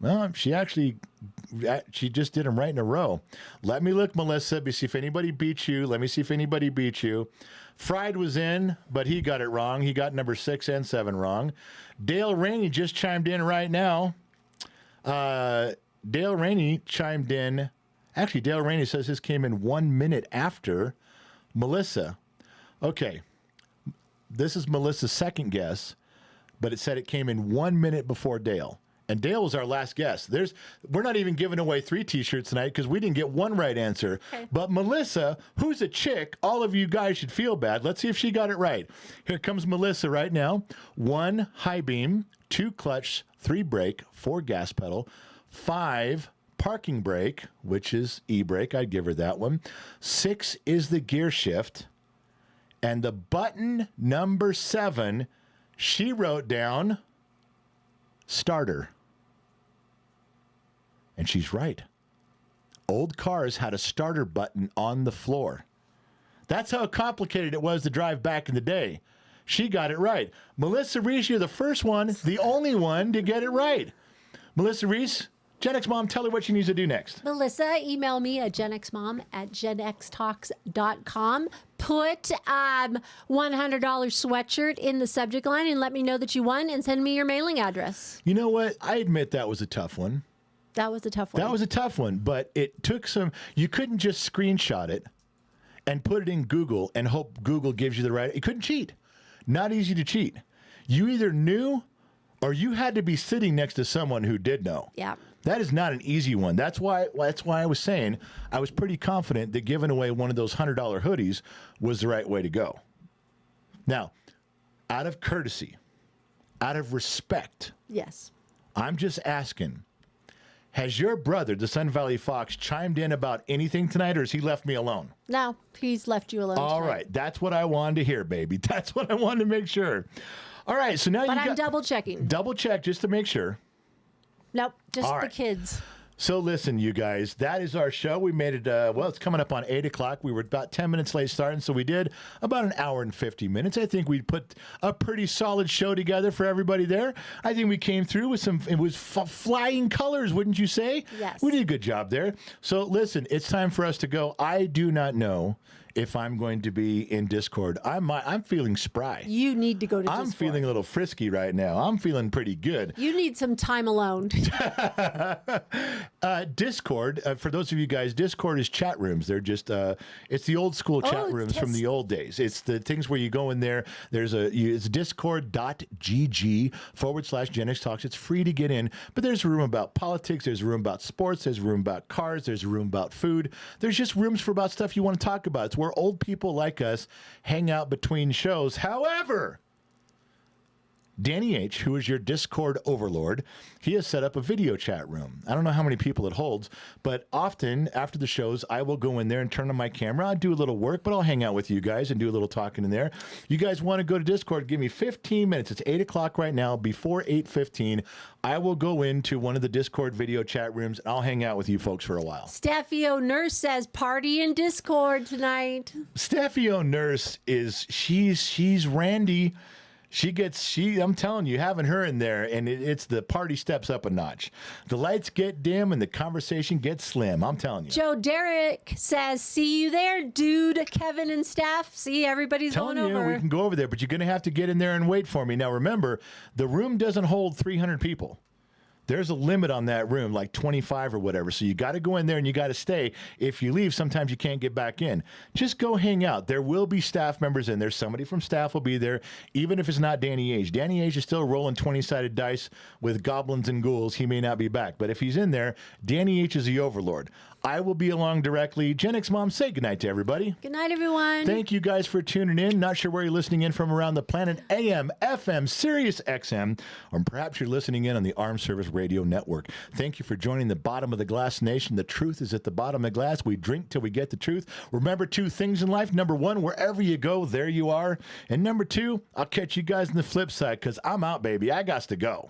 Speaker 1: Well, she just did them right in a row. Let me look, Melissa. Let me see if anybody beat you. Fried was in, but he got it wrong. He got number 6 and 7 wrong. Dale Rainey just chimed in right now. Dale Rainey chimed in. Actually, Dale Rainey says his came in 1 minute after Melissa. Okay. This is Melissa's second guess, but it said it came in 1 minute before Dale. And Dale was our last guess. We're not even giving away 3 T-shirts tonight because we didn't get one right answer. Okay. But Melissa, who's a chick, all of you guys should feel bad. Let's see if she got it right. Here comes Melissa right now. 1 high beam, 2 clutch, 3 brake, 4 gas pedal, 5 parking brake, which is e-brake. I'd give her that one. 6 is the gear shift. And the button number 7, she wrote down starter. And she's right. Old cars had a starter button on the floor. That's how complicated it was to drive back in the day. She got it right. Melissa Reese, you're the first one, the only one to get it right. Melissa Reese, Gen X Mom, tell her what she needs to do next.
Speaker 2: Melissa, email me at genxmom@genxtalks.com. Put $100 sweatshirt in the subject line and let me know that you won and send me your mailing address.
Speaker 1: You know what? I admit that was a tough one.
Speaker 2: That was a tough one.
Speaker 1: That was a tough one, but it took some. You couldn't just screenshot it and put it in Google and hope Google gives you the right. You couldn't cheat. Not easy to cheat. You either knew or you had to be sitting next to someone who did know.
Speaker 2: Yeah.
Speaker 1: That is not an easy one. That's why I was saying I was pretty confident that giving away one of those $100 hoodies was the right way to go. Now, out of courtesy, out of respect,
Speaker 2: yes,
Speaker 1: I'm just asking, has your brother, the Sun Valley Fox, chimed in about anything tonight, or has he left me alone?
Speaker 2: No, he's left you alone.
Speaker 1: All
Speaker 2: tonight.
Speaker 1: right. That's what I wanted to hear, baby. That's what I wanted to make sure. All right. So now
Speaker 2: But I'm double checking.
Speaker 1: Double check just to make sure.
Speaker 2: Nope, just
Speaker 1: All
Speaker 2: the
Speaker 1: right.
Speaker 2: kids.
Speaker 1: So listen, you guys, that is our show. We made it, it's coming up on 8 o'clock. We were about 10 minutes late starting, so we did about an hour and 50 minutes. I think we put a pretty solid show together for everybody there. I think we came through with it was flying colors, wouldn't you say?
Speaker 2: Yes.
Speaker 1: We did a good job there. So listen, it's time for us to go. I do not know if I'm going to be in Discord. I'm feeling spry.
Speaker 2: You need to go to Discord.
Speaker 1: I'm feeling a little frisky right now. I'm feeling pretty good.
Speaker 2: You need some time alone.
Speaker 1: Discord, for those of you guys, Discord is chat rooms. They're just, it's the old school chat rooms from the old days. It's the things where you go in there. It's discord.gg/Gen X Talks. It's free to get in, but there's a room about politics. There's a room about sports. There's a room about cars. There's a room about food. There's just rooms for about stuff you want to talk about. It's where old people like us hang out between shows. However, Danny H., who is your Discord overlord, he has set up a video chat room. I don't know how many people it holds, but often after the shows, I will go in there and turn on my camera. I'll do a little work, but I'll hang out with you guys and do a little talking in there. You guys want to go to Discord, give me 15 minutes. It's 8 o'clock right now. Before 8:15, I will go into one of the Discord video chat rooms, and I'll hang out with you folks for a while.
Speaker 2: Staffio Nurse says party in Discord tonight.
Speaker 1: Staffio Nurse she's Randy. I'm telling you, having her in there, and it's the party steps up a notch. The lights get dim and the conversation gets slim. I'm telling you.
Speaker 2: Joe Derrick says, see you there, dude. Kevin and staff. See, everybody's going over.
Speaker 1: We can go over there, but you're going to have to get in there and wait for me. Now, remember, the room doesn't hold 300 people. There's a limit on that room, like 25 or whatever. So you got to go in there and you got to stay. If you leave, sometimes you can't get back in. Just go hang out. There will be staff members in there. Somebody from staff will be there, even if it's not Danny Age. Danny Age is still rolling 20-sided dice with goblins and ghouls. He may not be back. But if he's in there, Danny H is the overlord. I will be along directly. Gen X Mom, say goodnight to everybody.
Speaker 2: Good night, everyone.
Speaker 1: Thank you guys for tuning in. Not sure where you're listening in from around the planet. AM, FM, Sirius XM, or perhaps you're listening in on the Armed Service Radio Network. Thank you for joining the Bottom of the Glass Nation. The truth is at the bottom of the glass. We drink till we get the truth. Remember 2 things in life. Number 1, wherever you go, there you are. And number 2, I'll catch you guys on the flip side because I'm out, baby. I got to go.